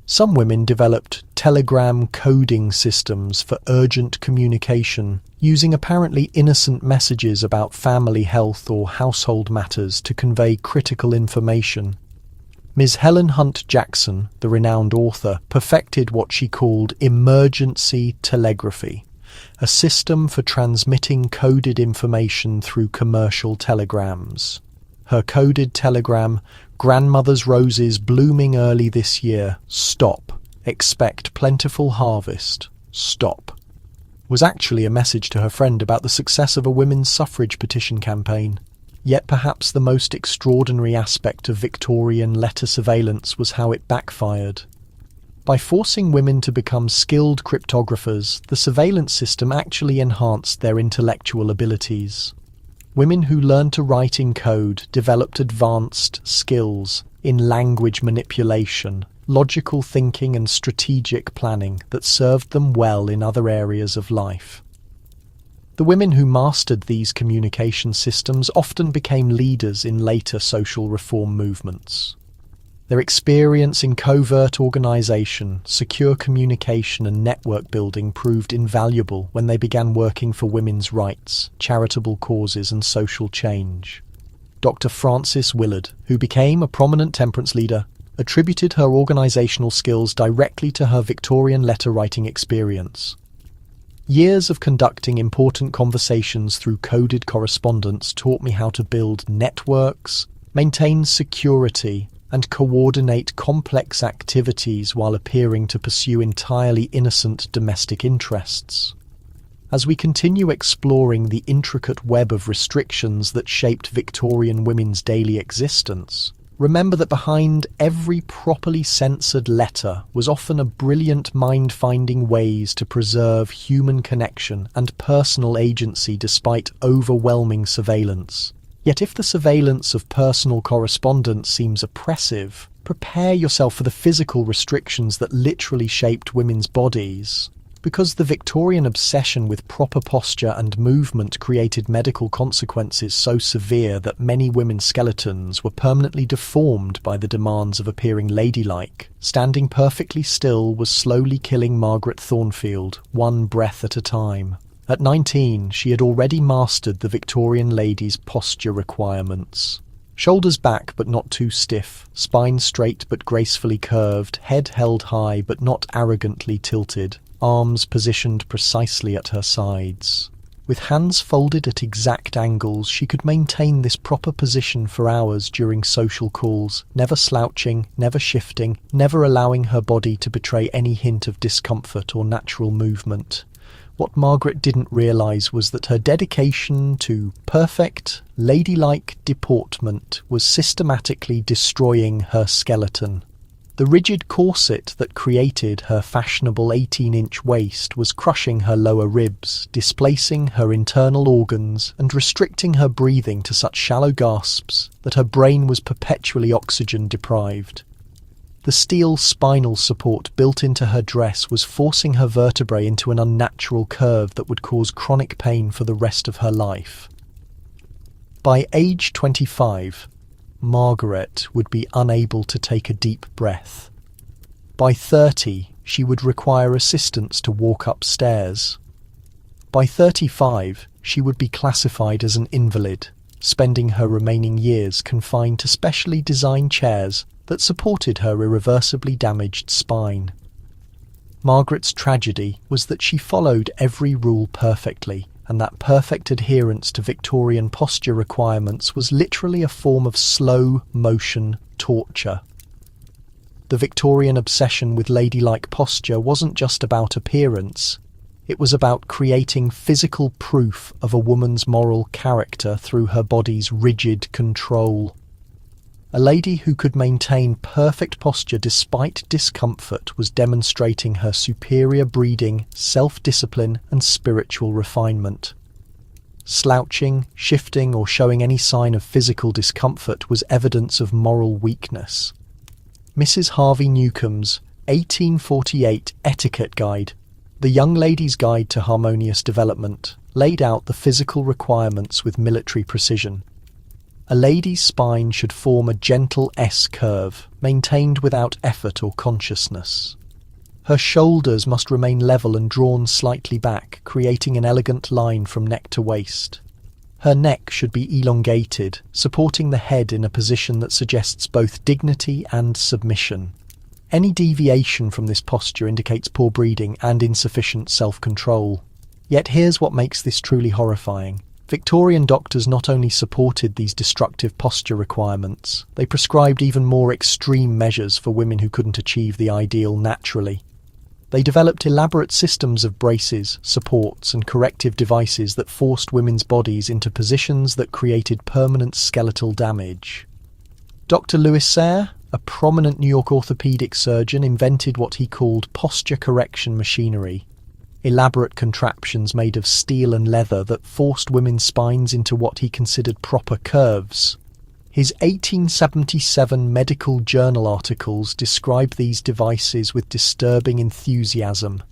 Some women developed telegram coding systems for urgent communication, using apparently innocent messages about family health or household matters to convey critical information. Ms. Helen Hunt Jackson, the renowned author, perfected what she called emergency telegraphy, a system for transmitting coded information through commercial telegrams. Her coded telegram, "Grandmother's roses blooming early this year, stop. Expect plentiful harvest, stop," was actually a message to her friend about the success of a women's suffrage petition campaign. Yet perhaps the most extraordinary aspect of Victorian letter surveillance was how it backfired. By forcing women to become skilled cryptographers, the surveillance system actually enhanced their intellectual abilities. Women who learned to write in code developed advanced skills in language manipulation, logical thinking and strategic planning that served them well in other areas of life. The women who mastered these communication systems often became leaders in later social reform movements. Their experience in covert organization, secure communication and network building proved invaluable when they began working for women's rights, charitable causes and social change. Dr. Frances Willard, who became a prominent temperance leader, attributed her organizational skills directly to her Victorian letter-writing experience. Years of conducting important conversations through coded correspondence taught me how to build networks, maintain security, and coordinate complex activities while appearing to pursue entirely innocent domestic interests. As we continue exploring the intricate web of restrictions that shaped Victorian women's daily existence, remember that behind every properly censored letter was often a brilliant mind finding ways to preserve human connection and personal agency despite overwhelming surveillance. Yet if the surveillance of personal correspondence seems oppressive, prepare yourself for the physical restrictions that literally shaped women's bodies. Because the Victorian obsession with proper posture and movement created medical consequences so severe that many women's skeletons were permanently deformed by the demands of appearing ladylike, standing perfectly still was slowly killing Margaret Thornfield, one breath at a time. At 19, she had already mastered the Victorian lady's posture requirements. Shoulders back but not too stiff, spine straight but gracefully curved, head held high but not arrogantly tilted, arms positioned precisely at her sides. With hands folded at exact angles, she could maintain this proper position for hours during social calls, never slouching, never shifting, never allowing her body to betray any hint of discomfort or natural movement. What Margaret didn't realise was that her dedication to perfect, ladylike deportment was systematically destroying her skeleton. The rigid corset that created her fashionable 18-inch waist was crushing her lower ribs, displacing her internal organs and restricting her breathing to such shallow gasps that her brain was perpetually oxygen deprived. The steel spinal support built into her dress was forcing her vertebrae into an unnatural curve that would cause chronic pain for the rest of her life. By age 25, Margaret would be unable to take a deep breath. By 30, she would require assistance to walk upstairs. By 35, she would be classified as an invalid, spending her remaining years confined to specially designed chairs that supported her irreversibly damaged spine. Margaret's tragedy was that she followed every rule perfectly, and that perfect adherence to Victorian posture requirements was literally a form of slow-motion torture. The Victorian obsession with ladylike posture wasn't just about appearance. It was about creating physical proof of a woman's moral character through her body's rigid control. A lady who could maintain perfect posture despite discomfort was demonstrating her superior breeding, self-discipline, and spiritual refinement. Slouching, shifting, or showing any sign of physical discomfort was evidence of moral weakness. Mrs. Harvey Newcomb's 1848 Etiquette Guide, the Young Lady's Guide to Harmonious Development, laid out the physical requirements with military precision. A lady's spine should form a gentle S-curve, maintained without effort or consciousness. Her shoulders must remain level and drawn slightly back, creating an elegant line from neck to waist. Her neck should be elongated, supporting the head in a position that suggests both dignity and submission. Any deviation from this posture indicates poor breeding and insufficient self-control. Yet here's what makes this truly horrifying. Victorian doctors not only supported these destructive posture requirements, they prescribed even more extreme measures for women who couldn't achieve the ideal naturally. They developed elaborate systems of braces, supports, and corrective devices that forced women's bodies into positions that created permanent skeletal damage. Dr. Louis Sayre, a prominent New York orthopedic surgeon, invented what he called posture correction machinery. Elaborate contraptions made of steel and leather that forced women's spines into what he considered proper curves. His 1877 medical journal articles describe these devices with disturbing enthusiasm.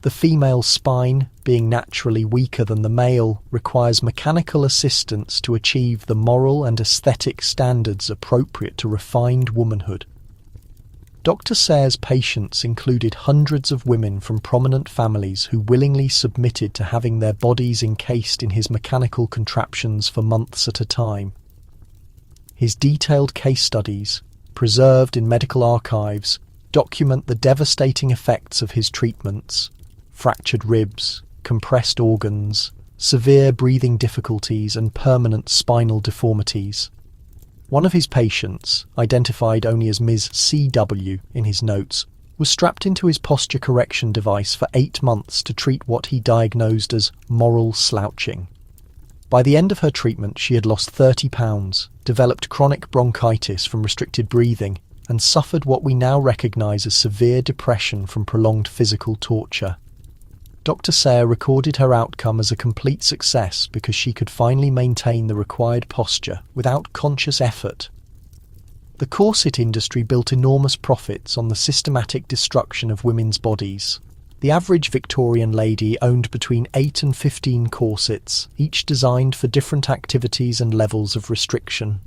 The female spine, being naturally weaker than the male, requires mechanical assistance to achieve the moral and aesthetic standards appropriate to refined womanhood. Dr. Sayre's patients included hundreds of women from prominent families who willingly submitted to having their bodies encased in his mechanical contraptions for months at a time. His detailed case studies, preserved in medical archives, document the devastating effects of his treatments: fractured ribs, compressed organs, severe breathing difficulties, and permanent spinal deformities. One of his patients, identified only as Ms. CW in his notes, was strapped into his posture correction device for 8 months to treat what he diagnosed as moral slouching. By the end of her treatment, she had lost 30 pounds, developed chronic bronchitis from restricted breathing, and suffered what we now recognise as severe depression from prolonged physical torture. Dr. Sayre recorded her outcome as a complete success because she could finally maintain the required posture without conscious effort. The corset industry built enormous profits on the systematic destruction of women's bodies. The average Victorian lady owned between 8 and 15 corsets, each designed for different activities and levels of restriction.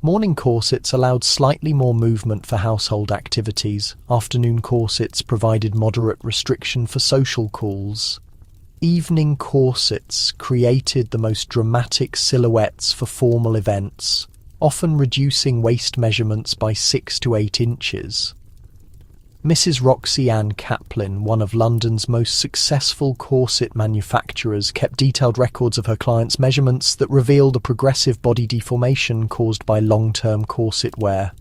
Morning corsets allowed slightly more movement for household activities. Afternoon corsets provided moderate restriction for social calls. Evening corsets created the most dramatic silhouettes for formal events, often reducing waist measurements by 6 to 8 inches. Mrs. Roxy Ann Kaplan, one of London's most successful corset manufacturers, kept detailed records of her clients' measurements that revealed a progressive body deformation caused by long-term corset wear.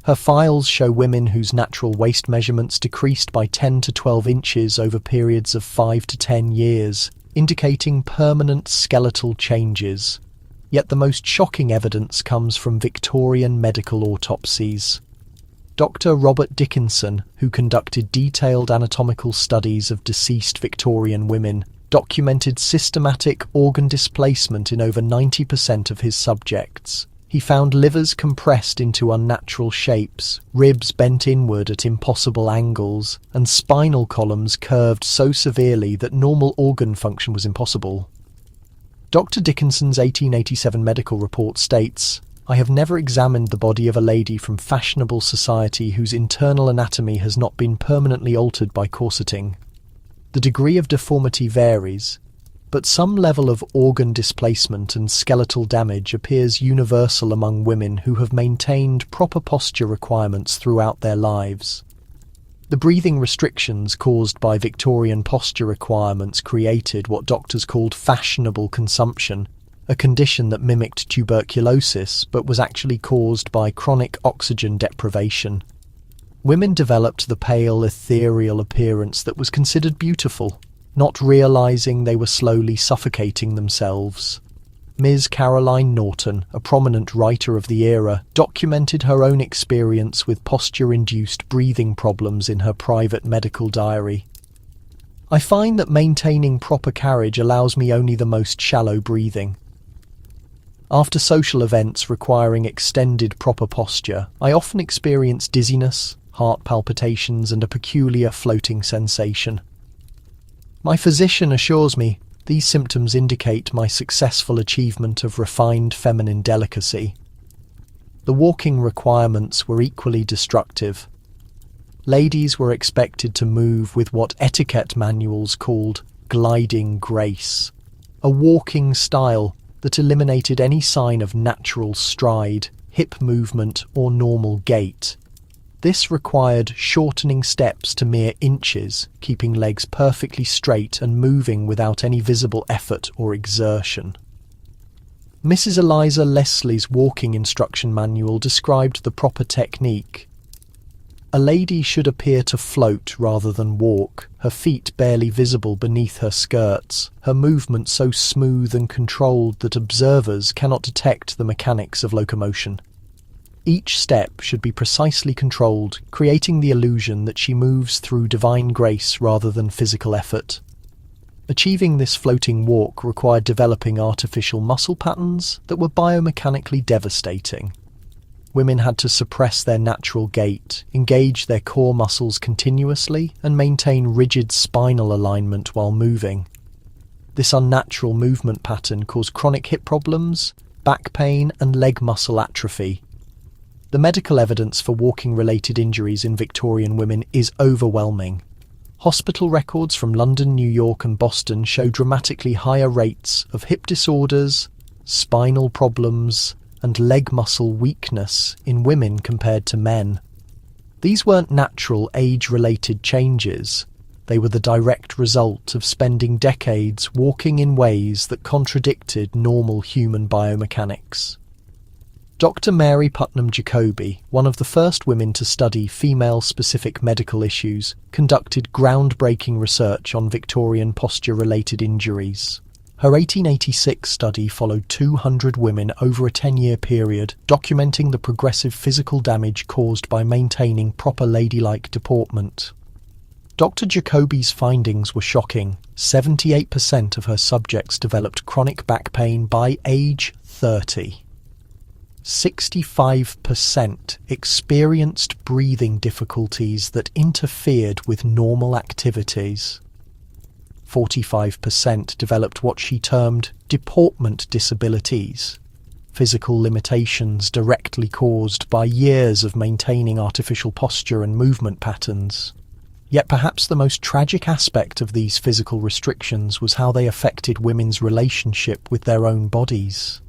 Her files show women whose natural waist measurements decreased by 10 to 12 inches over periods of 5 to 10 years, indicating permanent skeletal changes. Yet the most shocking evidence comes from Victorian medical autopsies. Dr. Robert Dickinson, who conducted detailed anatomical studies of deceased Victorian women, documented systematic organ displacement in over 90% of his subjects. He found livers compressed into unnatural shapes, ribs bent inward at impossible angles, and spinal columns curved so severely that normal organ function was impossible. Dr. Dickinson's 1887 medical report states, "I have never examined the body of a lady from fashionable society whose internal anatomy has not been permanently altered by corseting. The degree of deformity varies, but some level of organ displacement and skeletal damage appears universal among women who have maintained proper posture requirements throughout their lives." The breathing restrictions caused by Victorian posture requirements created what doctors called fashionable consumption, a condition that mimicked tuberculosis but was actually caused by chronic oxygen deprivation. Women developed the pale, ethereal appearance that was considered beautiful, not realizing they were slowly suffocating themselves. Ms. Caroline Norton, a prominent writer of the era, documented her own experience with posture-induced breathing problems in her private medical diary. "I find that maintaining proper carriage allows me only the most shallow breathing. After social events requiring extended proper posture, I often experience dizziness, heart palpitations, and a peculiar floating sensation. My physician assures me these symptoms indicate my successful achievement of refined feminine delicacy." The walking requirements were equally destructive. Ladies were expected to move with what etiquette manuals called gliding grace, a walking style that eliminated any sign of natural stride, hip movement, or normal gait. This required shortening steps to mere inches, keeping legs perfectly straight and moving without any visible effort or exertion. Mrs. Eliza Leslie's walking instruction manual described the proper technique. A lady should appear to float rather than walk, her feet barely visible beneath her skirts, her movement so smooth and controlled that observers cannot detect the mechanics of locomotion. Each step should be precisely controlled, creating the illusion that she moves through divine grace rather than physical effort. Achieving this floating walk required developing artificial muscle patterns that were biomechanically devastating. Women had to suppress their natural gait, engage their core muscles continuously, and maintain rigid spinal alignment while moving. This unnatural movement pattern caused chronic hip problems, back pain, and leg muscle atrophy. The medical evidence for walking-related injuries in Victorian women is overwhelming. Hospital records from London, New York, and Boston show dramatically higher rates of hip disorders, spinal problems, and leg muscle weakness in women compared to men. These weren't natural age-related changes. They were the direct result of spending decades walking in ways that contradicted normal human biomechanics. Dr. Mary Putnam Jacobi, one of the first women to study female-specific medical issues, conducted groundbreaking research on Victorian posture-related injuries. Her 1886 study followed 200 women over a 10-year period, documenting the progressive physical damage caused by maintaining proper ladylike deportment. Dr. Jacobi's findings were shocking. 78% of her subjects developed chronic back pain by age 30. 65% experienced breathing difficulties that interfered with normal activities. 45% developed what she termed deportment disabilities, physical limitations directly caused by years of maintaining artificial posture and movement patterns. Yet perhaps the most tragic aspect of these physical restrictions was how they affected women's relationship with their own bodies.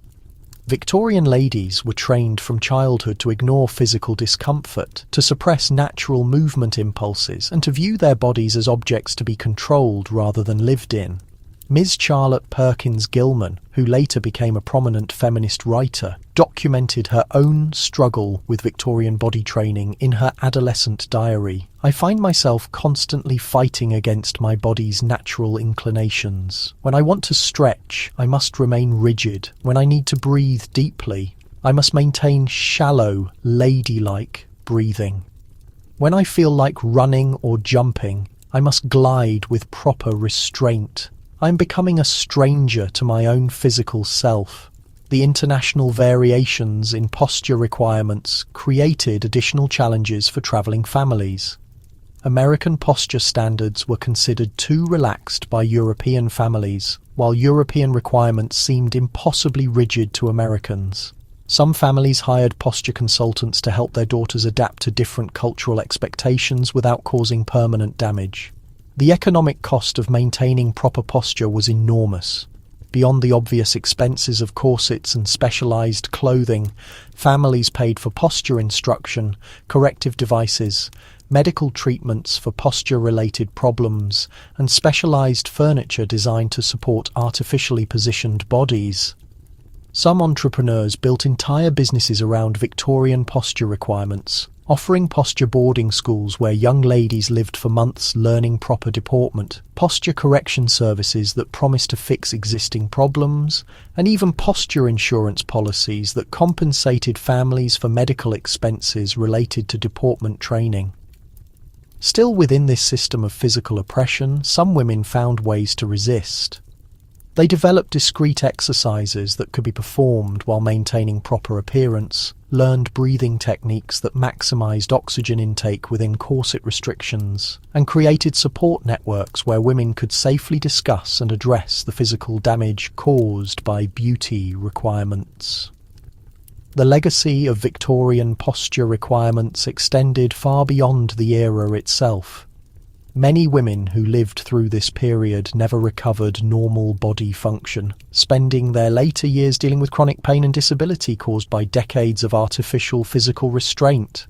Victorian ladies were trained from childhood to ignore physical discomfort, to suppress natural movement impulses, and to view their bodies as objects to be controlled rather than lived in. Ms. Charlotte Perkins Gilman, who later became a prominent feminist writer, documented her own struggle with Victorian body training in her adolescent diary. "I find myself constantly fighting against my body's natural inclinations. When I want to stretch, I must remain rigid. When I need to breathe deeply, I must maintain shallow, ladylike breathing. When I feel like running or jumping, I must glide with proper restraint. I am becoming a stranger to my own physical self." The international variations in posture requirements created additional challenges for travelling families. American posture standards were considered too relaxed by European families, while European requirements seemed impossibly rigid to Americans. Some families hired posture consultants to help their daughters adapt to different cultural expectations without causing permanent damage. The economic cost of maintaining proper posture was enormous. Beyond the obvious expenses of corsets and specialized clothing, families paid for posture instruction, corrective devices, medical treatments for posture-related problems, and specialized furniture designed to support artificially positioned bodies. Some entrepreneurs built entire businesses around Victorian posture requirements, offering posture boarding schools where young ladies lived for months learning proper deportment, posture correction services that promised to fix existing problems, and even posture insurance policies that compensated families for medical expenses related to deportment training. Still within this system of physical oppression, some women found ways to resist. They developed discrete exercises that could be performed while maintaining proper appearance, learned breathing techniques that maximized oxygen intake within corset restrictions, and created support networks where women could safely discuss and address the physical damage caused by beauty requirements. The legacy of Victorian posture requirements extended far beyond the era itself. Many women who lived through this period never recovered normal body function, spending their later years dealing with chronic pain and disability caused by decades of artificial physical restraint.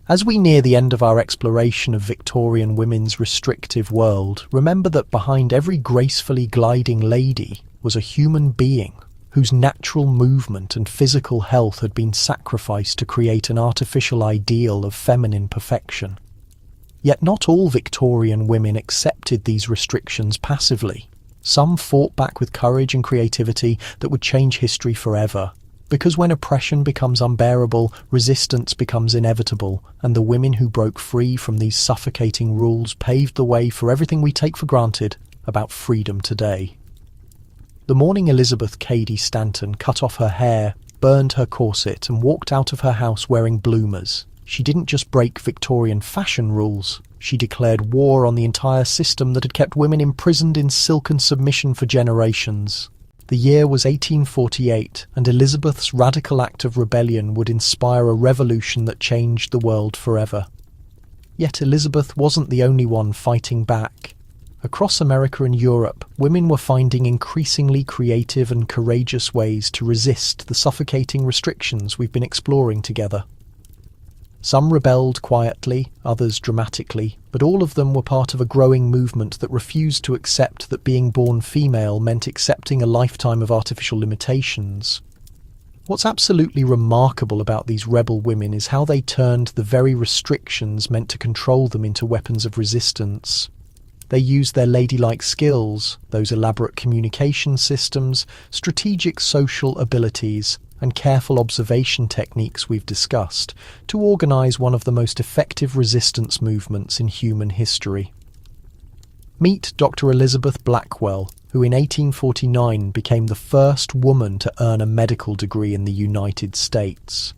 As we near the end of our exploration of Victorian women's restrictive world, remember that behind every gracefully gliding lady was a human being whose natural movement and physical health had been sacrificed to create an artificial ideal of feminine perfection. Yet not all Victorian women accepted these restrictions passively. Some fought back with courage and creativity that would change history forever. Because when oppression becomes unbearable, resistance becomes inevitable, and the women who broke free from these suffocating rules paved the way for everything we take for granted about freedom today. The morning Elizabeth Cady Stanton cut off her hair, burned her corset, and walked out of her house wearing bloomers, she didn't just break Victorian fashion rules, she declared war on the entire system that had kept women imprisoned in silken submission for generations. The year was 1848, and Elizabeth's radical act of rebellion would inspire a revolution that changed the world forever. Yet Elizabeth wasn't the only one fighting back. Across America and Europe, women were finding increasingly creative and courageous ways to resist the suffocating restrictions we've been exploring together. Some rebelled quietly, others dramatically, but all of them were part of a growing movement that refused to accept that being born female meant accepting a lifetime of artificial limitations. What's absolutely remarkable about these rebel women is how they turned the very restrictions meant to control them into weapons of resistance. They used their ladylike skills, those elaborate communication systems, strategic social abilities, and careful observation techniques we've discussed to organize one of the most effective resistance movements in human history. Meet Dr. Elizabeth Blackwell, who in 1849 became the first woman to earn a medical degree in the United States.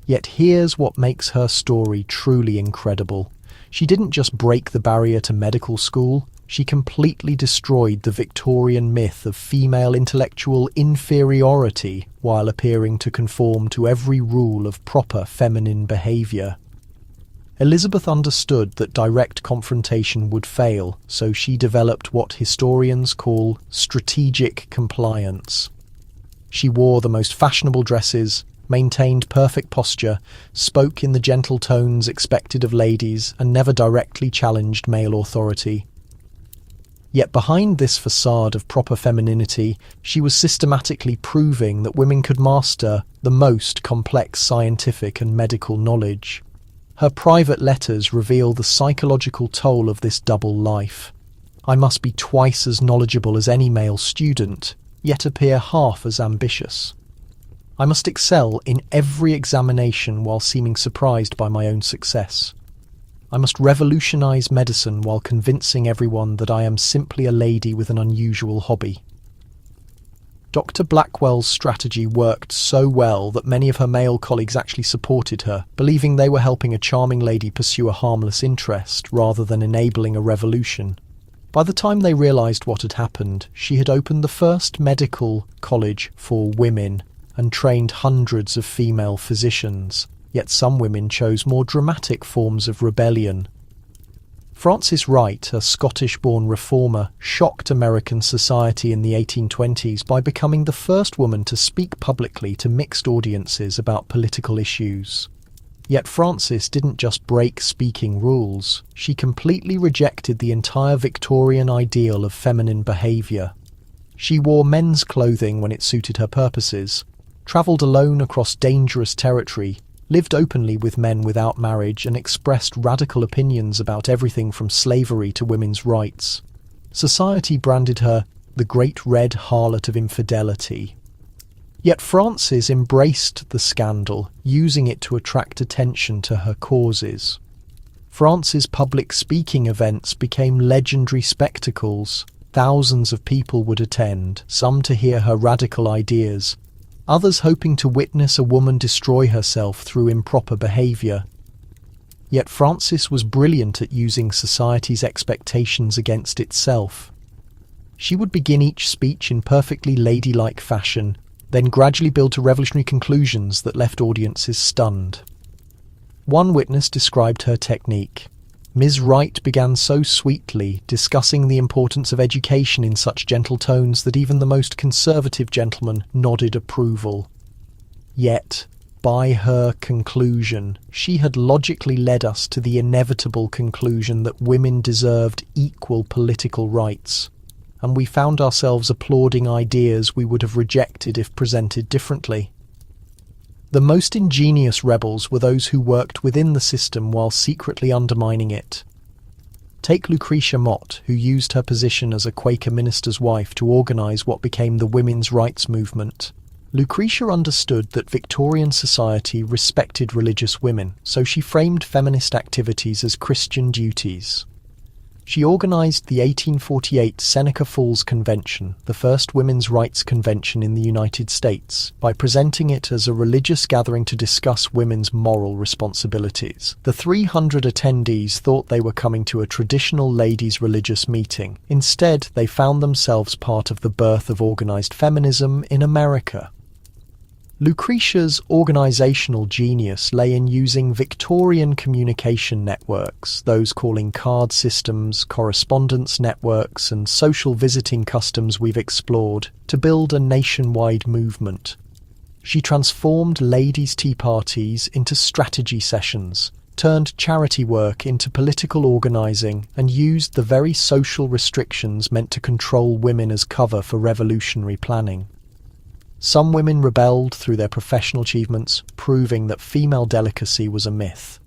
Yet here's what makes her story truly incredible. She didn't just break the barrier to medical school, she completely destroyed the Victorian myth of female intellectual inferiority while appearing to conform to every rule of proper feminine behaviour. Elizabeth understood that direct confrontation would fail, so she developed what historians call strategic compliance. She wore the most fashionable dresses, maintained perfect posture, spoke in the gentle tones expected of ladies, and never directly challenged male authority. Yet behind this facade of proper femininity, she was systematically proving that women could master the most complex scientific and medical knowledge. Her private letters reveal the psychological toll of this double life. I must be twice as knowledgeable as any male student, yet appear half as ambitious. I must excel in every examination while seeming surprised by my own success. I must revolutionize medicine while convincing everyone that I am simply a lady with an unusual hobby. Dr. Blackwell's strategy worked so well that many of her male colleagues actually supported her, believing they were helping a charming lady pursue a harmless interest rather than enabling a revolution. By the time they realized what had happened, she had opened the first medical college for women and trained hundreds of female physicians, yet some women chose more dramatic forms of rebellion. Frances Wright, a Scottish-born reformer, shocked American society in the 1820s by becoming the first woman to speak publicly to mixed audiences about political issues. Yet Frances didn't just break speaking rules, she completely rejected the entire Victorian ideal of feminine behaviour. She wore men's clothing when it suited her purposes, travelled alone across dangerous territory, lived openly with men without marriage, and expressed radical opinions about everything from slavery to women's rights. Society branded her the Great Red Harlot of Infidelity. Yet Frances embraced the scandal, using it to attract attention to her causes. France's public speaking events became legendary spectacles. Thousands of people would attend, some to hear her radical ideas, others hoping to witness a woman destroy herself through improper behaviour. Yet Frances was brilliant at using society's expectations against itself. She would begin each speech in perfectly ladylike fashion, then gradually build to revolutionary conclusions that left audiences stunned. One witness described her technique. Ms. Wright began so sweetly, discussing the importance of education in such gentle tones that even the most conservative gentleman nodded approval. Yet, by her conclusion, she had logically led us to the inevitable conclusion that women deserved equal political rights, and we found ourselves applauding ideas we would have rejected if presented differently. The most ingenious rebels were those who worked within the system while secretly undermining it. Take Lucretia Mott, who used her position as a Quaker minister's wife to organise what became the women's rights movement. Lucretia understood that Victorian society respected religious women, so she framed feminist activities as Christian duties. She organised the 1848 Seneca Falls Convention, the first women's rights convention in the United States, by presenting it as a religious gathering to discuss women's moral responsibilities. The 300 attendees thought they were coming to a traditional ladies' religious meeting. Instead, they found themselves part of the birth of organised feminism in America. Lucretia's organisational genius lay in using Victorian communication networks, those calling card systems, correspondence networks, and social visiting customs we've explored, to build a nationwide movement. She transformed ladies' tea parties into strategy sessions, turned charity work into political organizing, and used the very social restrictions meant to control women as cover for revolutionary planning. Some women rebelled through their professional achievements, proving that female delicacy was a myth.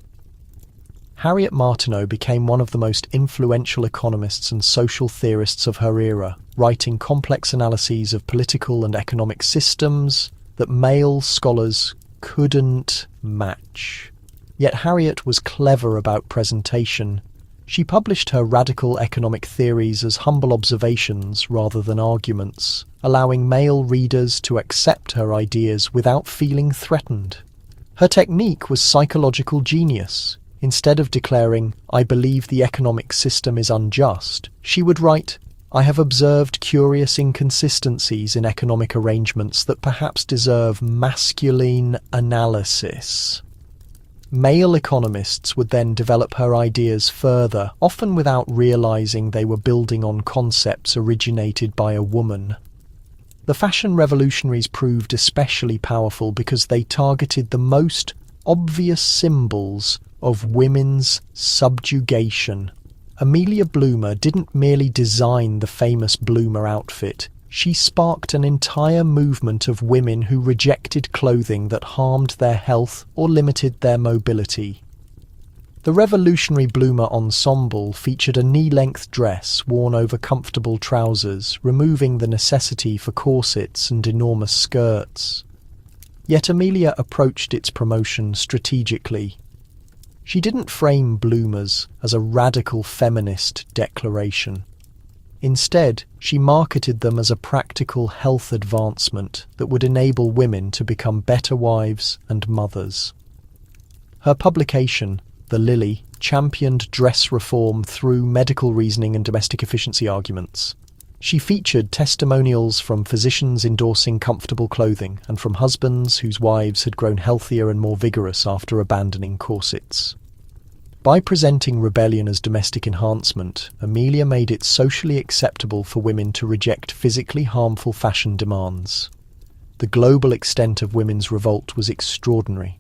Harriet Martineau became one of the most influential economists and social theorists of her era, writing complex analyses of political and economic systems that male scholars couldn't match. Yet Harriet was clever about presentation. She published her radical economic theories as humble observations rather than arguments, allowing male readers to accept her ideas without feeling threatened. Her technique was psychological genius. Instead of declaring, "I believe the economic system is unjust," she would write, "I have observed curious inconsistencies in economic arrangements that perhaps deserve masculine analysis." Male economists would then develop her ideas further, often without realizing they were building on concepts originated by a woman. The fashion revolutionaries proved especially powerful because they targeted the most obvious symbols of women's subjugation. Amelia Bloomer didn't merely design the famous Bloomer outfit. She sparked an entire movement of women who rejected clothing that harmed their health or limited their mobility. The revolutionary Bloomer ensemble featured a knee-length dress worn over comfortable trousers, removing the necessity for corsets and enormous skirts. Yet Amelia approached its promotion strategically. She didn't frame bloomers as a radical feminist declaration. Instead, she marketed them as a practical health advancement that would enable women to become better wives and mothers. Her publication, The Lily, championed dress reform through medical reasoning and domestic efficiency arguments. She featured testimonials from physicians endorsing comfortable clothing and from husbands whose wives had grown healthier and more vigorous after abandoning corsets. By presenting rebellion as domestic enhancement, Amelia made it socially acceptable for women to reject physically harmful fashion demands. The global extent of women's revolt was extraordinary.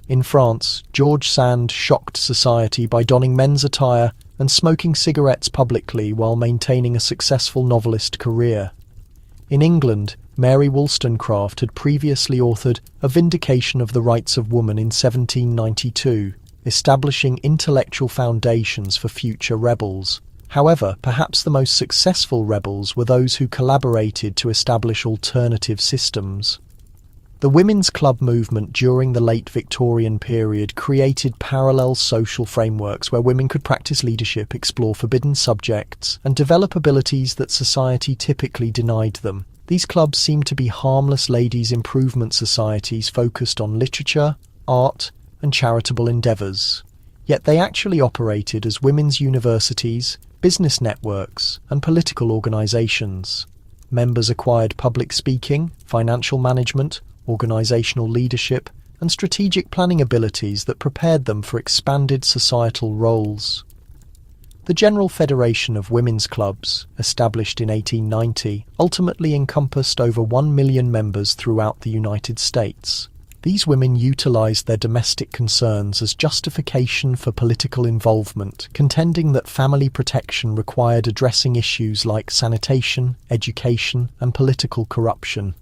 In France, George Sand shocked society by donning men's attire and smoking cigarettes publicly while maintaining a successful novelist career. In England, Mary Wollstonecraft had previously authored A Vindication of the Rights of Woman in 1792, establishing intellectual foundations for future rebels. However, perhaps the most successful rebels were those who collaborated to establish alternative systems. The women's club movement during the late Victorian period created parallel social frameworks where women could practice leadership, explore forbidden subjects, and develop abilities that society typically denied them. These clubs seemed to be harmless ladies' improvement societies focused on literature, art, and charitable endeavours. Yet they actually operated as women's universities, business networks, and political organisations. Members acquired public speaking, financial management, organisational leadership, and strategic planning abilities that prepared them for expanded societal roles. The General Federation of Women's Clubs, established in 1890, ultimately encompassed over 1 million members throughout the United States. These women utilised their domestic concerns as justification for political involvement, contending that family protection required addressing issues like sanitation, education, and political corruption.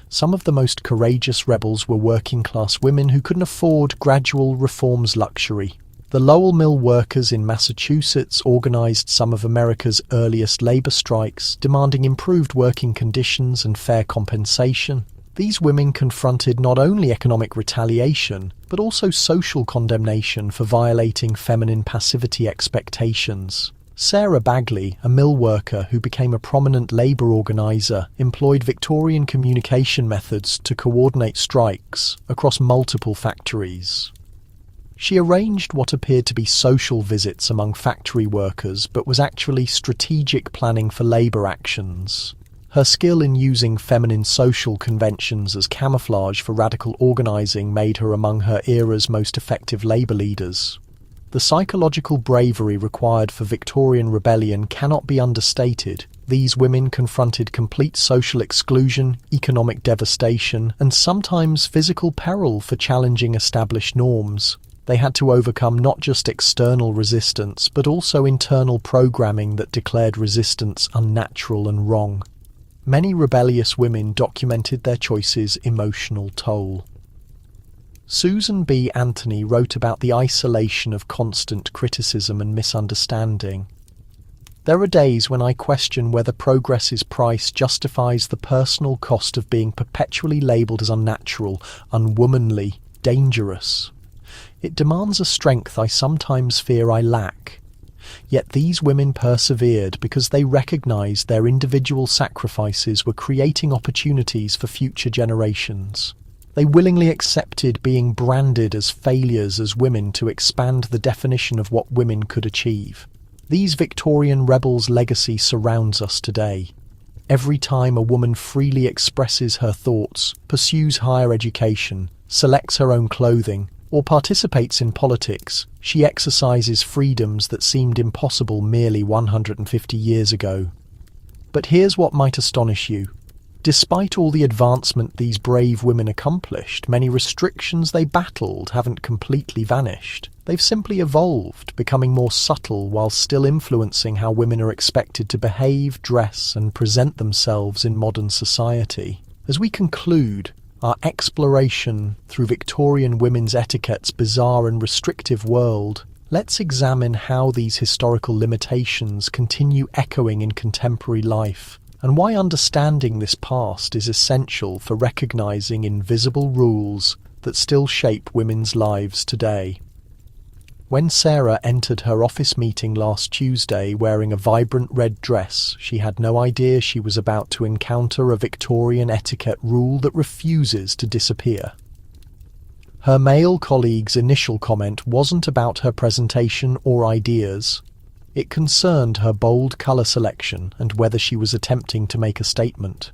Some of the most courageous rebels were working-class women who couldn't afford gradual reforms luxury. The Lowell Mill workers in Massachusetts organised some of America's earliest labour strikes, demanding improved working conditions and fair compensation. These women confronted not only economic retaliation, but also social condemnation for violating feminine passivity expectations. Sarah Bagley, a mill worker who became a prominent labour organiser, employed Victorian communication methods to coordinate strikes across multiple factories. She arranged what appeared to be social visits among factory workers, but was actually strategic planning for labour actions. Her skill in using feminine social conventions as camouflage for radical organising made her among her era's most effective labour leaders. The psychological bravery required for Victorian rebellion cannot be understated. These women confronted complete social exclusion, economic devastation, and sometimes physical peril for challenging established norms. They had to overcome not just external resistance, but also internal programming that declared resistance unnatural and wrong. Many rebellious women documented their choices' emotional toll. Susan B. Anthony wrote about the isolation of constant criticism and misunderstanding. There are days when I question whether progress's price justifies the personal cost of being perpetually labelled as unnatural, unwomanly, dangerous. It demands a strength I sometimes fear I lack. Yet these women persevered because they recognised their individual sacrifices were creating opportunities for future generations. They willingly accepted being branded as failures as women to expand the definition of what women could achieve. These Victorian rebels' legacy surrounds us today. Every time a woman freely expresses her thoughts, pursues higher education, selects her own clothing, or participates in politics, she exercises freedoms that seemed impossible merely 150 years ago. But here's what might astonish you. Despite all the advancement these brave women accomplished, many restrictions they battled haven't completely vanished. They've simply evolved, becoming more subtle while still influencing how women are expected to behave, dress, and present themselves in modern society. As we conclude our exploration through Victorian women's etiquette's bizarre and restrictive world, let's examine how these historical limitations continue echoing in contemporary life, and why understanding this past is essential for recognizing invisible rules that still shape women's lives today. When Sarah entered her office meeting last Tuesday wearing a vibrant red dress, she had no idea she was about to encounter a Victorian etiquette rule that refuses to disappear. Her male colleague's initial comment wasn't about her presentation or ideas. It concerned her bold colour selection and whether she was attempting to make a statement.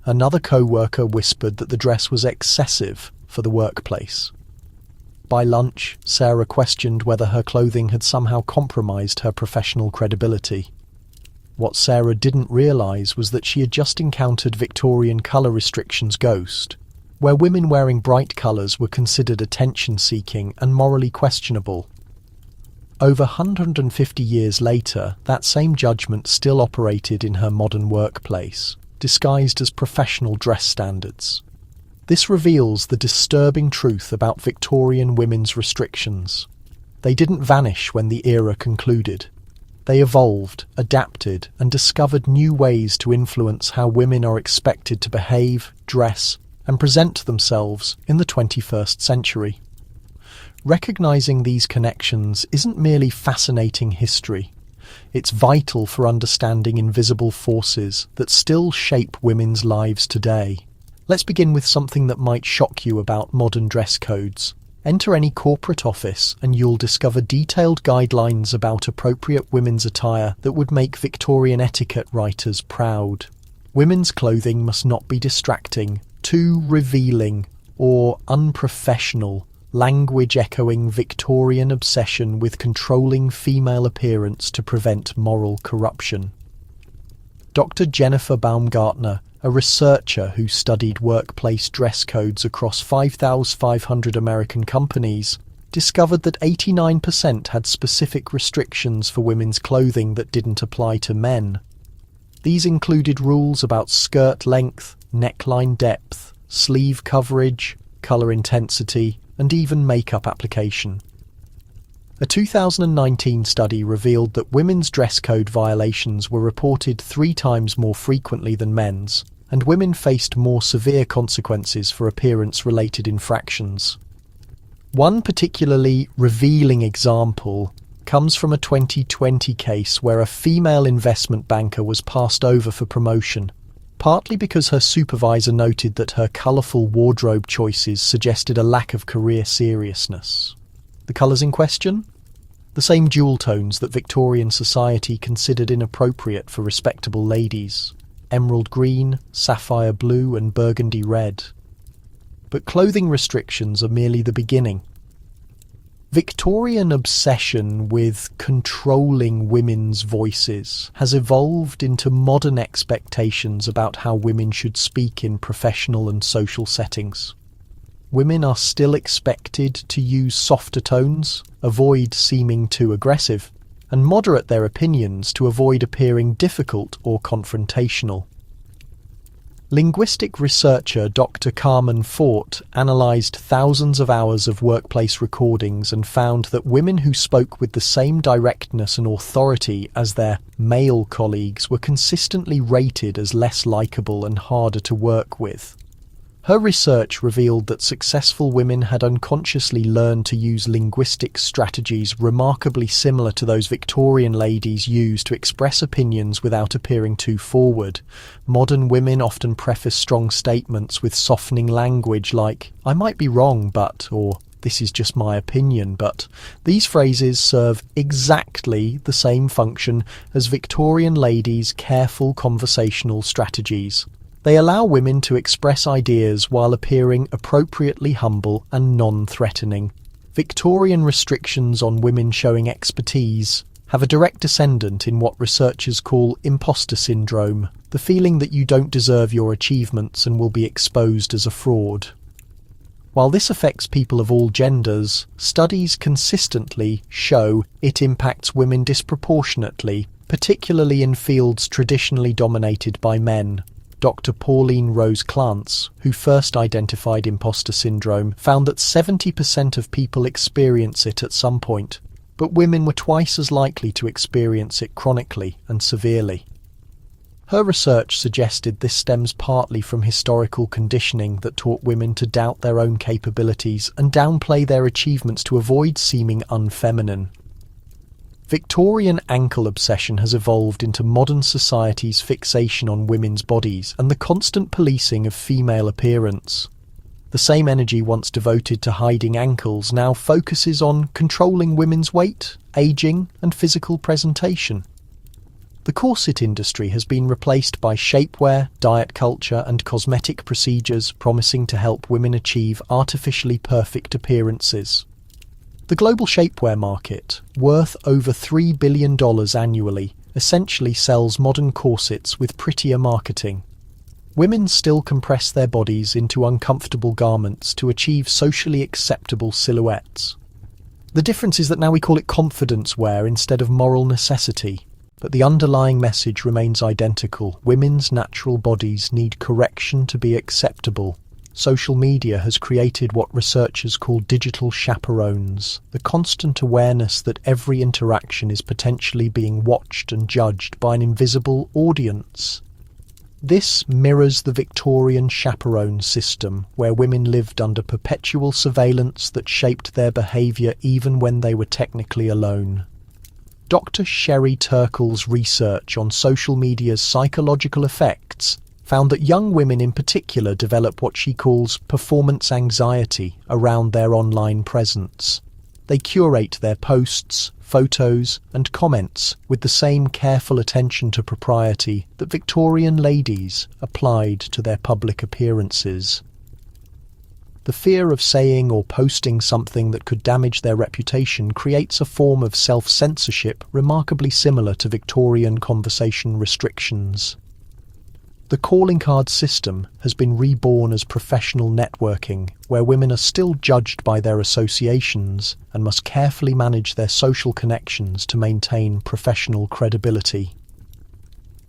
Another co-worker whispered that the dress was excessive for the workplace. By lunch, Sarah questioned whether her clothing had somehow compromised her professional credibility. What Sarah didn't realise was that she had just encountered Victorian colour restrictions ghost, where women wearing bright colours were considered attention-seeking and morally questionable. Over 150 years later, that same judgment still operated in her modern workplace, disguised as professional dress standards. This reveals the disturbing truth about Victorian women's restrictions. They didn't vanish when the era concluded. They evolved, adapted, and discovered new ways to influence how women are expected to behave, dress, and present themselves in the 21st century. Recognizing these connections isn't merely fascinating history. It's vital for understanding invisible forces that still shape women's lives today. Let's begin with something that might shock you about modern dress codes. Enter any corporate office and you'll discover detailed guidelines about appropriate women's attire that would make Victorian etiquette writers proud. Women's clothing must not be distracting, too revealing, or unprofessional, language echoing Victorian obsession with controlling female appearance to prevent moral corruption. Dr. Jennifer Baumgartner, a researcher who studied workplace dress codes across 5,500 American companies, discovered that 89% had specific restrictions for women's clothing that didn't apply to men. These included rules about skirt length, neckline depth, sleeve coverage, colour intensity, and even makeup application. A 2019 study revealed that women's dress code violations were reported 3 times more frequently than men's, and women faced more severe consequences for appearance-related infractions. One particularly revealing example comes from a 2020 case where a female investment banker was passed over for promotion, partly because her supervisor noted that her colourful wardrobe choices suggested a lack of career seriousness. The colours in question? The same jewel tones that Victorian society considered inappropriate for respectable ladies: emerald green, sapphire blue, and burgundy red. But clothing restrictions are merely the beginning. Victorian obsession with controlling women's voices has evolved into modern expectations about how women should speak in professional and social settings. Women are still expected to use softer tones, avoid seeming too aggressive, and moderate their opinions to avoid appearing difficult or confrontational. Linguistic researcher Dr. Carmen Fort analysed thousands of hours of workplace recordings and found that women who spoke with the same directness and authority as their male colleagues were consistently rated as less likeable and harder to work with. Her research revealed that successful women had unconsciously learned to use linguistic strategies remarkably similar to those Victorian ladies used to express opinions without appearing too forward. Modern women often preface strong statements with softening language like, "I might be wrong, but," or "this is just my opinion, but." These phrases serve exactly the same function as Victorian ladies' careful conversational strategies. They allow women to express ideas while appearing appropriately humble and non-threatening. Victorian restrictions on women showing expertise have a direct descendant in what researchers call imposter syndrome, the feeling that you don't deserve your achievements and will be exposed as a fraud. While this affects people of all genders, studies consistently show it impacts women disproportionately, particularly in fields traditionally dominated by men. Dr. Pauline Rose Clance, who first identified imposter syndrome, found that 70% of people experience it at some point, but women were twice as likely to experience it chronically and severely. Her research suggested this stems partly from historical conditioning that taught women to doubt their own capabilities and downplay their achievements to avoid seeming unfeminine. Victorian ankle obsession has evolved into modern society's fixation on women's bodies and the constant policing of female appearance. The same energy once devoted to hiding ankles now focuses on controlling women's weight, aging, and physical presentation. The corset industry has been replaced by shapewear, diet culture, and cosmetic procedures promising to help women achieve artificially perfect appearances. The global shapewear market, worth over $3 billion annually, essentially sells modern corsets with prettier marketing. Women still compress their bodies into uncomfortable garments to achieve socially acceptable silhouettes. The difference is that now we call it confidence wear instead of moral necessity, but the underlying message remains identical. Women's natural bodies need correction to be acceptable. Social media has created what researchers call digital chaperones, the constant awareness that every interaction is potentially being watched and judged by an invisible audience. This mirrors the Victorian chaperone system, where women lived under perpetual surveillance that shaped their behaviour even when they were technically alone. Dr. Sherry Turkle's research on social media's psychological effects found that young women in particular develop what she calls performance anxiety around their online presence. They curate their posts, photos, and comments with the same careful attention to propriety that Victorian ladies applied to their public appearances. The fear of saying or posting something that could damage their reputation creates a form of self-censorship remarkably similar to Victorian conversation restrictions. The calling card system has been reborn as professional networking, where women are still judged by their associations and must carefully manage their social connections to maintain professional credibility.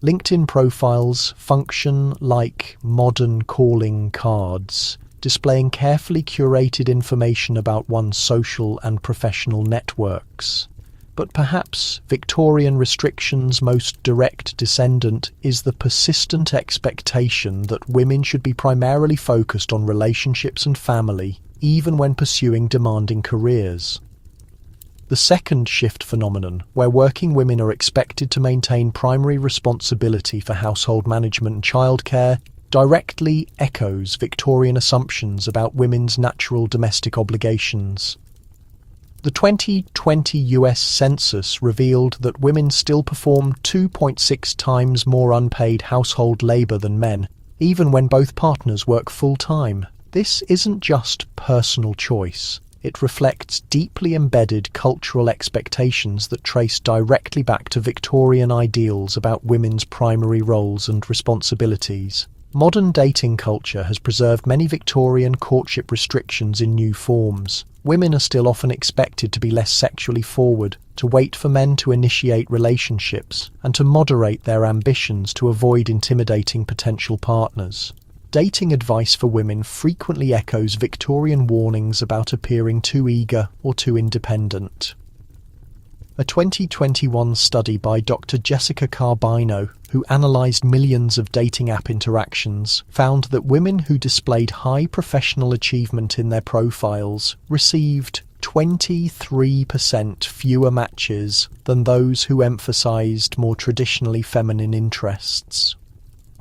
LinkedIn profiles function like modern calling cards, displaying carefully curated information about one's social and professional networks. But perhaps Victorian restrictions' most direct descendant is the persistent expectation that women should be primarily focused on relationships and family, even when pursuing demanding careers. The second shift phenomenon, where working women are expected to maintain primary responsibility for household management and childcare, directly echoes Victorian assumptions about women's natural domestic obligations. The 2020 US Census revealed that women still perform 2.6 times more unpaid household labour than men, even when both partners work full-time. This isn't just personal choice. it reflects deeply embedded cultural expectations that trace directly back to Victorian ideals about women's primary roles and responsibilities. Modern dating culture has preserved many Victorian courtship restrictions in new forms. Women are still often expected to be less sexually forward, to wait for men to initiate relationships, and to moderate their ambitions to avoid intimidating potential partners. Dating advice for women frequently echoes Victorian warnings about appearing too eager or too independent. A 2021 study by Dr. Jessica Carbino, who analysed millions of dating app interactions, found that women who displayed high professional achievement in their profiles received 23% fewer matches than those who emphasised more traditionally feminine interests.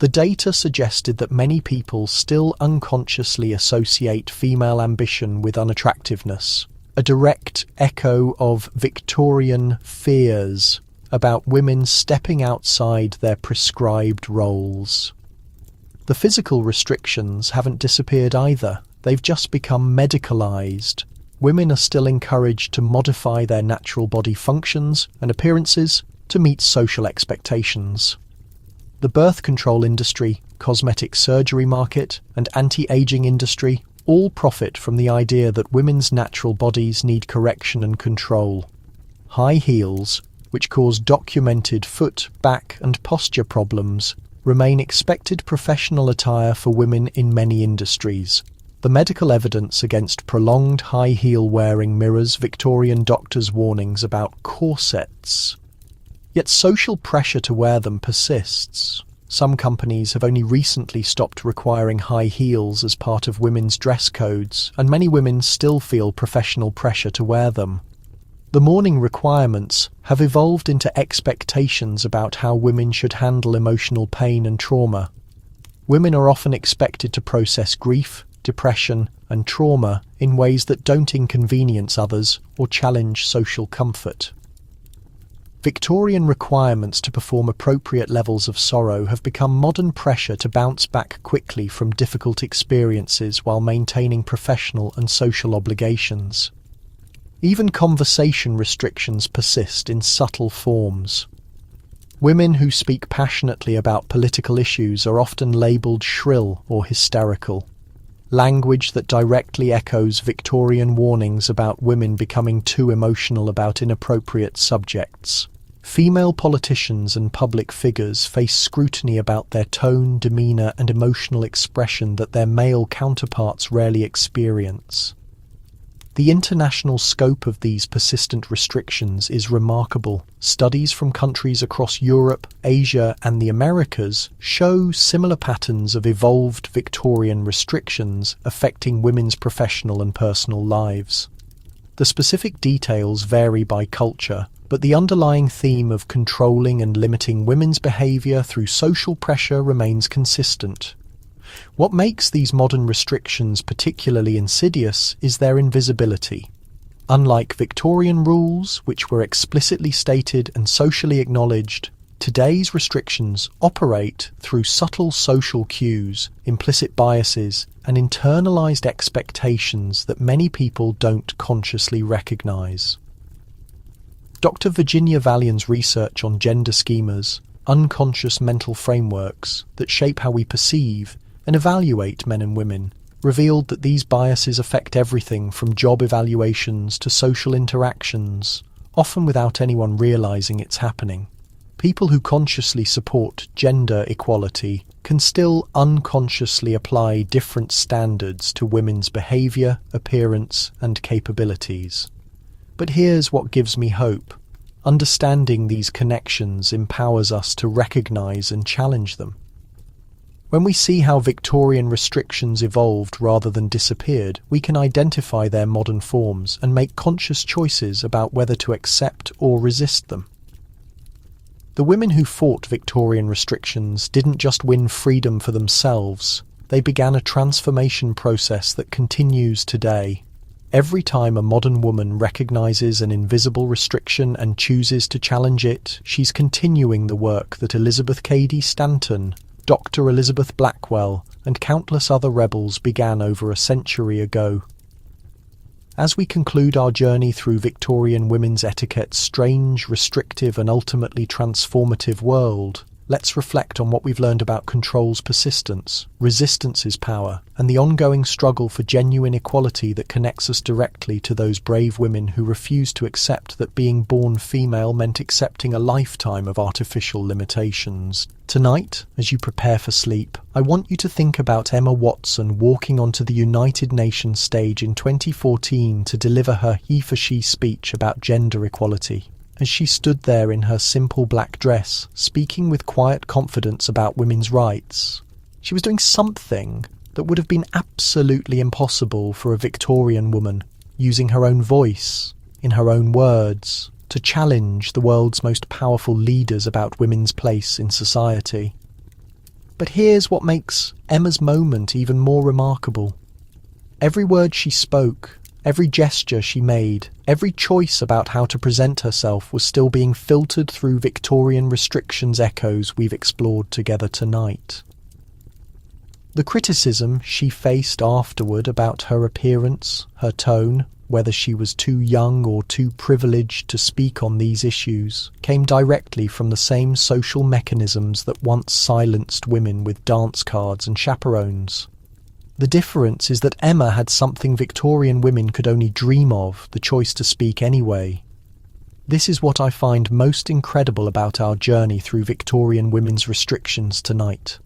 The data suggested that many people still unconsciously associate female ambition with unattractiveness, a direct echo of Victorian fears about women stepping outside their prescribed roles. The physical restrictions haven't disappeared either, they've just become medicalised. Women are still encouraged to modify their natural body functions and appearances to meet social expectations. The birth control industry, cosmetic surgery market, and anti-aging industry all profit from the idea that women's natural bodies need correction and control. High heels, which cause documented foot, back, and posture problems, remain expected professional attire for women in many industries. The medical evidence against prolonged high heel wearing mirrors Victorian doctors' warnings about corsets. Yet social pressure to wear them persists. Some companies have only recently stopped requiring high heels as part of women's dress codes, and many women still feel professional pressure to wear them. The mourning requirements have evolved into expectations about how women should handle emotional pain and trauma. Women are often expected to process grief, depression, and trauma in ways that don't inconvenience others or challenge social comfort. Victorian requirements to perform appropriate levels of sorrow have become modern pressure to bounce back quickly from difficult experiences while maintaining professional and social obligations. Even conversation restrictions persist in subtle forms. Women who speak passionately about political issues are often labelled shrill or hysterical. Language that directly echoes Victorian warnings about women becoming too emotional about inappropriate subjects. Female politicians and public figures face scrutiny about their tone, demeanour, and emotional expression that their male counterparts rarely experience. The international scope of these persistent restrictions is remarkable. Studies from countries across Europe, Asia, and the Americas show similar patterns of evolved Victorian restrictions affecting women's professional and personal lives. The specific details vary by culture, but the underlying theme of controlling and limiting women's behaviour through social pressure remains consistent. What makes these modern restrictions particularly insidious is their invisibility. Unlike Victorian rules, which were explicitly stated and socially acknowledged, today's restrictions operate through subtle social cues, implicit biases, and internalized expectations that many people don't consciously recognise. Dr. Virginia Valian's research on gender schemas, unconscious mental frameworks that shape how we perceive and evaluate men and women, revealed that these biases affect everything from job evaluations to social interactions, often without anyone realising it's happening. People who consciously support gender equality can still unconsciously apply different standards to women's behaviour, appearance, and capabilities. But here's what gives me hope. Understanding these connections empowers us to recognise and challenge them. When we see how Victorian restrictions evolved rather than disappeared, we can identify their modern forms and make conscious choices about whether to accept or resist them. The women who fought Victorian restrictions didn't just win freedom for themselves, they began a transformation process that continues today. Every time a modern woman recognises an invisible restriction and chooses to challenge it, she's continuing the work that Elizabeth Cady Stanton, Dr. Elizabeth Blackwell, and countless other rebels began over a century ago. As we conclude our journey through Victorian women's etiquette's strange, restrictive and ultimately transformative world, let's reflect on what we've learned about control's persistence, resistance's power, and the ongoing struggle for genuine equality that connects us directly to those brave women who refused to accept that being born female meant accepting a lifetime of artificial limitations. Tonight, as you prepare for sleep, I want you to think about Emma Watson walking onto the United Nations stage in 2014 to deliver her he for she speech about gender equality. As she stood there in her simple black dress, speaking with quiet confidence about women's rights, she was doing something that would have been absolutely impossible for a Victorian woman, using her own voice, in her own words, to challenge the world's most powerful leaders about women's place in society. But here's what makes Emma's moment even more remarkable. Every word she spoke, every gesture she made, every choice about how to present herself was still being filtered through Victorian restrictions echoes we've explored together tonight. The criticism she faced afterward about her appearance, her tone, whether she was too young or too privileged to speak on these issues, came directly from the same social mechanisms that once silenced women with dance cards and chaperones. The difference is that Emma had something Victorian women could only dream of, the choice to speak anyway. This is what I find most incredible about our journey through Victorian women's restrictions tonight.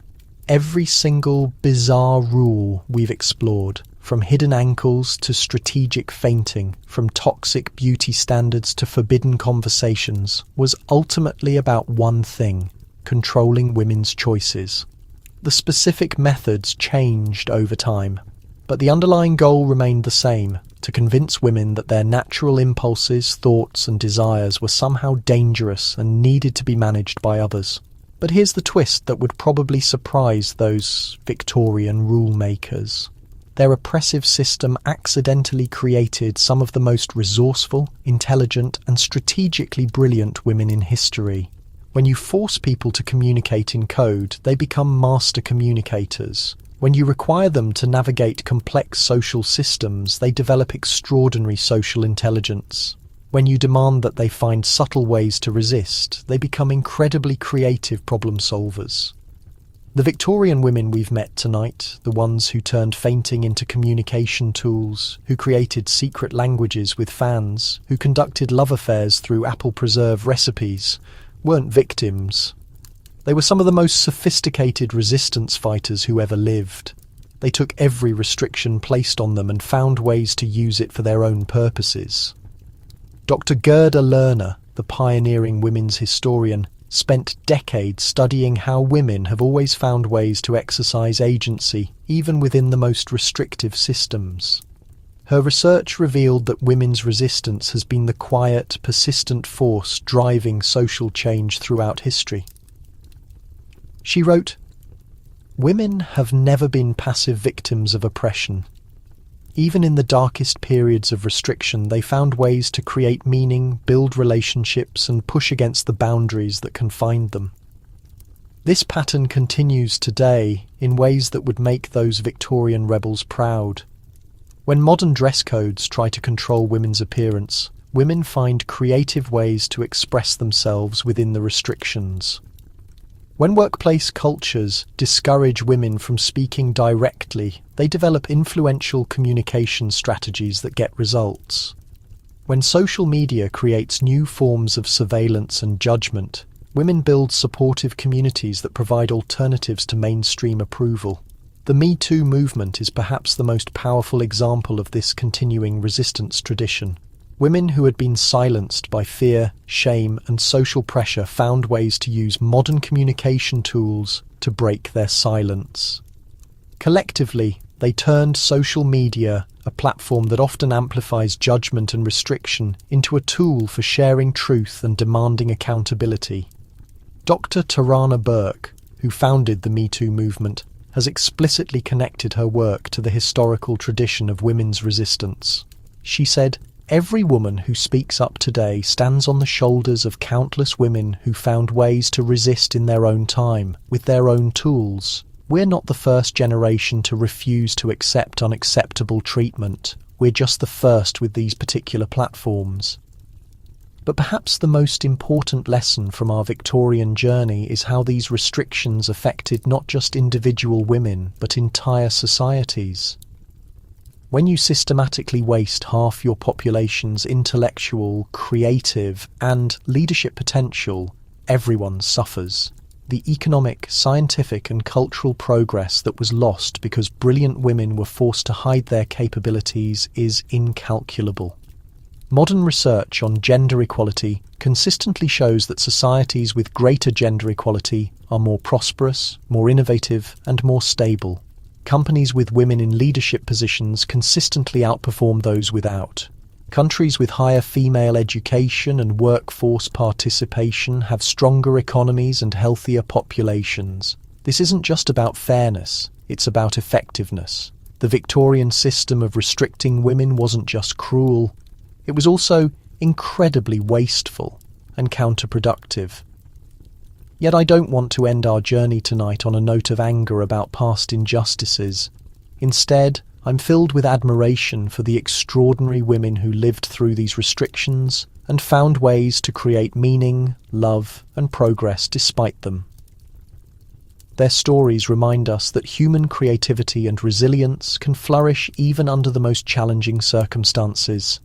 Every single bizarre rule we've explored, from hidden ankles to strategic fainting, from toxic beauty standards to forbidden conversations, was ultimately about one thing: controlling women's choices. The specific methods changed over time, but the underlying goal remained the same: to convince women that their natural impulses, thoughts and desires were somehow dangerous and needed to be managed by others. But here's the twist that would probably surprise those Victorian rule makers. Their oppressive system accidentally created some of the most resourceful, intelligent and strategically brilliant women in history. When you force people to communicate in code, they become master communicators. When you require them to navigate complex social systems, they develop extraordinary social intelligence. When you demand that they find subtle ways to resist, they become incredibly creative problem solvers. The Victorian women we've met tonight, the ones who turned fainting into communication tools, who created secret languages with fans, who conducted love affairs through apple preserve recipes, weren't victims. They were some of the most sophisticated resistance fighters who ever lived. They took every restriction placed on them and found ways to use it for their own purposes. Dr. Gerda Lerner, the pioneering women's historian, spent decades studying how women have always found ways to exercise agency, even within the most restrictive systems. Her research revealed that women's resistance has been the quiet, persistent force driving social change throughout history. She wrote, "Women have never been passive victims of oppression. Even in the darkest periods of restriction, they found ways to create meaning, build relationships, and push against the boundaries that confined them. This pattern continues today in ways that would make those Victorian rebels proud. When modern dress codes try to control women's appearance, women find creative ways to express themselves within the restrictions. When workplace cultures discourage women from speaking directly, they develop influential communication strategies that get results. When social media creates new forms of surveillance and judgment, women build supportive communities that provide alternatives to mainstream approval. The Me Too movement is perhaps the most powerful example of this continuing resistance tradition. Women who had been silenced by fear, shame, and social pressure found ways to use modern communication tools to break their silence. Collectively, they turned social media, a platform that often amplifies judgment and restriction, into a tool for sharing truth and demanding accountability. Dr. Tarana Burke, who founded the Me Too movement, has explicitly connected her work to the historical tradition of women's resistance. She said, "Every woman who speaks up today stands on the shoulders of countless women who found ways to resist in their own time, with their own tools. We're not the first generation to refuse to accept unacceptable treatment. We're we're just the first with these particular platforms. But perhaps the most important lesson from our Victorian journey is how these restrictions affected not just individual women, but entire societies. When you systematically waste half your population's intellectual, creative, and leadership potential, everyone suffers. The economic, scientific, and cultural progress that was lost because brilliant women were forced to hide their capabilities is incalculable. Modern research on gender equality consistently shows that societies with greater gender equality are more prosperous, more innovative, and more stable. Companies with women in leadership positions consistently outperform those without. Countries with higher female education and workforce participation have stronger economies and healthier populations. This isn't just about fairness, it's about effectiveness. The Victorian system of restricting women wasn't just cruel, it was also incredibly wasteful and counterproductive. Yet I don't want to end our journey tonight on a note of anger about past injustices. Instead, I'm filled with admiration for the extraordinary women who lived through these restrictions and found ways to create meaning, love, and progress despite them. Their stories remind us that human creativity and resilience can flourish even under the most challenging circumstances.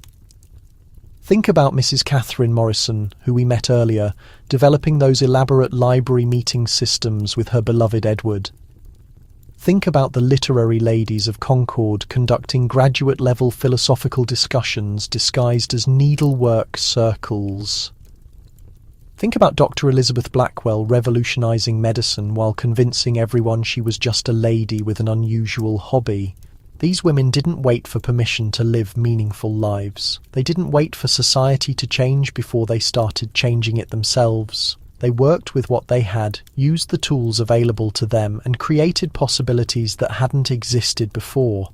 Think about Mrs. Catherine Morrison, who we met earlier, developing those elaborate library meeting systems with her beloved Edward. Think about the literary ladies of Concord conducting graduate-level philosophical discussions disguised as needlework circles. Think about Dr. Elizabeth Blackwell revolutionising medicine while convincing everyone she was just a lady with an unusual hobby. These women didn't wait for permission to live meaningful lives. They didn't wait for society to change before they started changing it themselves. They worked with what they had, used the tools available to them, and created possibilities that hadn't existed before.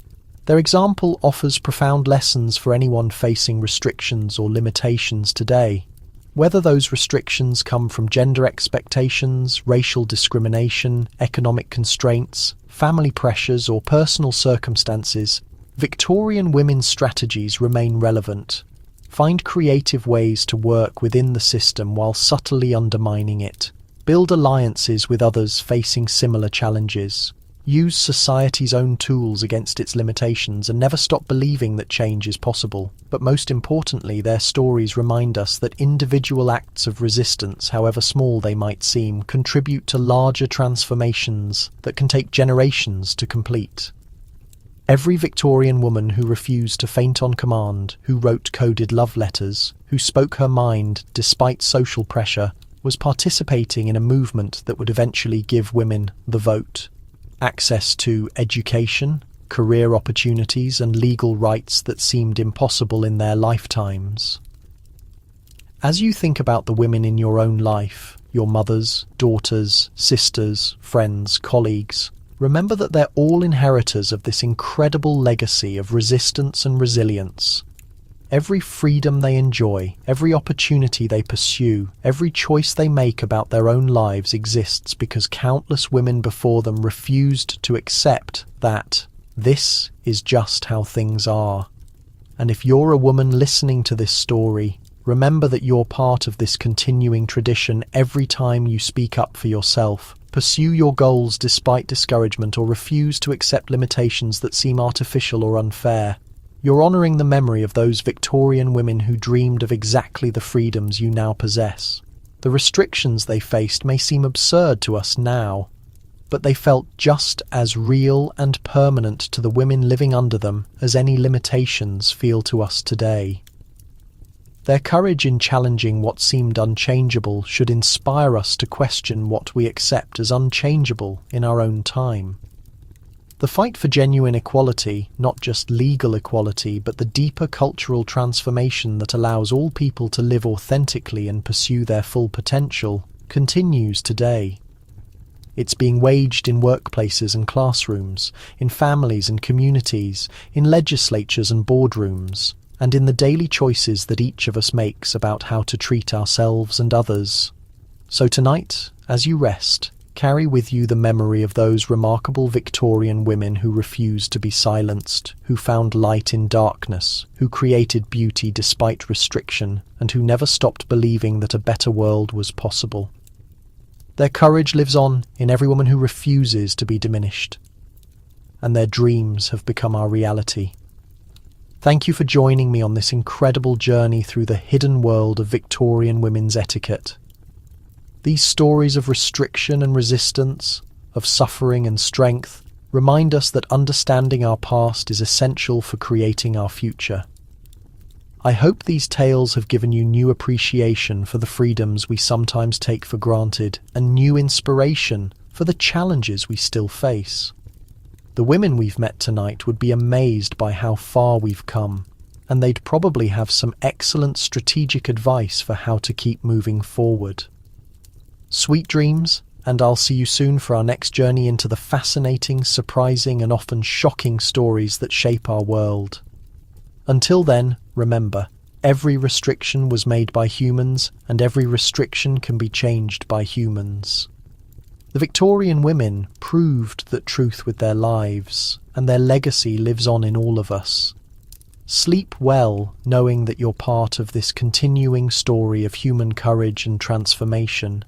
Their example offers profound lessons for anyone facing restrictions or limitations today. Whether those restrictions come from gender expectations, racial discrimination, economic constraints, family pressures, or personal circumstances, Victorian women's strategies remain relevant. Find creative ways to work within the system while subtly undermining it. Build alliances with others facing similar challenges. Use society's own tools against its limitations and never stop believing that change is possible. But most importantly, their stories remind us that individual acts of resistance, however small they might seem, contribute to larger transformations that can take generations to complete. Every Victorian woman who refused to faint on command, who wrote coded love letters, who spoke her mind despite social pressure, was participating in a movement that would eventually give women the vote. Access to education, career opportunities, and legal rights that seemed impossible in their lifetimes. As you think about the women in your own life, your mothers, daughters, sisters, friends, colleagues, remember that they're all inheritors of this incredible legacy of resistance and resilience. Every freedom they enjoy, every opportunity they pursue, every choice they make about their own lives exists because countless women before them refused to accept that this is just how things are. And if you're a woman listening to this story, remember that you're part of this continuing tradition every time you speak up for yourself. Pursue your goals despite discouragement or refuse to accept limitations that seem artificial or unfair. You're honouring the memory of those Victorian women who dreamed of exactly the freedoms you now possess. The restrictions they faced may seem absurd to us now, but they felt just as real and permanent to the women living under them as any limitations feel to us today. Their courage in challenging what seemed unchangeable should inspire us to question what we accept as unchangeable in our own time. The fight for genuine equality, not just legal equality, but the deeper cultural transformation that allows all people to live authentically and pursue their full potential, continues today. It's being waged in workplaces and classrooms, in families and communities, in legislatures and boardrooms, and in the daily choices that each of us makes about how to treat ourselves and others. So tonight, as you rest, Carry with you the memory of those remarkable Victorian women who refused to be silenced, who found light in darkness, who created beauty despite restriction, and who never stopped believing that a better world was possible. Their courage lives on in every woman who refuses to be diminished, and their dreams have become our reality. Thank you for joining me on this incredible journey through the hidden world of Victorian women's etiquette. These stories of restriction and resistance, of suffering and strength, remind us that understanding our past is essential for creating our future. I hope these tales have given you new appreciation for the freedoms we sometimes take for granted and new inspiration for the challenges we still face. The women we've met tonight would be amazed by how far we've come, and they'd probably have some excellent strategic advice for how to keep moving forward. Sweet dreams, and I'll see you soon for our next journey into the fascinating, surprising, and often shocking stories that shape our world. Until then, remember, every restriction was made by humans, and every restriction can be changed by humans. The Victorian women proved that truth with their lives, and their legacy lives on in all of us. Sleep well, knowing that you're part of this continuing story of human courage and transformation.